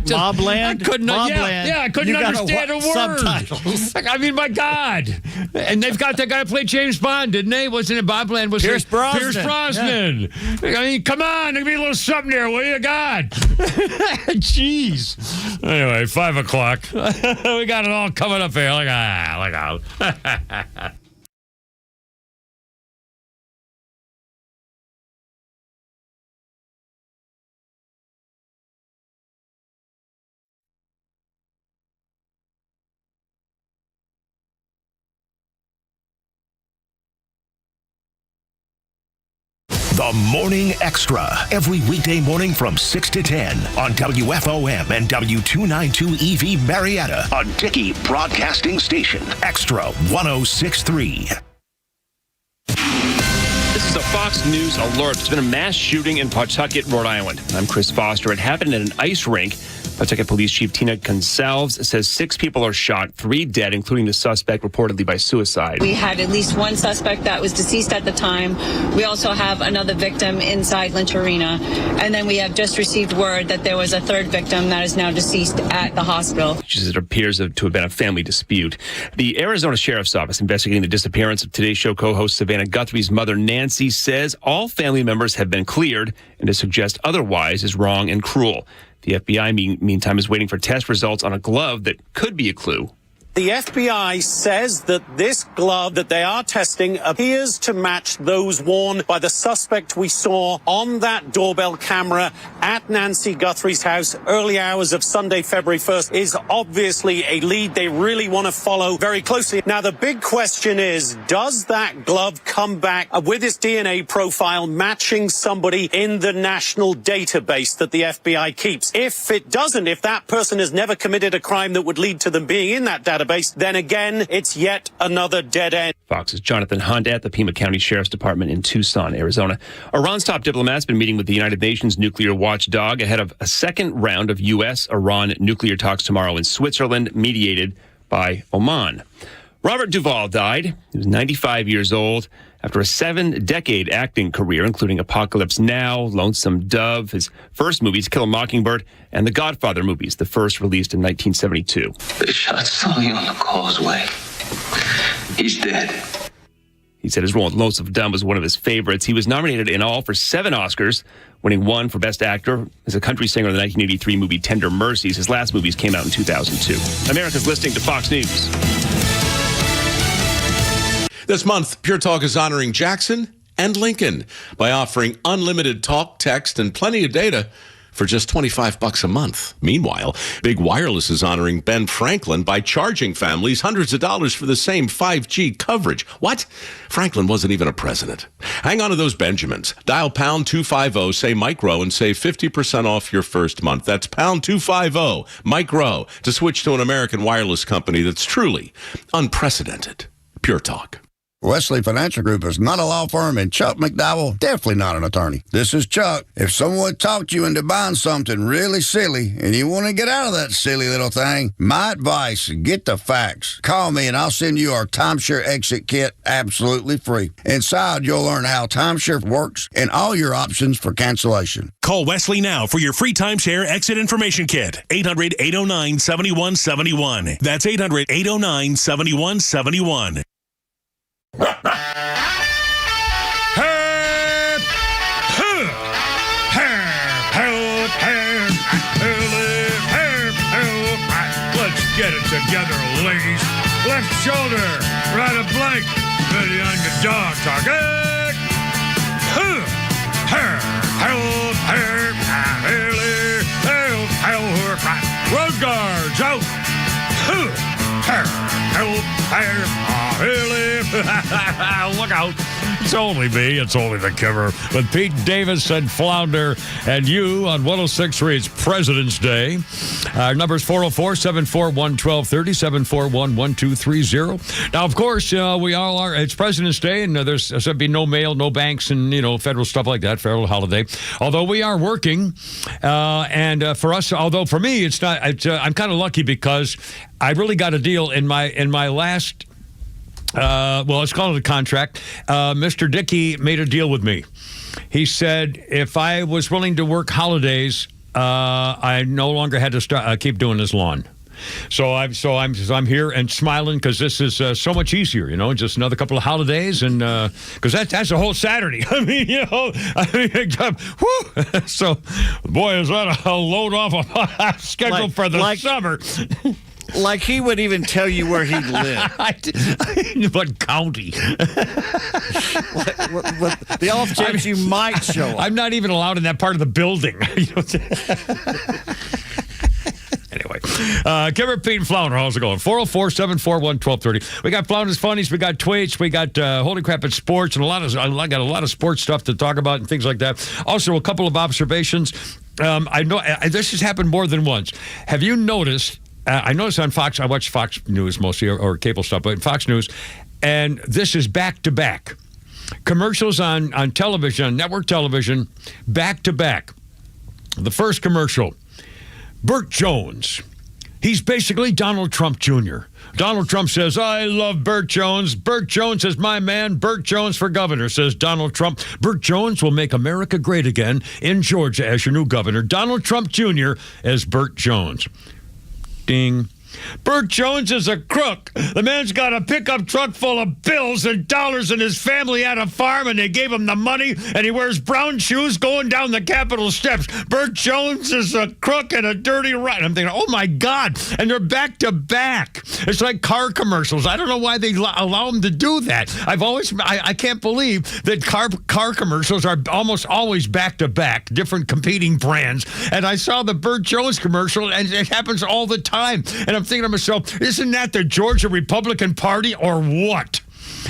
Mobland? I couldn't, I couldn't understand a word. Subtitles. I mean, my God. And they've got that guy who played James Bond, didn't they? Wasn't it Mobland? Was Pierce Brosnan. Pierce Brosnan. Yeah. I mean, come on. Give me a little something there, will you, God? Jeez. Anyway, 5 o'clock. We got it all coming up here. Look out. The Morning Extra, every weekday morning from 6 to 10 on WFOM and W292 EV Marietta, a Dickey Broadcasting Station. Extra 1063. This is a Fox News alert. There's been a mass shooting in Pawtucket, Rhode Island. I'm Chris Foster. It happened at an ice rink. Pawtucket Police Chief Tina Gonsalves says 6 people are shot, 3 dead, including the suspect reportedly by suicide. We had at least one suspect that was deceased at the time. We also have another victim inside Lynch Arena. And then we have just received word that there was a 3rd victim that is now deceased at the hospital. She says it appears to have been a family dispute. The Arizona Sheriff's Office investigating the disappearance of Today's Show co-host Savannah Guthrie's mother, Nancy, says all family members have been cleared, and to suggest otherwise is wrong and cruel. The FBI, meantime, is waiting for test results on a glove that could be a clue. The FBI says that this glove that they are testing appears to match those worn by the suspect we saw on that doorbell camera at Nancy Guthrie's house early hours of Sunday, February 1st, is obviously a lead they really want to follow very closely. Now, the big question is, does that glove come back with its DNA profile matching somebody in the national database that the FBI keeps? If it doesn't, if that person has never committed a crime that would lead to them being in that database, then again, it's yet another dead end. Fox's Jonathan Hunt at the Pima County Sheriff's Department in Tucson, Arizona. Iran's top diplomat has been meeting with the United Nations nuclear watchdog ahead of a second round of U.S.-Iran nuclear talks tomorrow in Switzerland, mediated by Oman. Robert Duvall died. He was 95 years old after a 7-decade acting career, including Apocalypse Now, Lonesome Dove, his first movies, Kill a Mockingbird, and the Godfather movies, the first released in 1972. They shot Sonny on the causeway. He's dead. He said his role in Lonesome Dove was one of his favorites. He was nominated in all for 7 Oscars, winning 1 for Best Actor as a country singer in the 1983 movie Tender Mercies. His last movies came out in 2002. America's listening to Fox News. This month, Pure Talk is honoring Jackson and Lincoln by offering unlimited talk, text, and plenty of data for just $25 a month. Meanwhile, Big Wireless is honoring Ben Franklin by charging families hundreds of dollars for the same 5G coverage. What? Franklin wasn't even a president. Hang on to those Benjamins. Dial pound 250, say Mike Rowe, and save 50% off your first month. That's pound 250, Mike Rowe, to switch to an American wireless company that's truly unprecedented. Pure Talk. Wesley Financial Group is not a law firm, and Chuck McDowell, definitely not an attorney. This is Chuck. If someone talked you into buying something really silly and you want to get out of that silly little thing, my advice, get the facts. Call me and I'll send you our timeshare exit kit absolutely free. Inside, you'll learn how timeshare works and all your options for cancellation. Call Wesley now for your free timeshare exit information kit. 800-809-7171. That's 800-809-7171. Let's get it together, ladies. Left shoulder, right of blank. Ready on your dog talk. Road guards out. Look out. It's only me. It's only the cover. With Pete Davis and Flounder and you on 106.3. It's President's Day. Our number is 404-741-1230, 741-1230. Now, of course, we all are. It's President's Day, and there'll be no mail, no banks, and, federal stuff like that, federal holiday. Although we are working, and for us, although for me, it's not, I'm kind of lucky because I really got a deal in my last, let's call it a contract. Mr. Dickey made a deal with me. He said if I was willing to work holidays, I no longer had to keep doing this lawn. So I'm here and smiling because this is so much easier, just another couple of holidays, and because that's a whole Saturday. So, boy, is that a load off of my schedule for the summer. Like he would even tell you where he lived. What county? The off chance you might show up. I'm not even allowed in that part of the building. Anyway, Kimmer, Pete, and Flounder, how's it going? 404-741-1230. We got Flounder's Funnies, we got tweets, we got Holy Crap at Sports, and I got a lot of sports stuff to talk about and things like that. Also, a couple of observations. I know this has happened more than once. Have you noticed? I noticed on Fox. I watch Fox News mostly, or cable stuff, but Fox News, and this is back to back commercials on television, on network television, back to back. The first commercial, Burt Jones. He's basically Donald Trump Jr. Donald Trump says, I love Burt Jones. Burt Jones is my man. Burt Jones for governor, says Donald Trump. Burt Jones will make America great again in Georgia as your new governor. Donald Trump Jr. as Burt Jones. Ding. Burt Jones is a crook. The man's got a pickup truck full of bills and dollars, and his family had a farm, and they gave him the money, and he wears brown shoes going down the Capitol steps. Burt Jones is a crook and a dirty rat. I'm thinking, oh, my God. And they're back to back. It's like car commercials. I don't know why they allow them to do that. I can't believe that car commercials are almost always back to back, different competing brands. And I saw the Burt Jones commercial, and it happens all the time. And I'm thinking to myself, isn't that the Georgia Republican Party or what?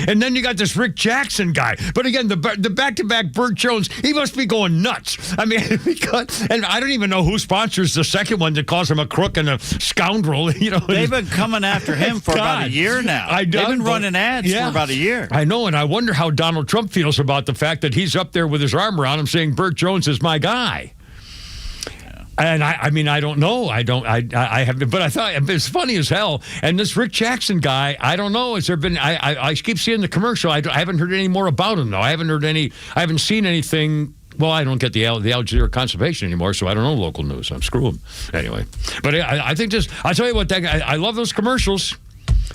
And then you got this Rick Jackson guy. But again, the back-to-back Burt Jones, he must be going nuts. I mean, and I don't even know who sponsors the second one that calls him a crook and a scoundrel. You know, they've been coming after him for about a year now. They've been running ads for about a year. I know, and I wonder how Donald Trump feels about the fact that he's up there with his arm around him saying Burt Jones is my guy. And I mean, I don't know. I haven't, but I thought it's funny as hell. And this Rick Jackson guy, I don't know. Has there been? I keep seeing the commercial. I haven't heard any more about him though. I haven't seen anything. Well, I don't get the Al Jazeera conservation anymore, so I don't know local news. I'm screwed anyway. But I think just I'll tell you what, that guy, I love those commercials.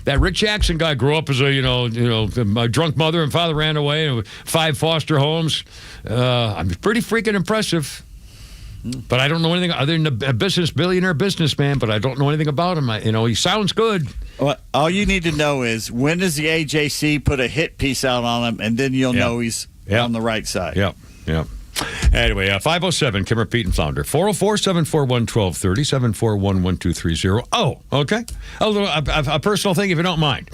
That Rick Jackson guy grew up as a drunk mother and father ran away and 5 foster homes. I'm pretty freaking impressive. But I don't know anything other than a billionaire businessman, but I don't know anything about him. He sounds good. Well, all you need to know is when does the AJC put a hit piece out on him, and then you'll know he's on the right side. Yep. Anyway, 507, Kimmer, Pete, and Flounder. 404-741-1230, 741-1230. Oh, okay. A personal thing, if you don't mind.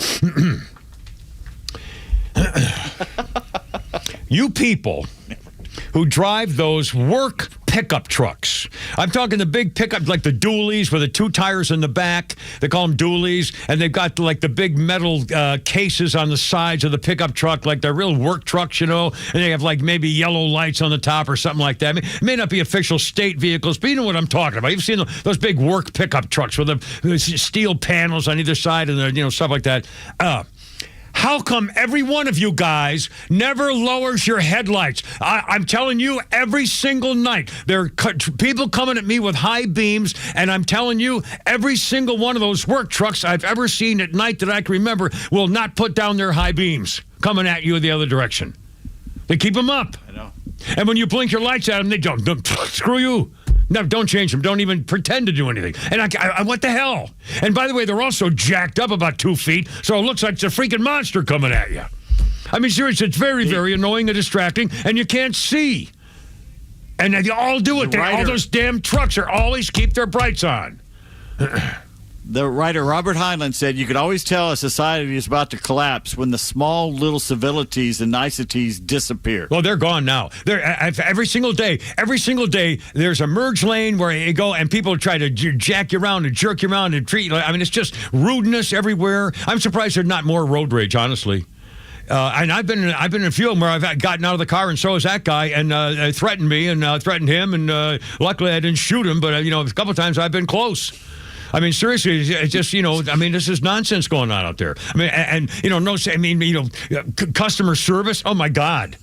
You people who drive those work pickup trucks. I'm talking the big pickup, like the dualies with the 2 tires in the back. They call them dualies, and they've got like the big metal cases on the sides of the pickup truck, like they're real work trucks, and they have like maybe yellow lights on the top or something like that. I mean, it may not be official state vehicles, but you know what I'm talking about. You've seen those big work pickup trucks with the steel panels on either side and stuff like that. How come every one of you guys never lowers your headlights? I'm telling you, every single night, there are people coming at me with high beams, and I'm telling you, every single one of those work trucks I've ever seen at night that I can remember will not put down their high beams coming at you the other direction. They keep them up. I know. And when you blink your lights at them, they don't. Screw you. No, don't change them. Don't even pretend to do anything. And what the hell? And by the way, they're also jacked up about 2 feet, so it looks like it's a freaking monster coming at you. I mean, seriously, it's very, very annoying and distracting, and you can't see. And they all do it. All those damn trucks always keep their brights on. The writer Robert Heinlein said you could always tell a society is about to collapse when the small little civilities and niceties disappear. Well, they're gone now. Every single day, there's a merge lane where you go and people try to jack you around and jerk you around and treat you. I mean, it's just rudeness everywhere. I'm surprised there's not more road rage, honestly. And I've been in a few of them where I've gotten out of the car and so has that guy and threatened me and threatened him. And luckily I didn't shoot him, but a couple of times I've been close. I mean, seriously, it's just, this is nonsense going on out there. I mean, customer service. Oh, my God.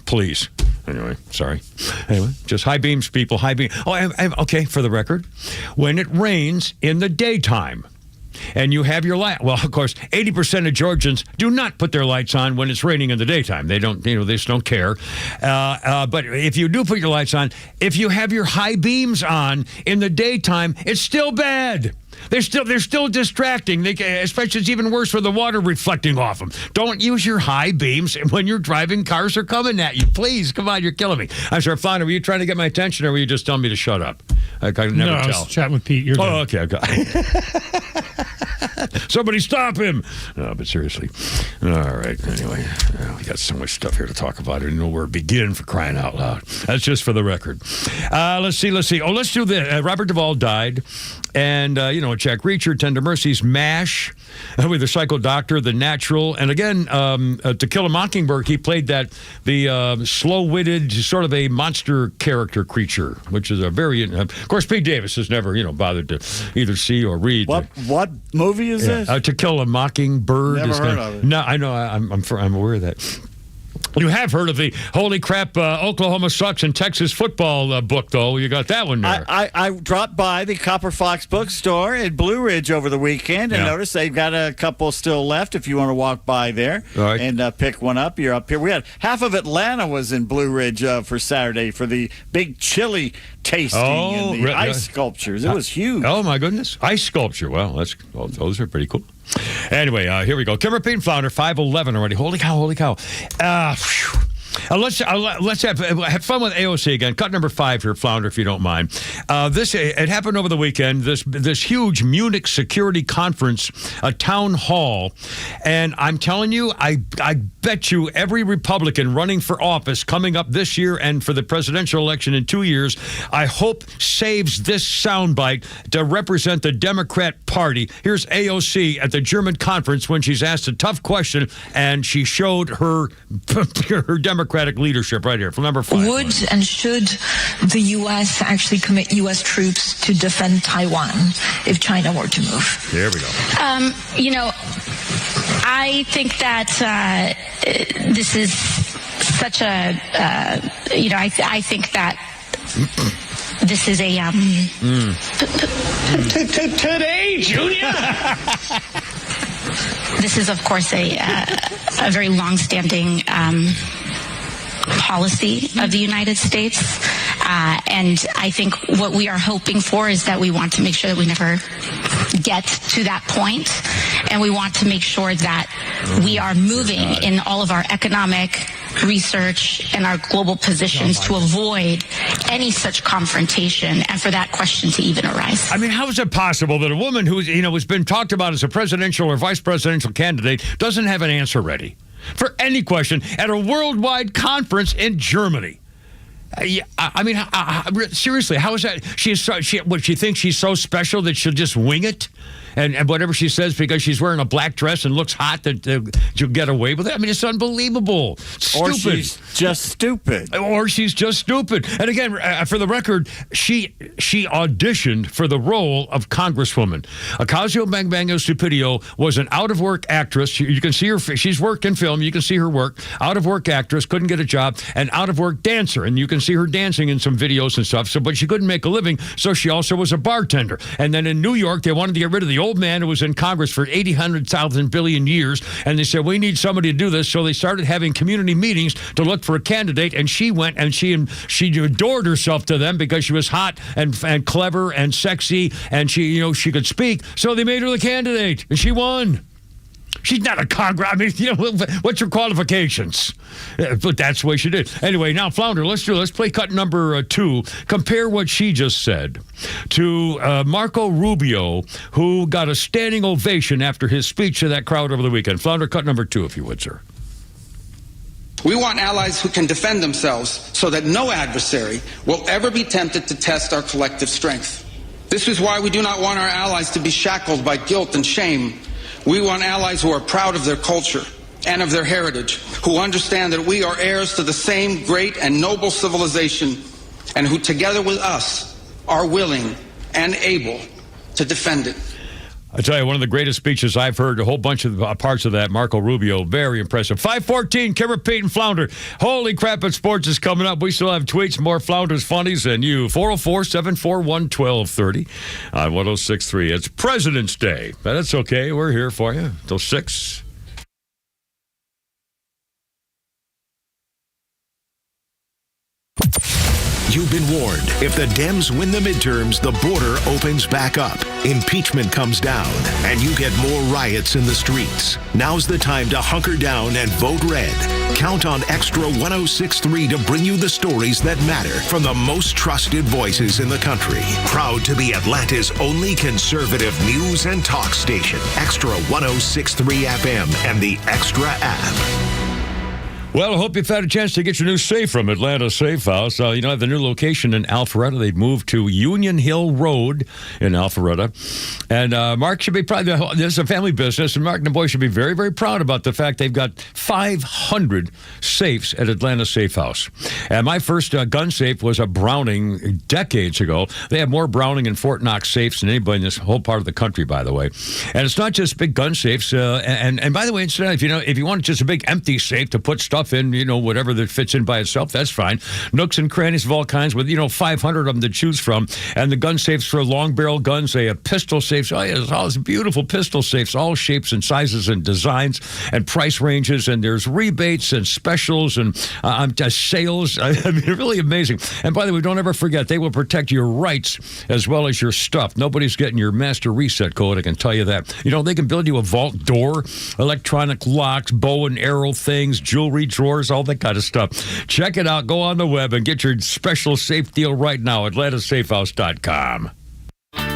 Please. Anyway, sorry. Anyway, just high beams, people, high beams. Oh, okay, for the record, when it rains in the daytime, and you have your light. Well, of course, 80% of Georgians do not put their lights on when it's raining in the daytime. They don't, they just don't care. But if you do put your lights on, if you have your high beams on in the daytime, it's still bad. They're still distracting. Especially, it's even worse for the water reflecting off them. Don't use your high beams when you're driving. Cars are coming at you. Please, come on, you're killing me. I'm sorry, Flounder, were you trying to get my attention, or were you just telling me to shut up? I can never tell. I was chatting with Pete. You're good. Okay. Somebody stop him. No, but seriously. All right. Anyway, we got so much stuff here to talk about. I don't know where to begin, for crying out loud. That's just for the record. Let's see. Oh, let's do this. Robert Duvall died. And, Jack Reacher, Tender Mercies, MASH, with the Psycho Doctor, The Natural. And again, To Kill a Mockingbird, he played the slow-witted, sort of a monster character creature, which is a very... of course, Pete Davis has never, bothered to either see or read. What movie is this? To Kill a Mockingbird. Never heard of it. No, I know. I'm aware of that. You have heard of the Holy Crap, Oklahoma Sucks and Texas Football book, though. You got that one there. I dropped by the Copper Fox bookstore in Blue Ridge over the weekend and noticed they've got a couple still left if you want to walk by there and pick one up. You're up here. We had half of Atlanta was in Blue Ridge for Saturday for the big chili tasting and the ice sculptures. It was huge. Oh, my goodness. Ice sculpture. Well, those are pretty cool. Anyway, here we go. Kimmer Payne Flounder, 5'11" already. Holy cow. Let's have fun with AOC again. Cut number 5 here, Flounder, if you don't mind. It happened over the weekend. This huge Munich security conference, a town hall, and I'm telling you, I bet you every Republican running for office coming up this year and for the presidential election in 2 years, I hope saves this soundbite to represent the Democrat Party. Here's AOC at the German conference when she's asked a tough question, and she showed her Democratic leadership right here from number 5. Would and should the U.S. actually commit U.S. troops to defend Taiwan if China were to move? There we go. I think that this is such a, I think that this is a... Today, Junior! This is, of course, a very long-standing policy of the United States. And I think what we are hoping for is that we want to make sure that we never get to that point. And we want to make sure that we are moving in all of our economic research and our global positions to avoid any such confrontation and for that question to even arise. I mean, how is it possible that a woman who has been talked about as a presidential or vice presidential candidate doesn't have an answer ready for any question at a worldwide conference in Germany? Seriously, how is that? She thinks she's so special that she'll just wing it? And whatever she says because she's wearing a black dress and looks hot that she'll get away with it. I mean, it's unbelievable. Stupid. Or she's just stupid. And again, for the record, she auditioned for the role of Congresswoman. Ocasio-Bangbang Stupidio was an out-of-work actress. You can see her. She's worked in film. You can see her work. Out-of-work actress, couldn't get a job. An out-of-work dancer, and you can see her dancing in some videos and stuff. But she couldn't make a living, so she also was a bartender. And then in New York, they wanted to get rid of the old man who was in Congress for 1,000 billion years, and they said, we need somebody to do this, so they started having community meetings to look for a candidate, and she went, and she adored herself to them because she was hot and clever and sexy, and she could speak, so they made her the candidate, and she won. She's not a Congress. I mean, what's your qualifications? But that's the way she did. Anyway, now, Flounder, let's play cut number 2. Compare what she just said to Marco Rubio, who got a standing ovation after his speech to that crowd over the weekend. Flounder, cut number 2, if you would, sir. We want allies who can defend themselves so that no adversary will ever be tempted to test our collective strength. This is why we do not want our allies to be shackled by guilt and shame. We want allies who are proud of their culture and of their heritage, who understand that we are heirs to the same great and noble civilization, and who, together with us, are willing and able to defend it. I tell you, one of the greatest speeches I've heard, a whole bunch of parts of that, Marco Rubio, very impressive. 5:14, Kimmer, Pete, and Flounder. Holy crap, at sports is coming up. We still have tweets, more Flounders funnies than you. 404-741-1230 on 106.3. It's President's Day, but that's okay. We're here for you till 6. You've been warned. If the Dems win the midterms, the border opens back up. Impeachment comes down, and you get more riots in the streets. Now's the time to hunker down and vote red. Count on Extra 106.3 to bring you the stories that matter from the most trusted voices in the country. Proud to be Atlanta's only conservative news and talk station. Extra 106.3 FM and the Extra app. Well, I hope you've had a chance to get your new safe from Atlanta Safe House. The new location in Alpharetta. They've moved to Union Hill Road in Alpharetta. And Mark should be proud. This is a family business, and Mark and the boys should be very, very proud about the fact they've got 500 safes at Atlanta Safe House. And my first gun safe was a Browning decades ago. They have more Browning and Fort Knox safes than anybody in this whole part of the country, by the way. And it's not just big gun safes. And by the way, incidentally, if you want just a big empty safe to put stuff in, whatever that fits in by itself, that's fine. Nooks and crannies of all kinds with, 500 of them to choose from. And the gun safes for long barrel guns, they have pistol safes. Oh, yeah, there's all these beautiful pistol safes, all shapes and sizes and designs and price ranges. And there's rebates and specials and sales. I mean, really amazing. And by the way, don't ever forget, they will protect your rights as well as your stuff. Nobody's getting your master reset code, I can tell you that. They can build you a vault door, electronic locks, bow and arrow things, jewelry drawers, all that kind of stuff. Check it out. Go on the web and get your special safe deal right now at AtlantaSafeHouse.com.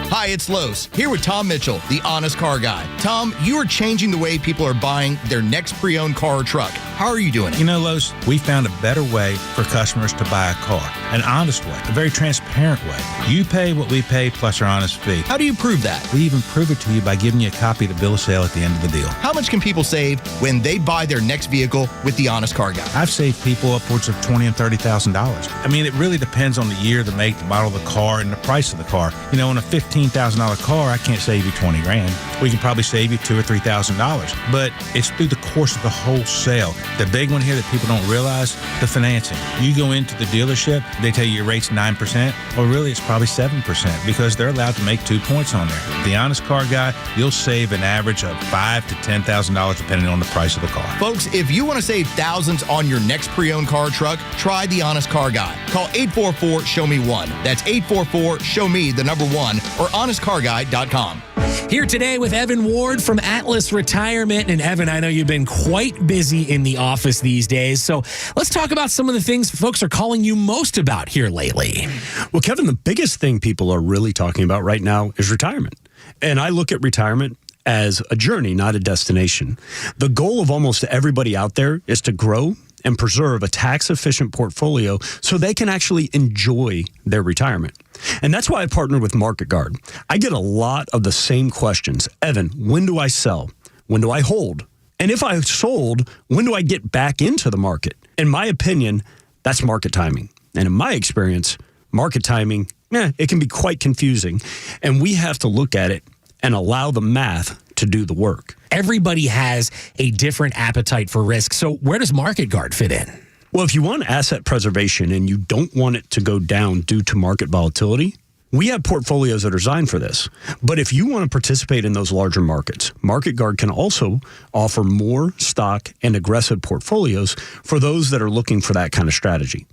Hi, it's Los, here with Tom Mitchell, the Honest Car Guy. Tom, you are changing the way people are buying their next pre-owned car or truck. How are you doing it? Los, we found a better way for customers to buy a car. An honest way, a very transparent way. You pay what we pay plus our honest fee. How do you prove that? We even prove it to you by giving you a copy of the bill of sale at the end of the deal. How much can people save when they buy their next vehicle with the Honest Car Guy? I've saved people upwards of $20,000 and $30,000. I mean, it really depends on the year, the make, the model of the car, and the price of the car. On a $15,000 car, I can't save you $20,000. We can probably save you $2,000 or $3,000. But it's through the course of the whole sale. The big one here that people don't realize, the financing. You go into the dealership, they tell you your rate's 9%, or really it's probably 7% because they're allowed to make 2 points on there. The Honest Car Guy, you'll save an average of $5,000 to $10,000 depending on the price of the car. Folks, if you want to save thousands on your next pre-owned car or truck, try the Honest Car Guy. Call 844-SHOW-ME-1. That's 844-SHOW-ME1 or honestcarguy.com. Here today with Evan Ward from Atlas Retirement. And Evan, I know you've been quite busy in the office these days. So let's talk about some of the things folks are calling you most about here lately. Well, Kevin, the biggest thing people are really talking about right now is retirement. And I look at retirement as a journey, not a destination. The goal of almost everybody out there is to grow and preserve a tax-efficient portfolio so they can actually enjoy their retirement. And that's why I partnered with Market Guard. I get a lot of the same questions. Evan, when do I sell? When do I hold? And if I sold, when do I get back into the market? In my opinion, that's market timing. And in my experience, market timing, it can be quite confusing. And we have to look at it and allow the math to do the work. Everybody has a different appetite for risk. So where does Market Guard fit in? Well, if you want asset preservation and you don't want it to go down due to market volatility, we have portfolios that are designed for this. But if you want to participate in those larger markets, Market Guard can also offer more stock and aggressive portfolios for those that are looking for that kind of strategy.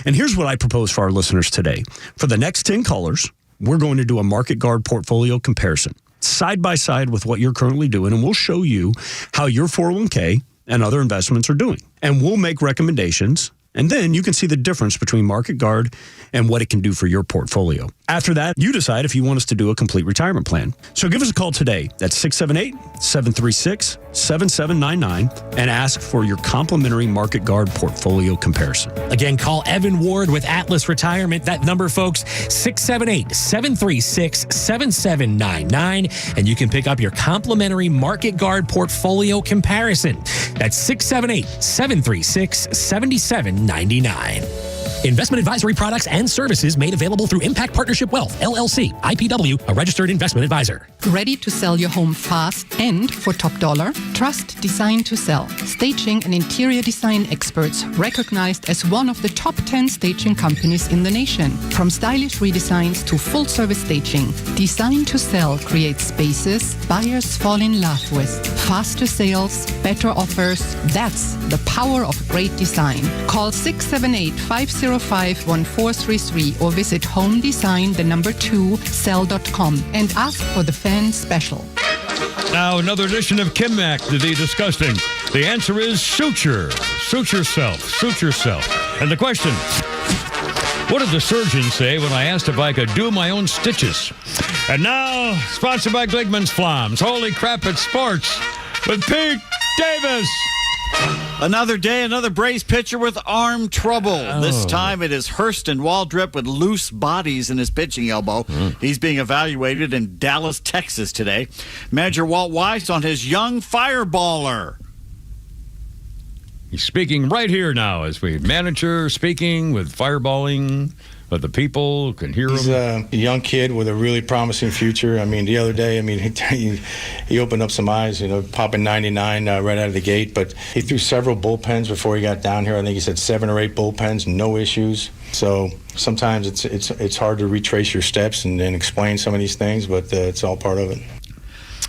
And here's what I propose for our listeners today. For the next 10 callers, we're going to do a Market Guard portfolio comparison, side by side with what you're currently doing, and we'll show you how your 401k and other investments are doing. And we'll make recommendations, and then you can see the difference between Market Guard and what it can do for your portfolio. After that, you decide if you want us to do a complete retirement plan. So give us a call today at 678-736-7799 and ask for your complimentary Market Guard portfolio comparison. Again, call Evan Ward with Atlas Retirement. That number, folks, 678-736-7799. And you can pick up your complimentary Market Guard portfolio comparison. That's 678-736-7799. Investment advisory products and services made available through Impact Partnership Wealth, LLC, IPW, a registered investment advisor. Ready to sell your home fast and for top dollar? Trust Design to Sell. Staging and interior design experts recognized as one of the top 10 staging companies in the nation. From stylish redesigns to full-service staging, Design to Sell creates spaces buyers fall in love with. Faster sales, better offers. That's the power of great design. Call 678-505-1433 or visit homedesign2sell.com and ask for the fan special. Now, another edition of Kim Mac, the disgusting. The answer is suture. Suture yourself. Suture yourself. And the question, what did the surgeon say when I asked if I could do my own stitches? And now, sponsored by Gligman's Flams. Holy crap, it's sports with Pete Davis. Another day, another Braves pitcher with arm trouble. This time it is Hurston Waldrep with loose bodies in his pitching elbow. He's being evaluated in Dallas, Texas today. Manager Walt Weiss on his young fireballer. He's speaking right here now as we manager speaking with fireballing. But the people can hear He's him. a young kid with a really promising future. I mean, the other day, he opened up some eyes, popping 99 right out of the gate. But he threw several bullpens before he got down here. I think he said 7 or 8 bullpens, no issues. So sometimes it's hard to retrace your steps and explain some of these things, but it's all part of it.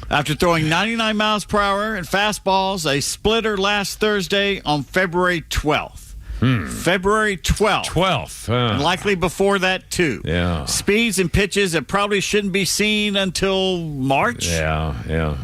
After throwing 99 miles per hour and fastballs, a splitter last Thursday on February 12th. February 12th. And likely before that, too. Yeah. Speeds and pitches that probably shouldn't be seen until March. Yeah.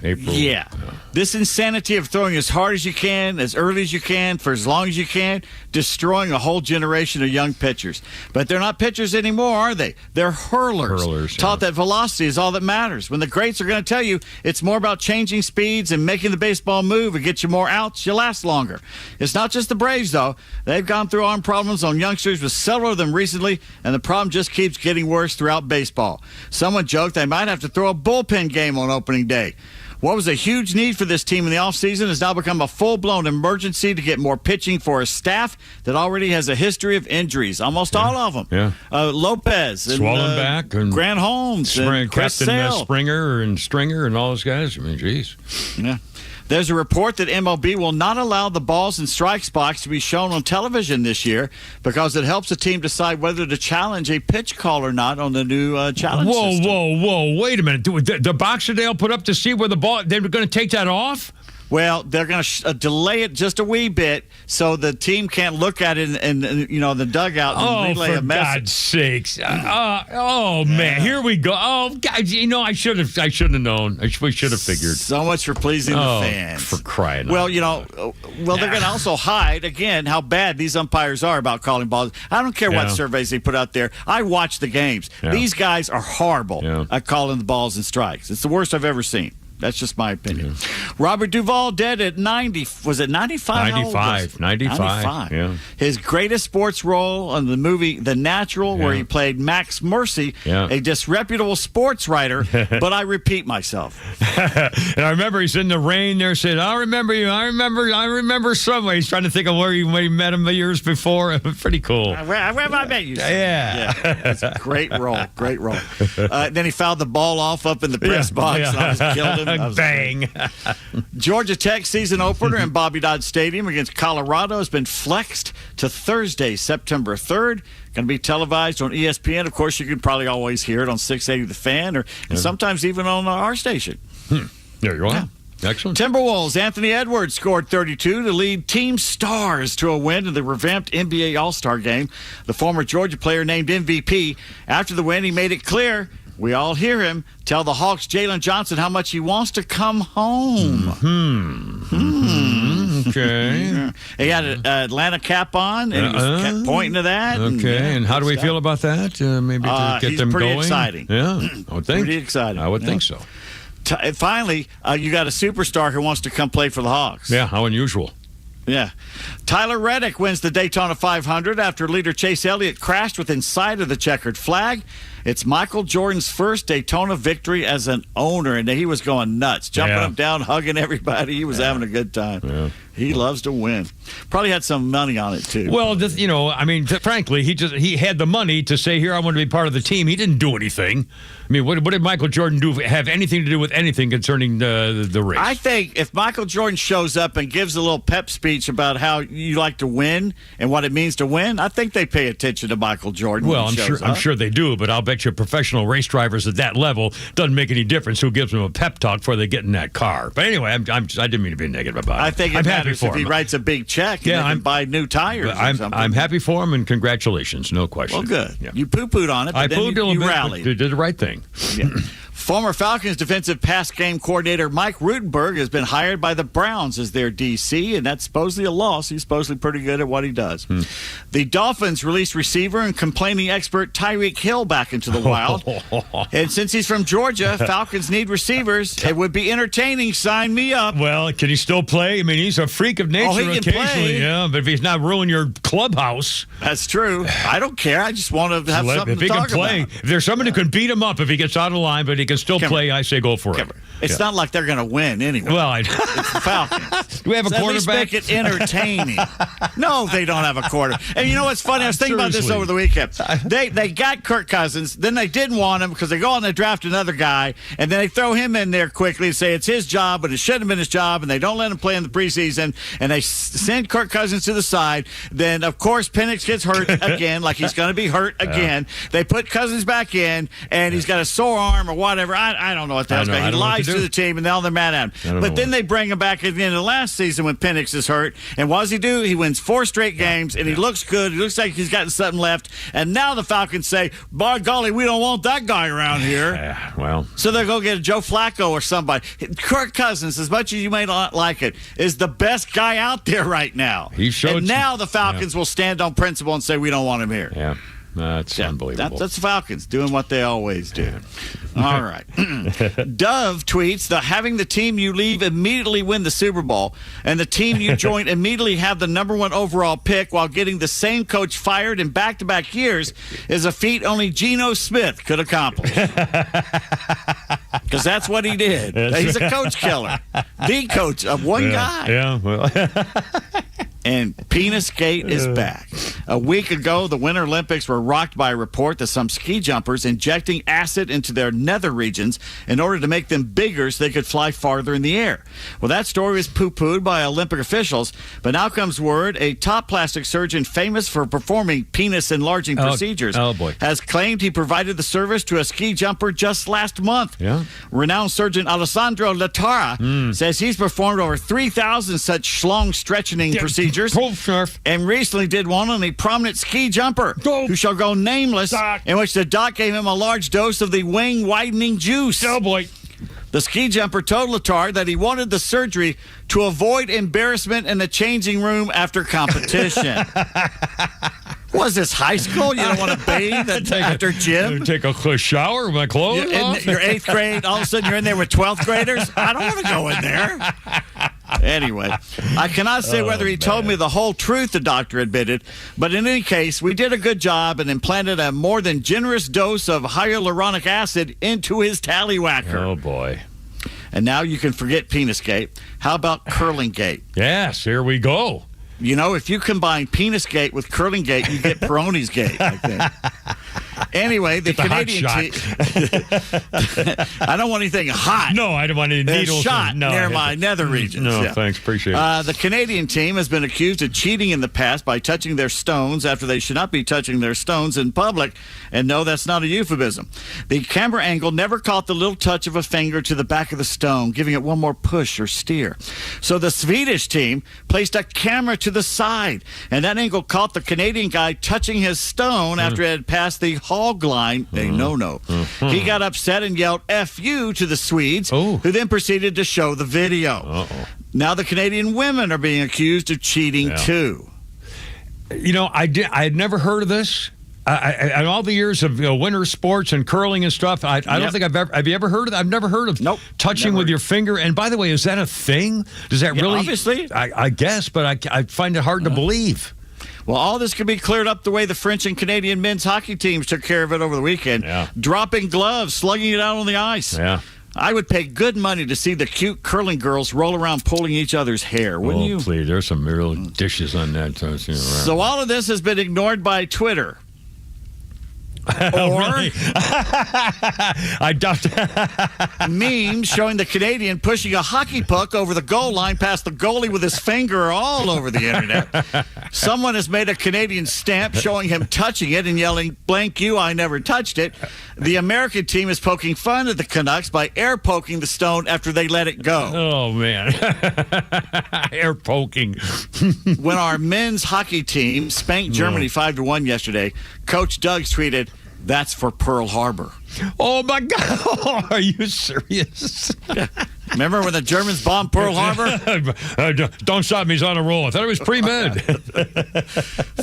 April. Yeah. This insanity of throwing as hard as you can, as early as you can, for as long as you can, destroying a whole generation of young pitchers. But they're not pitchers anymore, are they? They're hurlers. Taught that velocity is all that matters. When the greats are going to tell you it's more about changing speeds and making the baseball move and get you more outs, you last longer. It's not just the Braves, though. They've gone through arm problems on youngsters with several of them recently, and the problem just keeps getting worse throughout baseball. Someone joked they might have to throw a bullpen game on opening day. What was a huge need for this team in the offseason has now become a full-blown emergency to get more pitching for a staff that already has a history of injuries, almost all of them. Yeah. Lopez and Swallenbach and Grant Holmes and Chris Captain Sale. Springer and Stringer and all those guys. I mean, geez. Yeah. There's a report that MLB will not allow the balls and strikes box to be shown on television this year because it helps the team decide whether to challenge a pitch call or not on the new challenge system. Whoa. Wait a minute. The boxer they'll put up to see where the ball, they're going to take that off? Well, they're going to delay it just a wee bit so the team can't look at it in the dugout and relay a message. Oh, for God's sakes. Man, here we go. Oh, God, I should have known. We should have figured. So much for pleasing the fans. For crying out. Well, they're going to also hide, again, how bad these umpires are about calling balls. I don't care what surveys they put out there. I watch the games. Yeah. These guys are horrible at calling the balls and strikes. It's the worst I've ever seen. That's just my opinion. Robert Duvall dead at 90. Was it 95? 95. Yeah. His greatest sports role on the movie The Natural, where he played Max Mercy, a disreputable sports writer. But I repeat myself. And I remember he's in the rain there saying, I remember you. I remember somewhere. He's trying to think of where he met him the years before. Pretty cool. Where have I met you? Yeah. It's a great role. Then he fouled the ball off up in the press box. And I was killed him. Bang. Georgia Tech season opener in Bobby Dodd Stadium against Colorado has been flexed to Thursday, September 3rd. Going to be televised on ESPN. Of course, you can probably always hear it on 680 The Fan and sometimes even on our station. There you are. Yeah. Excellent. Timberwolves' Anthony Edwards scored 32 to lead Team Stars to a win in the revamped NBA All-Star Game. The former Georgia player named MVP. After the win, he made it clear we all hear him tell the Hawks' Jalen Johnson how much he wants to come home. Okay. He had an Atlanta cap on, and he was kept pointing to that. Okay. And how do we feel about that? Maybe to get them going? He's pretty exciting. Yeah. I would think. Pretty exciting. I would think so. Finally, you got a superstar who wants to come play for the Hawks. Yeah. How unusual. Yeah. Tyler Reddick wins the Daytona 500 after leader Chase Elliott crashed within sight of the checkered flag. It's Michael Jordan's first Daytona victory as an owner, and he was going nuts, jumping up, down, hugging everybody. He was having a good time. Yeah. He loves to win. Probably had some money on it too. Well, frankly, he had the money to say, "Here, I want to be part of the team." He didn't do anything. I mean, what did Michael Jordan do? Have anything to do with anything concerning the race? I think if Michael Jordan shows up and gives a little pep speech about how you like to win and what it means to win, I think they pay attention to Michael Jordan. Well, I'm sure they do, but I'll bet you professional race drivers at that level doesn't make any difference who gives them a pep talk before they get in that car. But anyway, I didn't mean to be negative about it. I think I'm happy if he writes a big check and they can buy new tires or something. I'm happy for him, and congratulations, no question. Well, good. Yeah. You poo-pooed on it, but then you rallied. You did the right thing. Yeah. Former Falcons defensive pass game coordinator Mike Rutenberg has been hired by the Browns as their DC, and that's supposedly a loss. He's supposedly pretty good at what he does. The Dolphins released receiver and complaining expert Tyreek Hill back into the wild. And since he's from Georgia, Falcons need receivers. It would be entertaining. Sign me up. Well, can he still play? I mean, he's a freak of nature he can occasionally. play. Yeah, but if he's not ruining your clubhouse. That's true. I don't care. I just want to have something to talk If he can play, about. if there's somebody who can beat him up if he gets out of line, but he can still play, I say go for it. It's not like they're going to win anyway. Well, it's the Falcons. Do we have a quarterback? At least make it entertaining. No, they don't have a quarter. And you know what's funny? I was thinking about this over the weekend. They got Kirk Cousins, then they didn't want him because they go out and they draft another guy, and then they throw him in there quickly and say it's his job, but it shouldn't have been his job, and they don't let him play in the preseason, and they send Kirk Cousins to the side. Then, of course, Penix gets hurt again, like he's going to be hurt again. They put Cousins back in, and he's got a sore arm or whatever. I don't know what that's about. He lies to the team, and now they're mad at him. But then they bring him back at the end of last season when Penix is hurt. And what does he do? He wins 4 straight games, and he looks good. He looks like he's gotten something left. And now the Falcons say, by golly, we don't want that guy around here. Well. So they'll go get a Joe Flacco or somebody. Kirk Cousins, as much as you may not like it, is the best guy out there right now. And now the Falcons will stand on principle and say, we don't want him here. Yeah. That's unbelievable. That's the Falcons doing what they always do. All right. Dove tweets, having the team you leave immediately win the Super Bowl and the team you join immediately have the #1 overall pick while getting the same coach fired in back-to-back years is a feat only Geno Smith could accomplish. Because that's what he did. He's a coach killer. The coach of one guy. Yeah, well. And Penisgate is back. A week ago, the Winter Olympics were rocked by a report that some ski jumpers injecting acid into their nether regions in order to make them bigger so they could fly farther in the air. Well, that story was poo-pooed by Olympic officials, but now comes word a top plastic surgeon famous for performing penis-enlarging procedures has claimed he provided the service to a ski jumper just last month. Yeah. Renowned surgeon Alessandro Latara says he's performed over 3,000 such schlong stretching procedures. And recently did one on a prominent ski jumper who shall go nameless, in which the doc gave him a large dose of the wing widening juice. Oh, boy. The ski jumper told Latar that he wanted the surgery to avoid embarrassment in the changing room after competition. Was this high school? You don't want to bathe after gym? Take a shower with my clothes off? You're 8th grade, all of a sudden you're in there with 12th graders? I don't want to go in there. Anyway, I cannot say whether he told me the whole truth, the doctor admitted, but in any case, we did a good job and implanted a more than generous dose of hyaluronic acid into his tallywhacker. Oh, boy. And now you can forget Penisgate. How about Curlinggate? Yes, here we go. You know, if you combine Penisgate with Curlinggate, you get Peroni's Gate, I think. Anyway, the Canadian team. I don't want anything hot. No, I don't want any needles. Shot near my nether regions. No, thanks. Appreciate it. The Canadian team has been accused of cheating in the past by touching their stones after they should not be touching their stones in public. And no, that's not a euphemism. The camera angle never caught the little touch of a finger to the back of the stone, giving it one more push or steer. So the Swedish team placed a camera to the side, and that angle caught the Canadian guy touching his stone after it had passed the hog line. No. He got upset and yelled F you to the Swedes, who then proceeded to show the video. Now the Canadian women are being accused of cheating too. You know, I had never heard of this. In all the years of winter sports and curling and stuff, I don't think I've ever. Have you ever heard of that? I've never heard of touching with your finger. And by the way, is that a thing? Does that really? Obviously. I guess, but I find it hard to believe. Well, all this could be cleared up the way the French and Canadian men's hockey teams took care of it over the weekend. Yeah. Dropping gloves, slugging it out on the ice. Yeah. I would pay good money to see the cute curling girls roll around pulling each other's hair, wouldn't you? Please, there's some real dishes on that. So all of this has been ignored by Twitter. Or I doubt memes showing the Canadian pushing a hockey puck over the goal line past the goalie with his finger all over the internet. Someone has made a Canadian stamp showing him touching it and yelling, "Blank you, I never touched it." The American team is poking fun at the Canucks by air poking the stone after they let it go. Oh, man. Air poking. When our men's hockey team spanked Germany 5-1 yesterday, Coach Doug tweeted, "That's for Pearl Harbor." Oh, my God. Are you serious? Remember when the Germans bombed Pearl Harbor? Don't stop me. He's on a roll. I thought it was pre-med.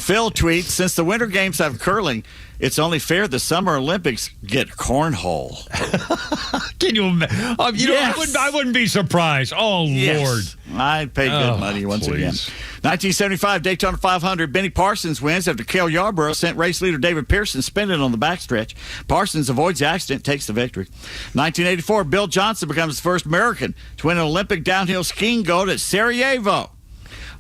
Phil tweets, "Since the Winter Games have curling, it's only fair the Summer Olympics get cornhole." Can you imagine? Yes. I wouldn't be surprised. Oh, Yes. Lord. I'd pay good money once again. 1975 Daytona 500. Benny Parsons wins after Cale Yarborough sent race leader David Pearson spinning on the backstretch. Parsons avoids the accident, takes the victory. 1984 Bill Johnson becomes the first American to win an Olympic downhill skiing gold at Sarajevo.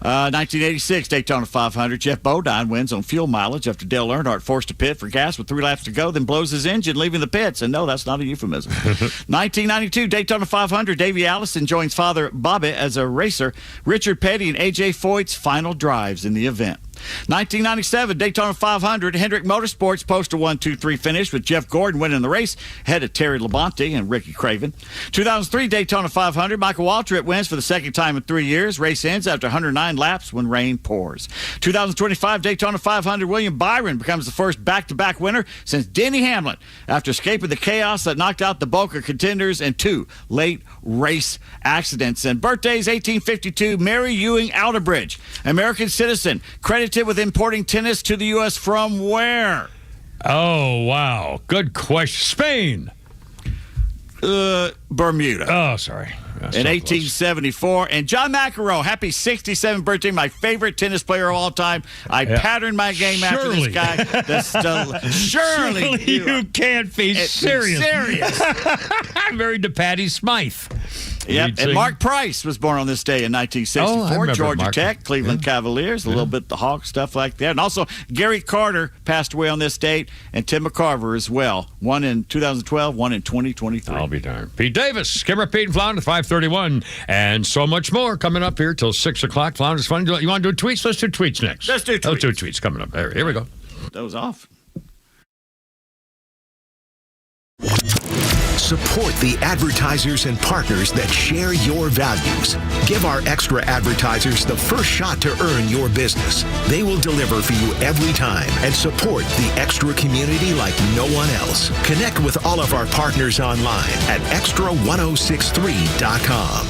1986 Daytona 500. Jeff Bodine wins on fuel mileage after Dale Earnhardt forced to pit for gas with 3 laps to go, then blows his engine, leaving the pits. And no, that's not a euphemism. 1992 Daytona 500. Davey Allison joins father Bobby as a racer. Richard Petty and A.J. Foyt's final drives in the event. 1997 Daytona 500. Hendrick Motorsports post a 1-2-3 finish with Jeff Gordon winning the race ahead of Terry Labonte and Ricky Craven. 2003 Daytona 500. Michael Waltrip wins for the second time in 3 years. Race ends after 109 laps when rain pours. 2025 Daytona 500. William Byron becomes the first back-to-back winner since Denny Hamlin after escaping the chaos that knocked out the bulk of contenders and 2 late race accidents. And birthdays: 1852 Mary Ewing Outerbridge, American citizen, credited with importing tennis to the U.S. from where? Oh, wow. Good question. Spain. Bermuda. Oh, sorry. In 1874. And John McEnroe, happy 67th birthday, my favorite tennis player of all time. I patterned my game after this guy. Surely you can't be serious. I'm married to Patty Smythe. Yep, and Mark Price was born on this day in 1964. Georgia Tech, Cleveland Cavaliers, a little bit the Hawks, stuff like that. And also, Gary Carter passed away on this date, and Tim McCarver as well. One in 2012, one in 2023. I'll be darned. Pete Davis, Kimmer, Pete, and Flounders, 531, and so much more coming up here till 6 o'clock. Flounders Fun. You want to do tweets? Let's do tweets next. Let's do tweets. Let's do tweets coming up. Here we go. Those off. Support the advertisers and partners that share your values. Give our extra advertisers the first shot to earn your business. They will deliver for you every time and support the extra community like no one else. Connect with all of our partners online at extra1063.com.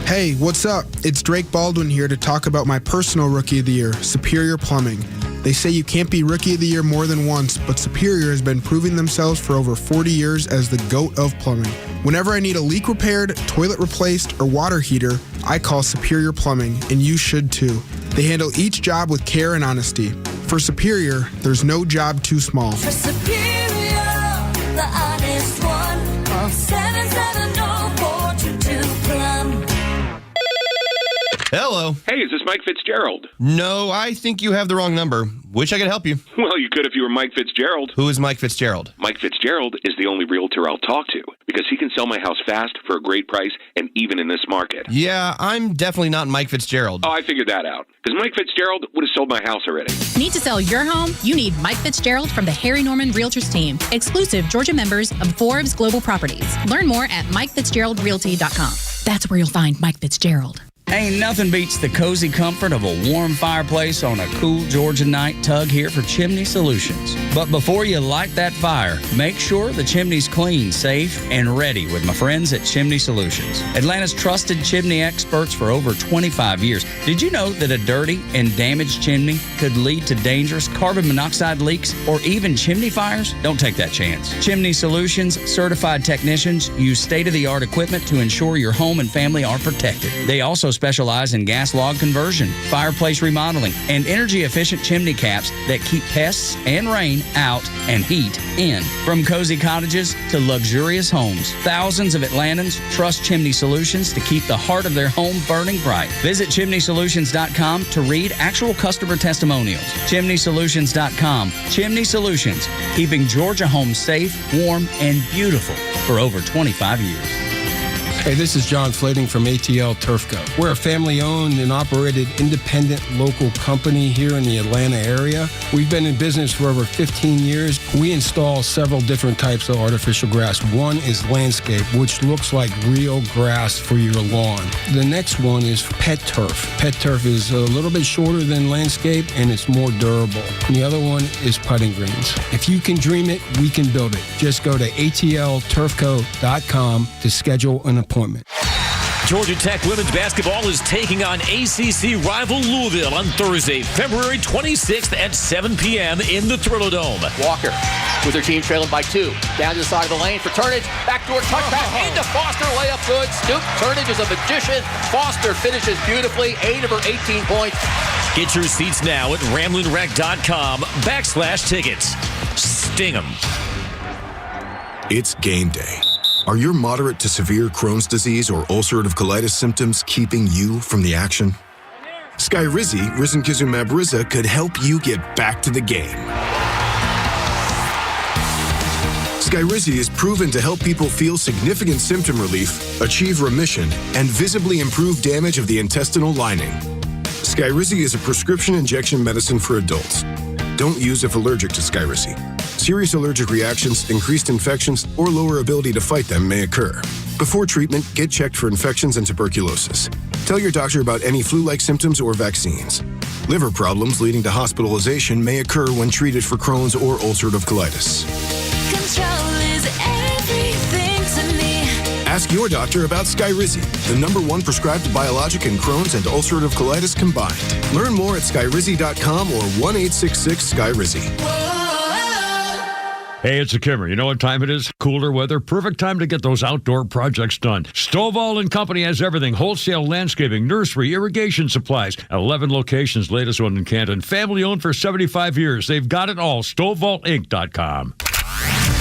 Hey, what's up? It's Drake Baldwin here to talk about my personal Rookie of the Year, Superior Plumbing. They say you can't be Rookie of the Year more than once, but Superior has been proving themselves for over 40 years as the GOAT of plumbing. Whenever I need a leak repaired, toilet replaced, or water heater, I call Superior Plumbing, and you should too. They handle each job with care and honesty. For Superior, there's no job too small. For Superior, the honest one, call 770-422 Plum. Hello. Hey, is this Mike Fitzgerald? No, I think you have the wrong number. Wish I could help you. Well, you could if you were Mike Fitzgerald. Who is Mike Fitzgerald? Mike Fitzgerald is the only realtor I'll talk to because he can sell my house fast for a great price and even in this market. Yeah, I'm definitely not Mike Fitzgerald. Oh, I figured that out. Because Mike Fitzgerald would have sold my house already. Need to sell your home? You need Mike Fitzgerald from the Harry Norman Realtors team. Exclusive Georgia members of Forbes Global Properties. Learn more at MikeFitzgeraldRealty.com. That's where you'll find Mike Fitzgerald. Ain't nothing beats the cozy comfort of a warm fireplace on a cool Georgia night. Tug here for Chimney Solutions. But before you light that fire, make sure the chimney's clean, safe, and ready with my friends at Chimney Solutions. Atlanta's trusted chimney experts for over 25 years. Did you know that a dirty and damaged chimney could lead to dangerous carbon monoxide leaks or even chimney fires? Don't take that chance. Chimney Solutions certified technicians use state-of-the-art equipment to ensure your home and family are protected. They also specialize in gas log conversion, fireplace remodeling, and energy-efficient chimney caps that keep pests and rain out and heat in. From cozy cottages to luxurious homes, thousands of Atlantans trust Chimney Solutions to keep the heart of their home burning bright. Visit chimneysolutions.com to read actual customer testimonials. Chimneysolutions.com. Chimney Solutions, keeping Georgia homes safe, warm, and beautiful for over 25 years. Hey, this is John Flading from ATL Turfco. We're a family-owned and operated independent local company here in the Atlanta area. We've been in business for over 15 years. We install several different types of artificial grass. One is landscape, which looks like real grass for your lawn. The next one is pet turf. Pet turf is a little bit shorter than landscape, and it's more durable. And the other one is putting greens. If you can dream it, we can build it. Just go to atlturfco.com to schedule an appointment. Georgia Tech women's basketball is taking on ACC rival Louisville on Thursday, February 26th at 7 p.m. in the Thriller Dome. Walker with her team trailing by 2. Down to the side of the lane for Turnage. Backdoor touchback into Foster. Layup good. Snoop Turnage is a magician. Foster finishes beautifully. 8 of her 18 points. Get your seats now at RamlinRec.com/tickets. Sting 'em. It's game day. Are your moderate to severe Crohn's disease or ulcerative colitis symptoms keeping you from the action? Skyrizi, risankizumab Riza, could help you get back to the game. Skyrizi is proven to help people feel significant symptom relief, achieve remission, and visibly improve damage of the intestinal lining. Skyrizi is a prescription injection medicine for adults. Don't use if allergic to Skyrizi. Serious allergic reactions, increased infections, or lower ability to fight them may occur. Before treatment, get checked for infections and tuberculosis. Tell your doctor about any flu-like symptoms or vaccines. Liver problems leading to hospitalization may occur when treated for Crohn's or ulcerative colitis. Control is everything to me. Ask your doctor about Skyrizi, the #1 prescribed biologic in Crohn's and ulcerative colitis combined. Learn more at skyrizi.com or 1-866-SKYRIZI. Hey, it's a Kimmer. You know what time it is? Cooler weather. Perfect time to get those outdoor projects done. Stovall and Company has everything. Wholesale landscaping, nursery, irrigation supplies. 11 locations, latest one in Canton. Family owned for 75 years. They've got it all. StovallInc.com.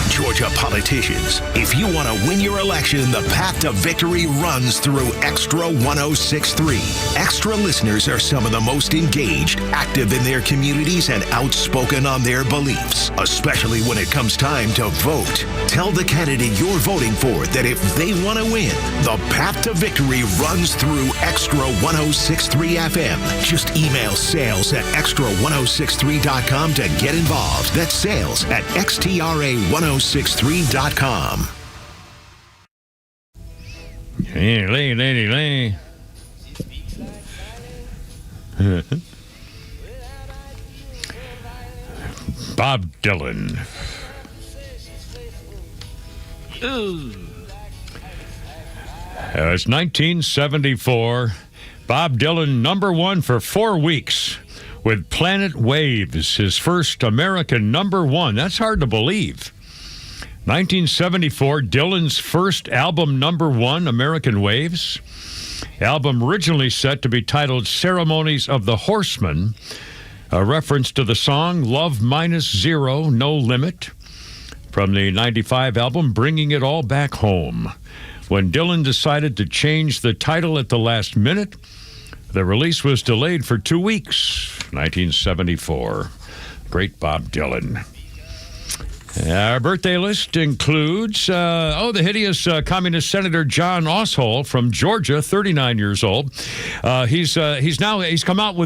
Georgia politicians, if you want to win your election, the path to victory runs through Extra 106.3. Extra listeners are some of the most engaged, active in their communities, and outspoken on their beliefs, especially when it comes time to vote. Tell the candidate you're voting for that if they want to win, the path to victory runs through Extra 106.3 FM. Just email sales@extra1063.com to get involved. That's sales at XTRA1063.com. Hey, lay. Bob Dylan. It's 1974. Bob Dylan, #1 for 4 weeks with Planet Waves, his first American #1. That's hard to believe. 1974, Dylan's first album, #1, American Waves. Album originally set to be titled Ceremonies of the Horseman, a reference to the song Love Minus Zero, No Limit, from the 95 album Bringing It All Back Home. When Dylan decided to change the title at the last minute, the release was delayed for 2 weeks, 1974. Great Bob Dylan. Our birthday list includes, the hideous communist Senator John Oswald from Georgia, 39 years old. He's come out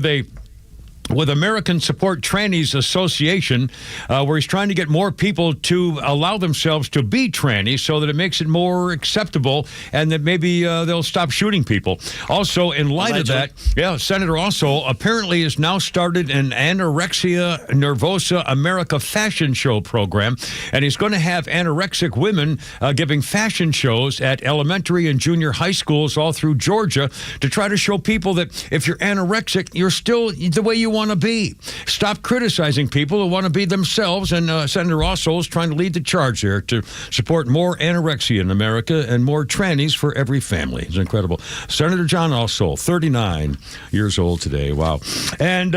with American Support Trannies Association, where he's trying to get more people to allow themselves to be trannies so that it makes it more acceptable and that maybe they'll stop shooting people. Also, in light of that, Senator also apparently has now started an Anorexia Nervosa America fashion show program, and he's going to have anorexic women giving fashion shows at elementary and junior high schools all through Georgia to try to show people that if you're anorexic, you're still the way you want want to be. Stop criticizing people who want to be themselves. And Senator Ossoll is trying to lead the charge there to support more anorexia in America and more trannies for every family. It's incredible. Senator John Ossoll, 39 years old today. Wow. And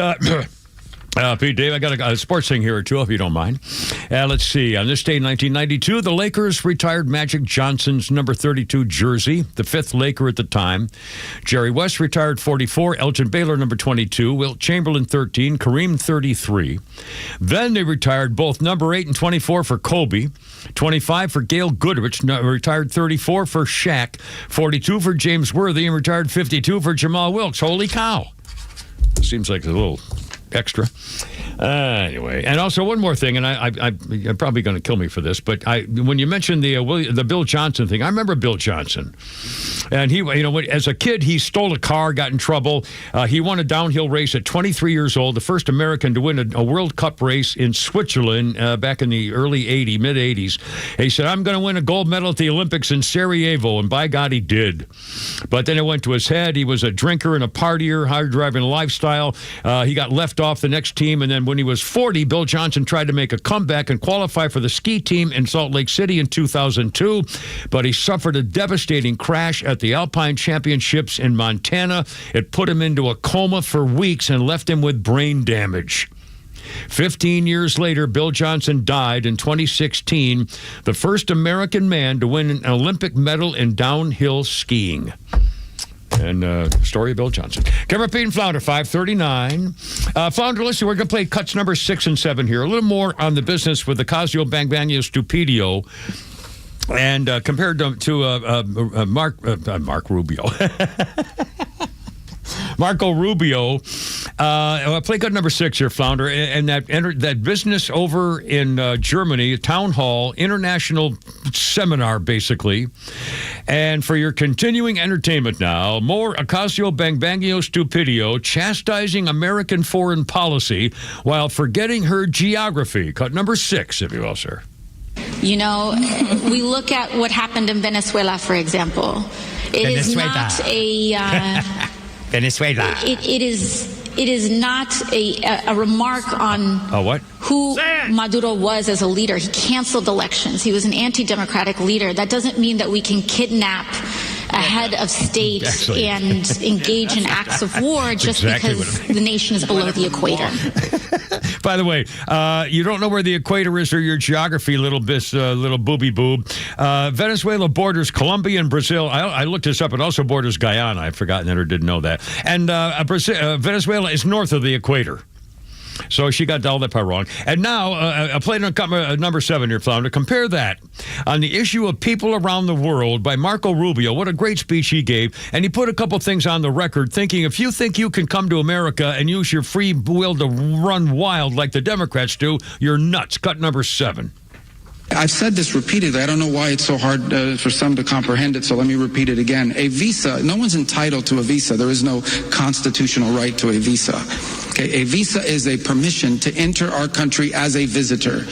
Pete, Dave, I got a sports thing here or two, if you don't mind. Let's see. On this day in 1992, the Lakers retired Magic Johnson's number 32 jersey, the fifth Laker at the time. Jerry West retired 44, Elgin Baylor number 22, Wilt Chamberlain 13, Kareem 33. Then they retired both number 8 and 24 for Kobe, 25 for Gail Goodrich, retired 34 for Shaq, 42 for James Worthy, and retired 52 for Jamal Wilkes. Holy cow. Seems like a little extra. Anyway, and also one more thing, and I'm probably going to kill me for this, but when you mentioned the Bill Johnson thing, I remember Bill Johnson, and he, as a kid, he stole a car, got in trouble. He won a downhill race at 23 years old, the first American to win a World Cup race in Switzerland back in the mid 80s. He said, "I'm going to win a gold medal at the Olympics in Sarajevo," and by God, he did. But then it went to his head. He was a drinker and a partier, hard driving lifestyle. He got left off the next team, and then when he was 40, Bill Johnson tried to make a comeback and qualify for the ski team in Salt Lake City in 2002, but he suffered a devastating crash at the Alpine Championships in Montana. It put him into a coma for weeks and left him with brain damage. 15 years later, Bill Johnson died in 2016, the first American man to win an Olympic medal in downhill skiing. And story of Bill Johnson. Camera Pete and Flounder, 539. Flounder, listen, we're going to play cuts number 6 and 7 here. A little more on the business with the Casio Bangbanio Stupidio. And compared to Mark Rubio. Marco Rubio. Play cut number 6 here, Flounder. And that business over in Germany, town hall, international seminar, basically. And for your continuing entertainment now, more Ocasio Bangbanio Stupidio chastising American foreign policy while forgetting her geography. Cut number 6, if you will, sir. We look at what happened in Venezuela, for example. It is not a... Venezuela. It is not a remark on who Maduro was as a leader. He canceled elections. He was an anti-democratic leader. That doesn't mean that we can kidnap a head of state and engage in acts of war just because the nation is below the equator. By the way, you don't know where the equator is or your geography, little booby boob. Venezuela borders Colombia and Brazil. I looked this up. It also borders Guyana. I've forgotten that or didn't know that. And Venezuela is north of the equator. So she got all that part wrong. And now, I played on number 7 here, Flounder. Compare that on the issue of people around the world by Marco Rubio. What a great speech he gave. And he put a couple things on the record, thinking if you think you can come to America and use your free will to run wild like the Democrats do, you're nuts. Cut number 7. I've said this repeatedly. I don't know why it's so hard for some to comprehend it, so let me repeat it again. A visa, no one's entitled to a visa. There is no constitutional right to a visa. Okay, a visa is a permission to enter our country as a visitor.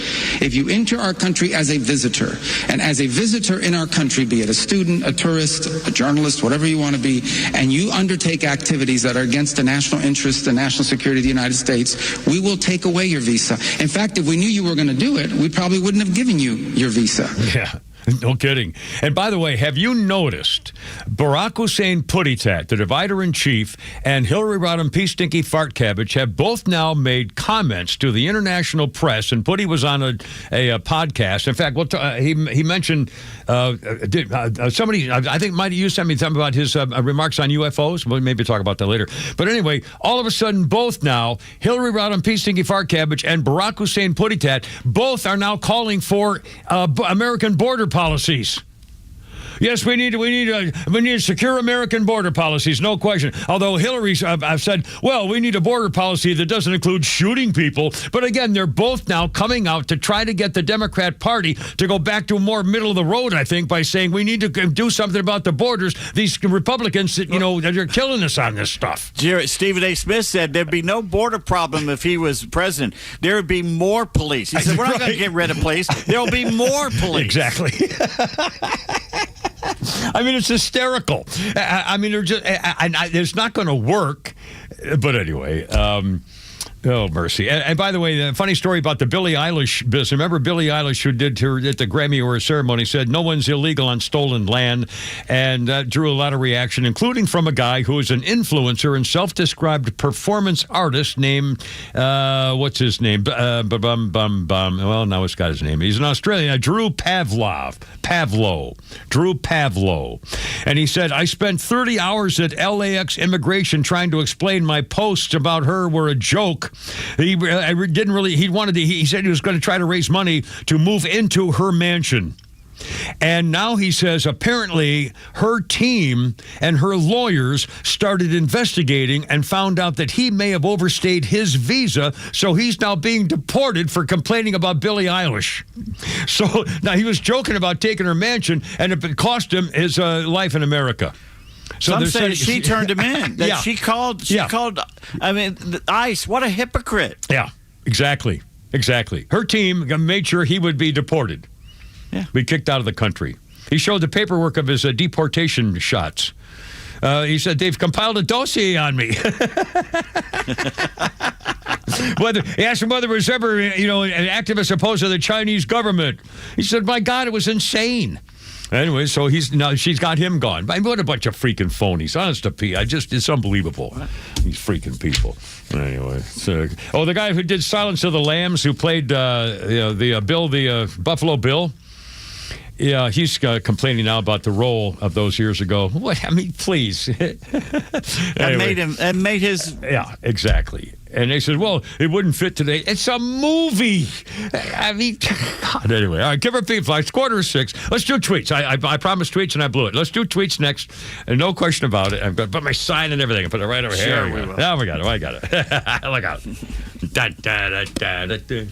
If you enter our country as a visitor, and as a visitor in our country, be it a student, a tourist, a journalist, whatever you want to be, and you undertake activities that are against the national interest, the national security of the United States, we will take away your visa. In fact, if we knew you were going to do it, we probably wouldn't have given you your visa. Yeah. No kidding. And by the way, have you noticed Barack Hussein Puttitat, the divider-in-chief, and Hillary Rodham P. Stinky Fart Cabbage have both now made comments to the international press, and Putty was on a podcast. In fact, he mentioned somebody, I think might have used something about his remarks on UFOs. We'll maybe talk about that later. But anyway, all of a sudden, both now, Hillary Rodham P. Stinky Fart Cabbage and Barack Hussein Puttitat, both are now calling for American border policies. Yes, we need to secure American border policies, no question. Although Hillary's I've said, well, we need a border policy that doesn't include shooting people. But again, they're both now coming out to try to get the Democrat Party to go back to more middle of the road, I think, by saying we need to do something about the borders. These Republicans that, that are killing us on this stuff. Stephen A. Smith said there'd be no border problem if he was president. There would be more police. He said, we're not going to get rid of police. There will be more police. Exactly. I mean, it's hysterical. I mean, they're just, it's not going to work. But anyway, Oh, mercy. And by the way, the funny story about the Billie Eilish business. Remember Billie Eilish, who did her at the Grammy Award ceremony, said no one's illegal on stolen land. And that drew a lot of reaction, including from a guy who is an influencer and self-described performance artist named, what's his name? Well, now it's got his name. He's an Australian, Drew Pavlo. And he said, I spent 30 hours at LAX immigration trying to explain my posts about her were a joke. He said he was going to try to raise money to move into her mansion. And now he says apparently her team and her lawyers started investigating and found out that he may have overstayed his visa, so he's now being deported for complaining about Billie Eilish. So now he was joking about taking her mansion, and it cost him his life in America. So some say she turned him in. That yeah. She called. I mean, ICE. What a hypocrite. Yeah, exactly. Her team made sure he would be deported. Yeah, be kicked out of the country. He showed the paperwork of his deportation shots. He said they've compiled a dossier on me. He asked him whether there was ever, an activist opposed to the Chinese government. He said, "My God, it was insane." Anyway, so she's got him gone. What a bunch of freaking phonies. Honest to Pete, it's unbelievable. These freaking people. Anyway, the guy who did Silence of the Lambs, who played the Buffalo Bill. Yeah, he's complaining now about the role of those years ago. What? I mean, please. Anyway. That made his. Yeah, exactly. And they said, well, it wouldn't fit today. It's a movie. I mean, God, anyway. All right, give her people. It's 5:45. Let's do tweets. I promised tweets and I blew it. Let's do tweets next. And no question about it. I've got to put my sign and everything. I put it right over here. Sure, we will. Now we got it. I got it. Look out. Da, da, da, da, da, da.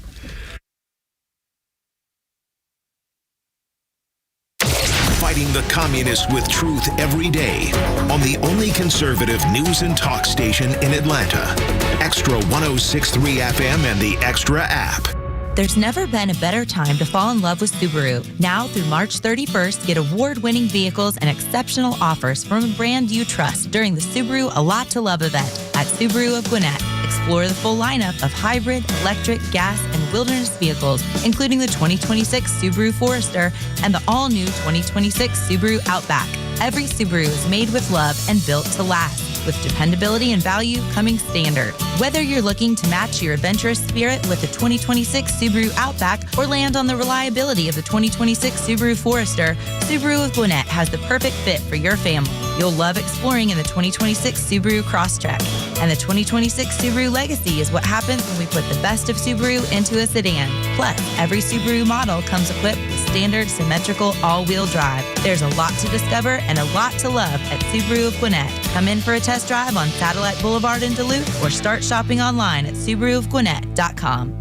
Fighting the communists with truth every day on the only conservative news and talk station in Atlanta. Extra 106.3 FM and the Extra app. There's never been a better time to fall in love with Subaru. Now through March 31st, get award-winning vehicles and exceptional offers from a brand you trust during the Subaru A Lot to Love event at Subaru of Gwinnett. Explore the full lineup of hybrid, electric, gas, and wilderness vehicles, including the 2026 Subaru Forester and the all-new 2026 Subaru Outback. Every Subaru is made with love and built to last, with dependability and value coming standard. Whether you're looking to match your adventurous spirit with the 2026 Subaru Outback or land on the reliability of the 2026 Subaru Forester, Subaru of Gwinnett has the perfect fit for your family. You'll love exploring in the 2026 Subaru Crosstrek. And the 2026 Subaru Legacy is what happens when we put the best of Subaru into a sedan. Plus, every Subaru model comes equipped with standard symmetrical all-wheel drive. There's a lot to discover and a lot to love at Subaru of Gwinnett. Come in for a test drive on Satellite Boulevard in Duluth or start shopping online at SubaruofGwinnett.com.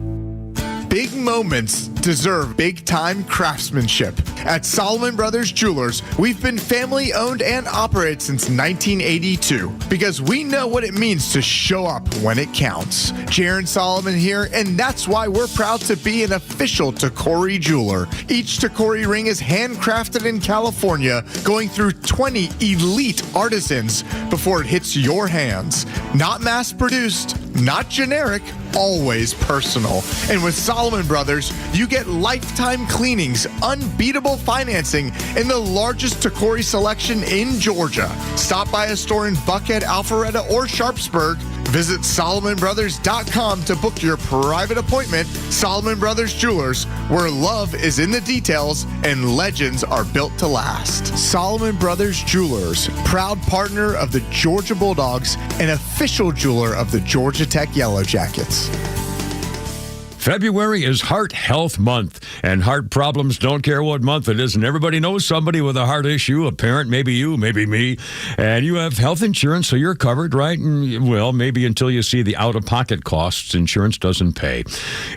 Big moments deserve big-time craftsmanship. At Solomon Brothers Jewelers, we've been family-owned and operated since 1982 because we know what it means to show up when it counts. Jaron Solomon here, and that's why we're proud to be an official Tacori jeweler. Each Tacori ring is handcrafted in California, going through 20 elite artisans before it hits your hands. Not mass-produced, not generic, always personal. And with Solomon Brothers, you get lifetime cleanings, unbeatable financing, and the largest Tacori selection in Georgia. Stop by a store in Buckhead, Alpharetta, or Sharpsburg. Visit SolomonBrothers.com to book your private appointment. Solomon Brothers Jewelers, where love is in the details and legends are built to last. Solomon Brothers Jewelers, proud partner of the Georgia Bulldogs and official jeweler of the Georgia Tech Yellow Jackets. February is Heart Health Month, and heart problems don't care what month it is, and everybody knows somebody with a heart issue, a parent, maybe you, maybe me, and you have health insurance, so you're covered, right? And, well, maybe until you see the out-of-pocket costs, insurance doesn't pay.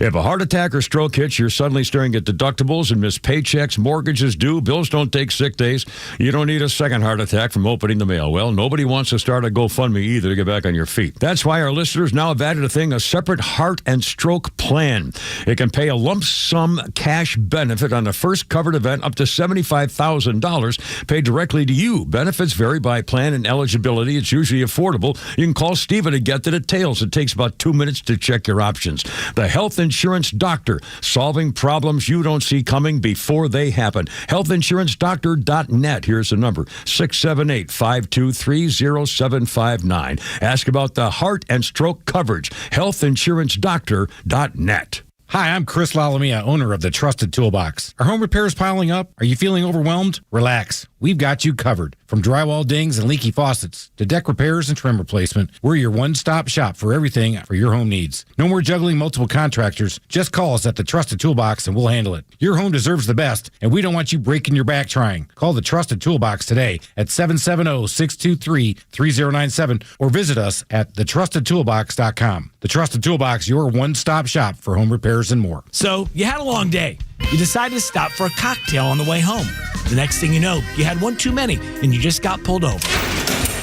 If a heart attack or stroke hits, you're suddenly staring at deductibles and missed paychecks, mortgages due, bills don't take sick days. You don't need a second heart attack from opening the mail. Well, nobody wants to start a GoFundMe either to get back on your feet. That's why our listeners now have added a separate heart and stroke plan. win. It can pay a lump sum cash benefit on a first covered event up to $75,000 paid directly to you. Benefits vary by plan and eligibility. It's usually affordable. You can call Steva to get the details. It takes about 2 minutes to check your options. The Health Insurance Doctor, solving problems you don't see coming before they happen. HealthInsuranceDoctor.net. Here's the number, 678-523-0759. Ask about the heart and stroke coverage. HealthInsuranceDoctor.net. Hi, I'm Chris Lalamia, owner of the Trusted Toolbox. Are home repairs piling up? Are you feeling overwhelmed? Relax. We've got you covered. From drywall dings and leaky faucets to deck repairs and trim replacement, we're your one-stop shop for everything for your home needs. No more juggling multiple contractors. Just call us at the Trusted Toolbox and we'll handle it. Your home deserves the best, and we don't want you breaking your back trying. Call the Trusted Toolbox today at 770-623-3097 or visit us at thetrustedtoolbox.com. The Trusted Toolbox, your one-stop shop for home repairs and more. So, you had a long day. You decided to stop for a cocktail on the way home. The next thing you know, you had one too many and you just got pulled over.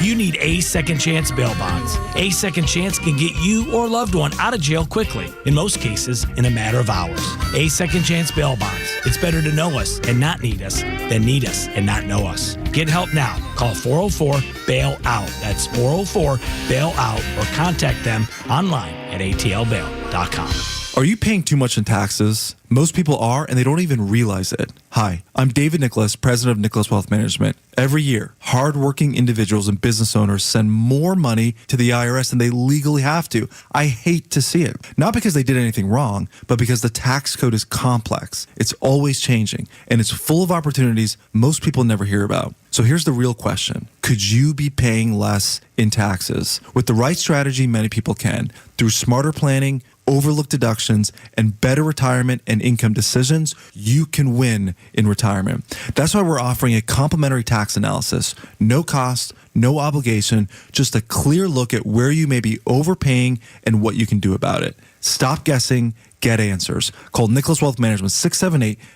You need A Second Chance bail bonds. A Second Chance can get you or a loved one out of jail quickly, in most cases, in a matter of hours. A Second Chance bail bonds. It's better to know us and not need us than need us and not know us. Get help now. Call 404-BAIL-OUT. That's 404-BAIL-OUT or contact them online at atlbail.com. Are you paying too much in taxes? Most people are, and they don't even realize it. Hi, I'm David Nicholas, president of Nicholas Wealth Management. Every year, hardworking individuals and business owners send more money to the IRS than they legally have to. I hate to see it. Not because they did anything wrong, but because the tax code is complex. It's always changing, and it's full of opportunities most people never hear about. So here's the real question. Could you be paying less in taxes? With the right strategy, many people can. Through smarter planning, overlooked deductions, and better retirement and income decisions, you can win in retirement. That's why we're offering a complimentary tax analysis. No cost, no obligation, just a clear look at where you may be overpaying and what you can do about it. Stop guessing, get answers. Call Nicholas Wealth Management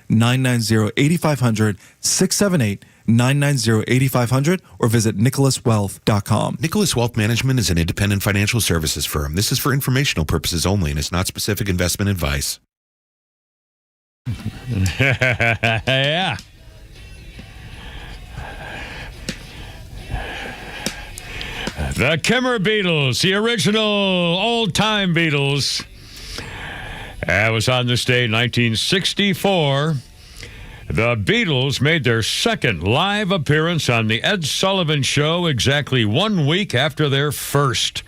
678-990-8500, 678-990-8500, or visit nicholaswealth.com. Nicholas Wealth Management is an independent financial services firm. This is for informational purposes only and is not specific investment advice. Yeah. The Kimmer Beatles, the original old-time Beatles. That was on this day, 1964. The Beatles made their second live appearance on The Ed Sullivan Show exactly 1 week after their first.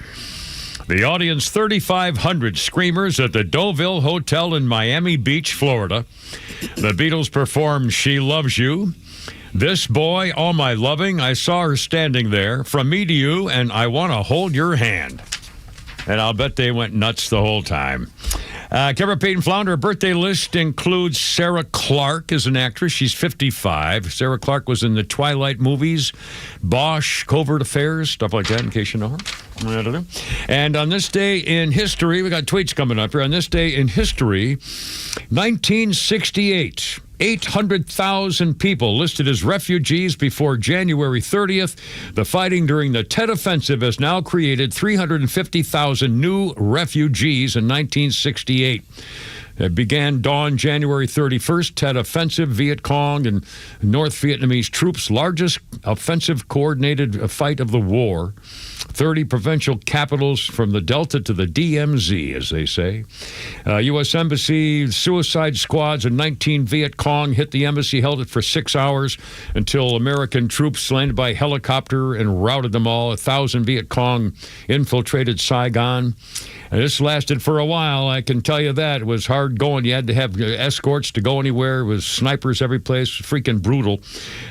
The audience, 3,500 screamers at the Deauville Hotel in Miami Beach, Florida. The Beatles performed She Loves You, This Boy, All My Loving, I Saw Her Standing There, From Me to You, and I Want to Hold Your Hand. And I'll bet they went nuts the whole time. Kevin Peyton Flounder, birthday list includes Sarah Clark as an actress. She's 55. Sarah Clark was in the Twilight movies, Bosch, Covert Affairs, stuff like that, in case you know her. I don't know. And on this day in history, we got tweets coming up here. On this day in history, 1968, 800,000 people listed as refugees before January 30th. The fighting during the Tet Offensive has now created 350,000 new refugees in 1968. It began dawn January 31st. Tet Offensive, Viet Cong and North Vietnamese troops' largest offensive coordinated fight of the war. 30 provincial capitals from the Delta to the DMZ, as they say. U.S. Embassy suicide squads and 19 Viet Cong hit the embassy, held it for 6 hours until American troops landed by helicopter and routed them all. 1,000 Viet Cong infiltrated Saigon. And this lasted for a while, I can tell you that. It was hard going. You had to have escorts to go anywhere. It was snipers every place. Freaking brutal.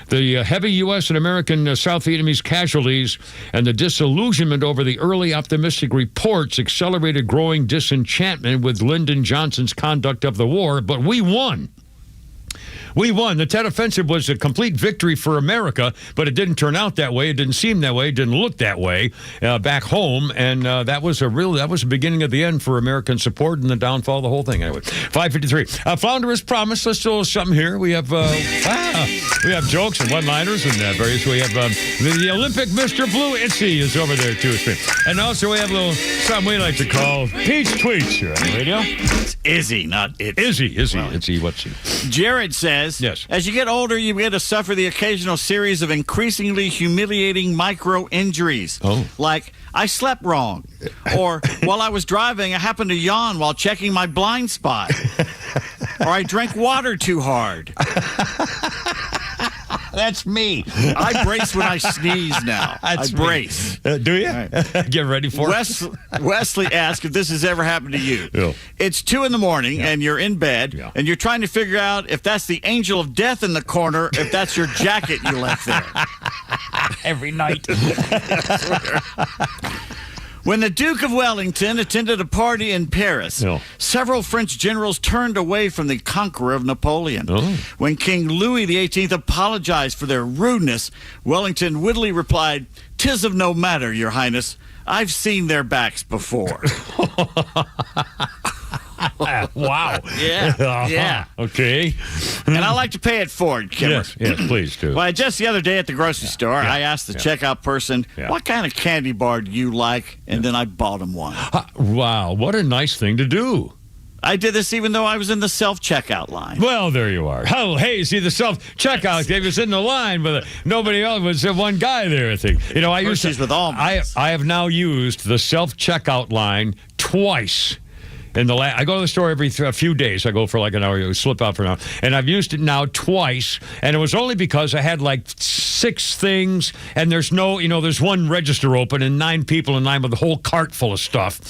The heavy U.S. and American South Vietnamese casualties and the disillusionment over the early optimistic reports accelerated growing disenchantment with Lyndon Johnson's conduct of the war. But we won. We won. The Tet Offensive was a complete victory for America, but it didn't turn out that way. It didn't seem that way. It didn't look that way back home, and that was the beginning of the end for American support and the downfall of the whole thing. Anyway, 5:53. Flounder as promised. Let's do something here. We have jokes and one-liners and various. We have the Olympic Mr. Blue Itzy is over there too, and also we have a little something we like to call Peach Tweets here on the radio. It's Izzy, not it. Izzy, Itzy, what's he? Jared says, yes. As you get older, you begin to suffer the occasional series of increasingly humiliating micro injuries. Oh. Like, I slept wrong. Or, while I was driving, I happened to yawn while checking my blind spot. Or I drank water too hard. That's me. I brace when I sneeze now. I brace. Do you? Right. Get ready for it. Wesley asked if this has ever happened to you. Yeah. It's 2 a.m. and you're in bed and you're trying to figure out if that's the angel of death in the corner, if that's your jacket you left there. Every night. When the Duke of Wellington attended a party in Paris, several French generals turned away from the conqueror of Napoleon. When King Louis XVIII apologized for their rudeness, Wellington wittily replied, "'Tis of no matter, your highness. I've seen their backs before." Wow. Yeah. Okay. And I like to pay it forward, Kimmer. Yes, please do. Well, just the other day at the grocery store, I asked the checkout person, what kind of candy bar do you like? And then I bought him one. Wow, what a nice thing to do. I did this even though I was in the self-checkout line. Well, there you are. Oh, hey, see, the self-checkout, they was in the line, but nobody else was one guy there, I think. You know, I have now used the self-checkout line twice. I go to the store every few days. I go for like an hour, slip out for an hour. And I've used it now twice. And it was only because I had like 6 things. And there's one register open and 9 people in line with a whole cart full of stuff.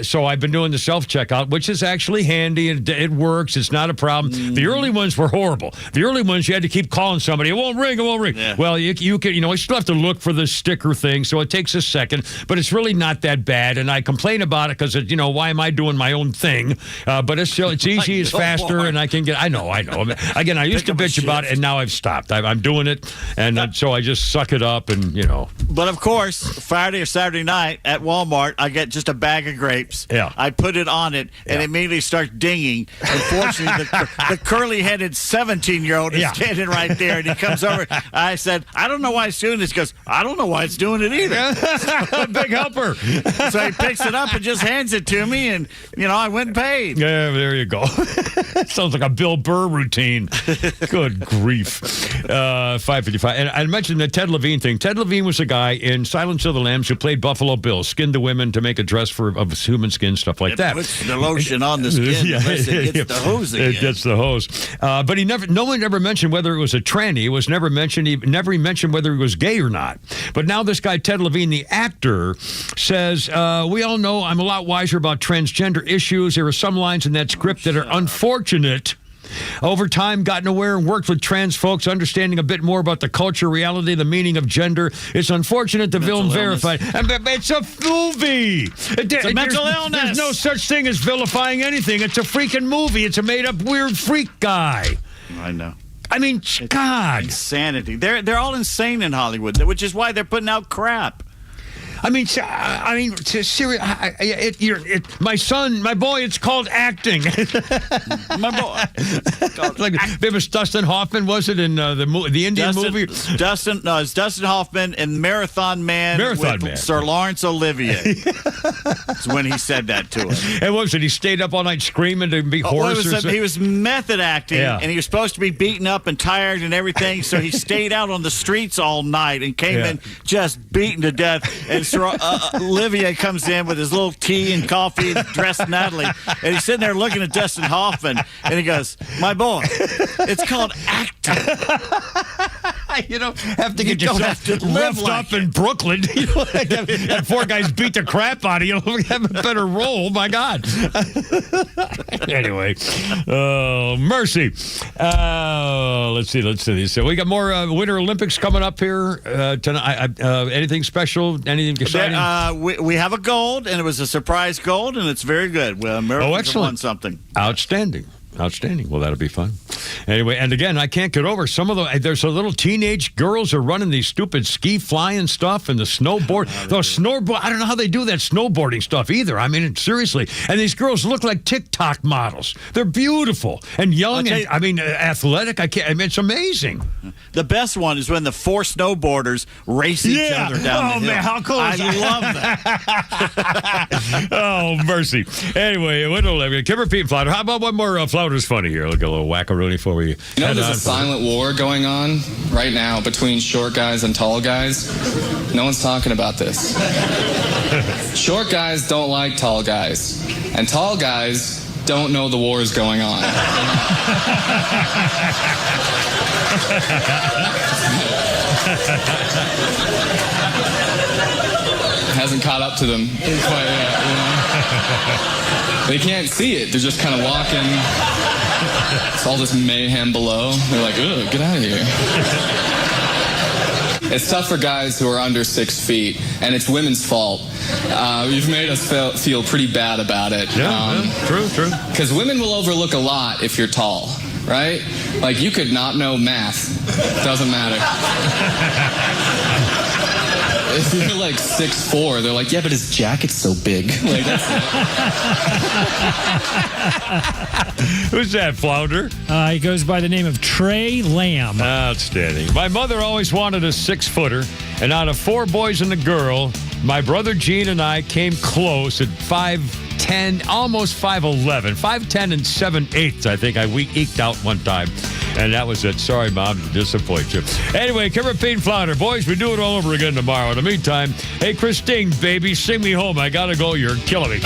So I've been doing the self-checkout, which is actually handy. It works. It's not a problem. The early ones were horrible. The early ones, you had to keep calling somebody. It won't ring. Yeah. Well, you can, you still have to look for the sticker thing. So it takes a second. But it's really not that bad. And I complain about it because, why am I doing my own thing, but it's easy, it's faster, and I can get. I know. Again, I used to bitch about it, and now I've stopped. I'm doing it, and so I just suck it up, and But of course, Friday or Saturday night at Walmart, I get just a bag of grapes. Yeah. I put it on it, and it immediately starts dinging. Unfortunately, the curly-headed 17-year-old is standing right there, and he comes over. I said, "I don't know why it's doing this." He goes, "I don't know why it's doing it either." Big helper. So he picks it up and just hands it to me, and I went and paid. Yeah, there you go. Sounds like a Bill Burr routine. Good grief. 5:55. And I mentioned the Ted Levine thing. Ted Levine was a guy in Silence of the Lambs who played Buffalo Bill, skinned the women to make a dress of human skin, stuff like that. Puts the lotion on the skin unless it gets the hose again. It gets the hose. But no one ever mentioned whether it was a tranny. It was never mentioned. He never mentioned whether he was gay or not. But now this guy, Ted Levine, the actor, says, we all know I'm a lot wiser about transgender issues. There are some lines in that script that are unfortunate. Over time, gotten aware and worked with trans folks, understanding a bit more about the culture, reality, the meaning of gender. It's unfortunate the villain verified. It's a movie. It's a mental illness. There's no such thing as vilifying anything. It's a freaking movie. It's a made-up weird freak guy. I know. I mean, God. Insanity. They're all insane in Hollywood, which is why they're putting out crap. Seriously. My boy, it's called acting. My boy. It was Dustin Hoffman, was it, in the Indian movie? It's Dustin Hoffman in Marathon Man with Sir Laurence Olivier. That's when he said that to us. And what was it? He stayed up all night screaming to be hoarse? He was method acting, and he was supposed to be beaten up and tired and everything, so he stayed out on the streets all night and came in just beaten to death. And Olivier comes in with his little tea and coffee, dressed Natalie, and he's sitting there looking at Dustin Hoffman, and he goes, "My boy, it's called acting. You don't have to get yourself roughed up in Brooklyn. You don't have 4 guys beat the crap out of you. You have a better role. My God." Anyway, mercy. Let's see. So we got more Winter Olympics coming up here tonight. Anything special? Anything exciting? We have a gold, and it was a surprise gold, and it's very good. Well, Americans have won something. Outstanding. Outstanding. Well, that'll be fun. Anyway, and again, I can't get over some of there's a little teenage girls are running these stupid ski flying stuff and the snowboard. I don't know how they do that snowboarding stuff either. I mean, seriously. And these girls look like TikTok models. They're beautiful and young and, athletic. It's amazing. The best one is when the four snowboarders race each other down the hill. Man, how cool is that? I love that. Oh, mercy. Anyway, Kimber Pete Flounder. How about one more Flouder's funny here? Look, a little wackaroony for you. You know, there's a silent war going on right now between short guys and tall guys. No one's talking about this. Short guys don't like tall guys, and tall guys don't know the war is going on. Hasn't caught up to them quite yet, you know? They can't see it. They're just kind of walking. It's all this mayhem below. They're like, ugh, get out of here. It's tough for guys who are under 6 feet, and it's women's fault. You've made us feel pretty bad about it. True. Because women will overlook a lot if you're tall, right? Like, you could not know math. Doesn't matter. If you're like 6'4", they're like, yeah, but his jacket's so big. Like, that's Who's that, Flounder? He goes by the name of Trey Lamb. Outstanding. My mother always wanted a 6-footer, and out of 4 boys and a girl, my brother Gene and I came close at 5'10", almost 5'11", 5'10" and 7/8. I think we eked out one time. And that was it. Sorry, Mom, to disappoint you. Anyway, Kimber Pete and Flounder. Boys, we do it all over again tomorrow. In the meantime, hey, Christine, baby, sing me home. I gotta go. You're killing me.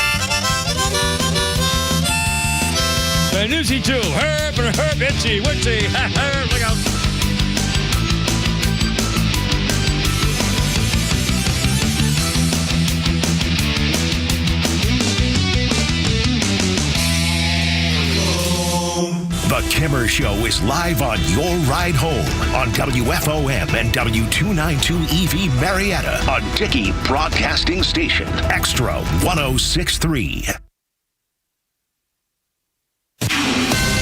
And Izzy, too. Herb, Itzy, Witsy. Look out. The Kimmer Show is live on your ride home on WFOM and W292 EV Marietta on Dickey Broadcasting Station, Extra 106.3.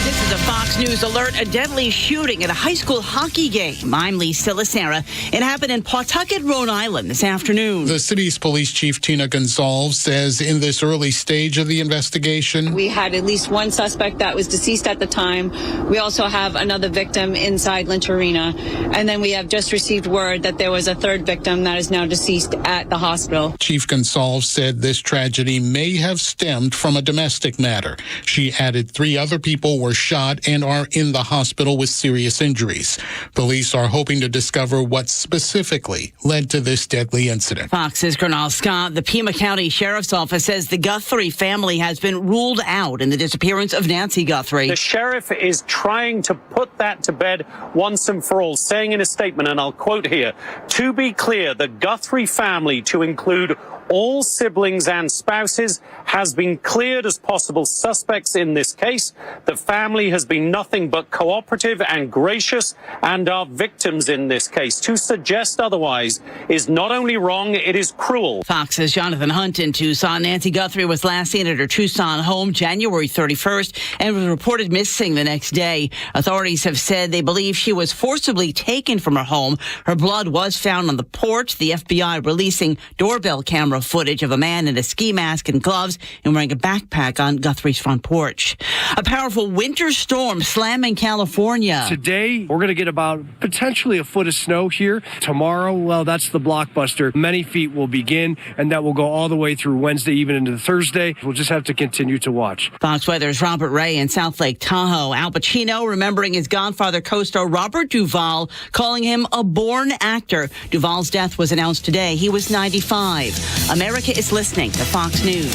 This is a Fox News alert. A deadly shooting at a high school hockey game. I'm Lee Silasera. It happened in Pawtucket, Rhode Island this afternoon. The city's police chief, Tina Gonzalez, says in this early stage of the investigation, we had at least one suspect that was deceased at the time. We also have another victim inside Lynch Arena. And then we have just received word that there was a third victim that is now deceased at the hospital. Chief Gonzalez said this tragedy may have stemmed from a domestic matter. She added 3 other people were shot and are in the hospital with serious injuries. Police are hoping to discover what specifically led to this deadly incident. Fox's Colonel Scott, the Pima County Sheriff's Office says the Guthrie family has been ruled out in the disappearance of Nancy Guthrie. The sheriff is trying to put that to bed once and for all, saying in a statement, and I'll quote here, "To be clear, the Guthrie family, to include all siblings and spouses, has been cleared as possible suspects in this case. The family has been nothing but cooperative and gracious and are victims in this case. To suggest otherwise is not only wrong, it is cruel." Fox's Jonathan Hunt in Tucson. Nancy Guthrie was last seen at her Tucson home January 31st and was reported missing the next day. Authorities have said they believe she was forcibly taken from her home. Her blood was found on the porch. The FBI releasing doorbell camera footage of a man in a ski mask and gloves and wearing a backpack on Guthrie's front porch. A powerful winter storm slamming California. Today, we're going to get about potentially a foot of snow here. Tomorrow, well, that's the blockbuster. Many feet will begin, and that will go all the way through Wednesday, even into Thursday. We'll just have to continue to watch. Fox Weather's Robert Ray in South Lake Tahoe. Al Pacino remembering his Godfather co-star Robert Duvall, calling him a born actor. Duvall's death was announced today. He was 95. America is listening to Fox News.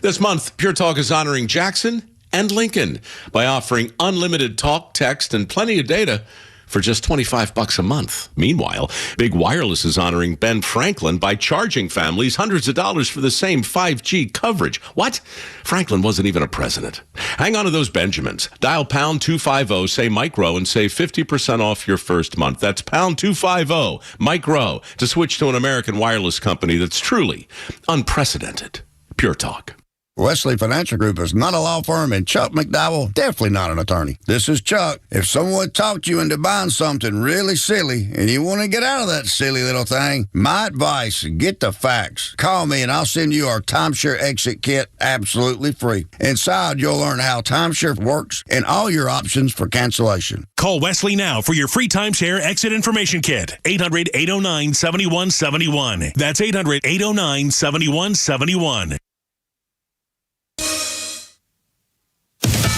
This month, Pure Talk is honoring Jackson and Lincoln by offering unlimited talk, text, and plenty of data for just $25 a month. Meanwhile, Big Wireless is honoring Ben Franklin by charging families hundreds of dollars for the same 5G coverage. What? Franklin wasn't even a president. Hang on to those Benjamins. Dial pound 250, say micro, and save 50% off your first month. That's pound 250, micro, to switch to an American wireless company that's truly unprecedented. Pure Talk. Wesley Financial Group is not a law firm, and Chuck McDowell definitely not an attorney. This is Chuck. If someone talked you into buying something really silly and you want to get out of that silly little thing, my advice, get the facts. Call me and I'll send you our timeshare exit kit absolutely free. Inside, you'll learn how timeshare works and all your options for cancellation. Call Wesley now for your free timeshare exit information kit. 800-809-7171. That's 800-809-7171.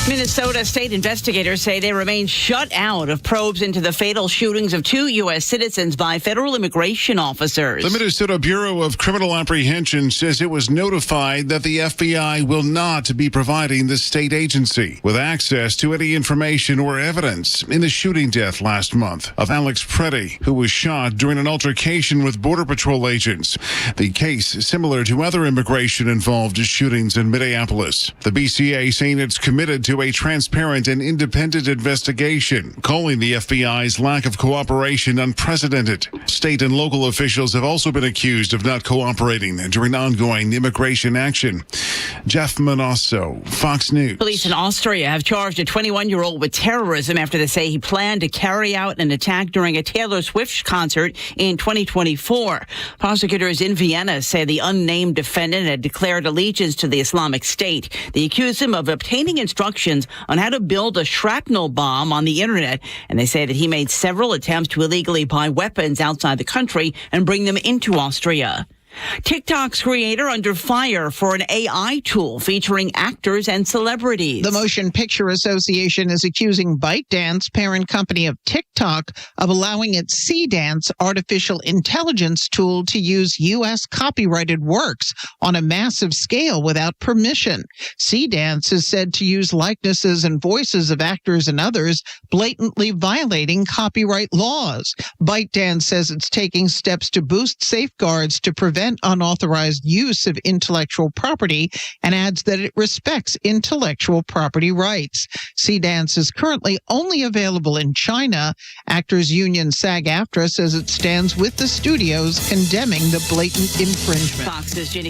Minnesota state investigators say they remain shut out of probes into the fatal shootings of 2 U.S. citizens by federal immigration officers. The Minnesota Bureau of Criminal Apprehension says it was notified that the FBI will not be providing the state agency with access to any information or evidence in the shooting death last month of Alex Preddy, who was shot during an altercation with Border Patrol agents. The case is similar to other immigration-involved shootings in Minneapolis. The BCA saying it's committed to a transparent and independent investigation, calling the FBI's lack of cooperation unprecedented. State and local officials have also been accused of not cooperating during ongoing immigration action. Jeff Manasso, Fox News. Police in Austria have charged a 21-year-old with terrorism after they say he planned to carry out an attack during a Taylor Swift concert in 2024. Prosecutors in Vienna say the unnamed defendant had declared allegiance to the Islamic State. They accuse him of obtaining instructions on how to build a shrapnel bomb on the internet, and they say that he made several attempts to illegally buy weapons outside the country and bring them into Austria. TikTok's creator under fire for an AI tool featuring actors and celebrities. The Motion Picture Association is accusing ByteDance, parent company of TikTok, of allowing its CDance artificial intelligence tool to use U.S. copyrighted works on a massive scale without permission. CDance is said to use likenesses and voices of actors and others, blatantly violating copyright laws. ByteDance says it's taking steps to boost safeguards to prevent unauthorized use of intellectual property and adds that it respects intellectual property rights. CDance is currently only available in China. Actors union SAG-AFTRA says it stands with the studios condemning the blatant infringement. Fox's Ginny